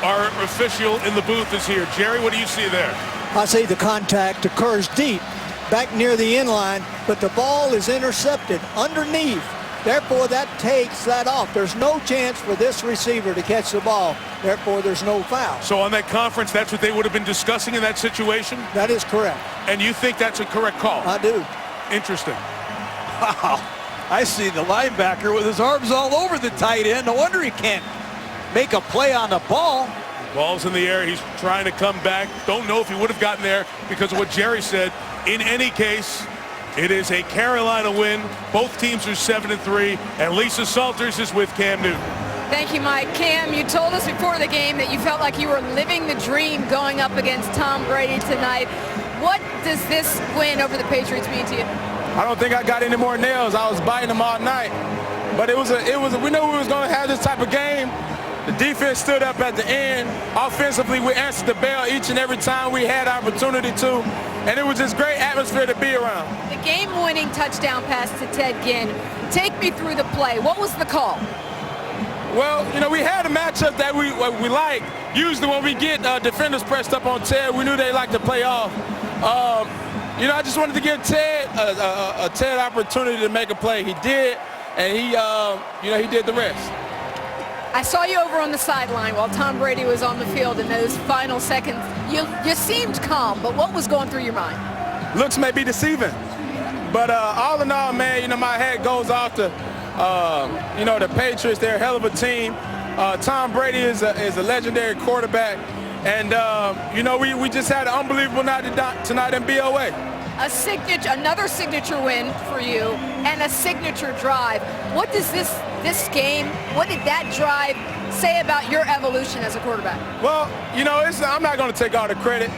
our official in the booth is here. Jerry, what do you see there? I say the contact occurs deep, back near the end line, but the ball is intercepted underneath. Therefore, that takes that off. There's no chance for this receiver to catch the ball. Therefore, there's no foul. So on that conference, that's what they would have been discussing in that situation? That is correct. And you think that's a correct call? I do. Interesting. Wow. I see the linebacker with his arms all over the tight end. No wonder he can't make a play on the ball. Ball's in the air. He's trying to come back. Don't know if he would have gotten there because of what Jerry said. In any case, it is a Carolina win. Both teams are 7-3, and Lisa Salters is with Cam Newton. Thank you, Mike. Cam, you told us before the game that you felt like you were living the dream going up against Tom Brady tonight. What does this win over the Patriots mean to you? I don't think I got any more nails. I was biting them all night. But we knew we was going to have this type of game. The defense stood up at the end. Offensively, we answered the bell each and every time we had opportunity to. And it was just great atmosphere to be around. The game-winning touchdown pass to Ted Ginn. Take me through the play. What was the call? Well, you know, we had a matchup that we like. Usually when we get defenders pressed up on Ted, we knew they like to play off. You know, I just wanted to give Ted a Ted opportunity to make a play. He did, and he did the rest. I saw you over on the sideline while Tom Brady was on the field in those final seconds. You seemed calm, but what was going through your mind? Looks may be deceiving. But all in all, man, you know, my head goes off to, you know, the Patriots. They're a hell of a team. Tom Brady is a legendary quarterback. And, you know, we just had an unbelievable night tonight in BOA. Another signature win for you and a signature drive. What does this game, what did that drive say about your evolution as a quarterback? Well, you know, I'm not going to take all the credit.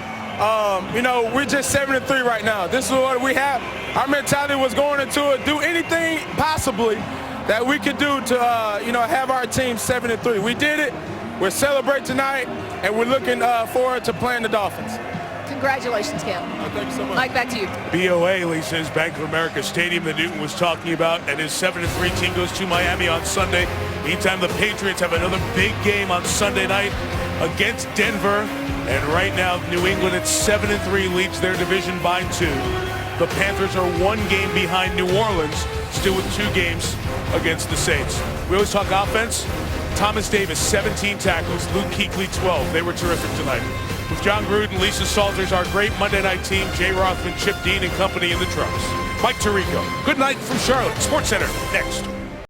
You know, we're just 7-3 right now. This is what we have. Our mentality was going into it, do anything possibly that we could do to, you know, have our team 7-3. We did it. We're celebrating tonight, and we're looking forward to playing the Dolphins. Congratulations, Cam. Thank you so much. Mike, back to you. BOA, Lisa, is Bank of America Stadium that Newton was talking about, and his 7-3 team goes to Miami on Sunday. Meantime, the Patriots have another big game on Sunday night against Denver, and right now, New England at 7-3 leads their division by 2. The Panthers are 1 game behind New Orleans, still with 2 games against the Saints. We always talk offense. Thomas Davis, 17 tackles. Luke Kuechly, 12. They were terrific tonight. With John Gruden, Lisa Salters, our great Monday night team, Jay Rothman, Chip Dean and company in the trucks. Mike Tirico. Good night from Charlotte. SportsCenter next.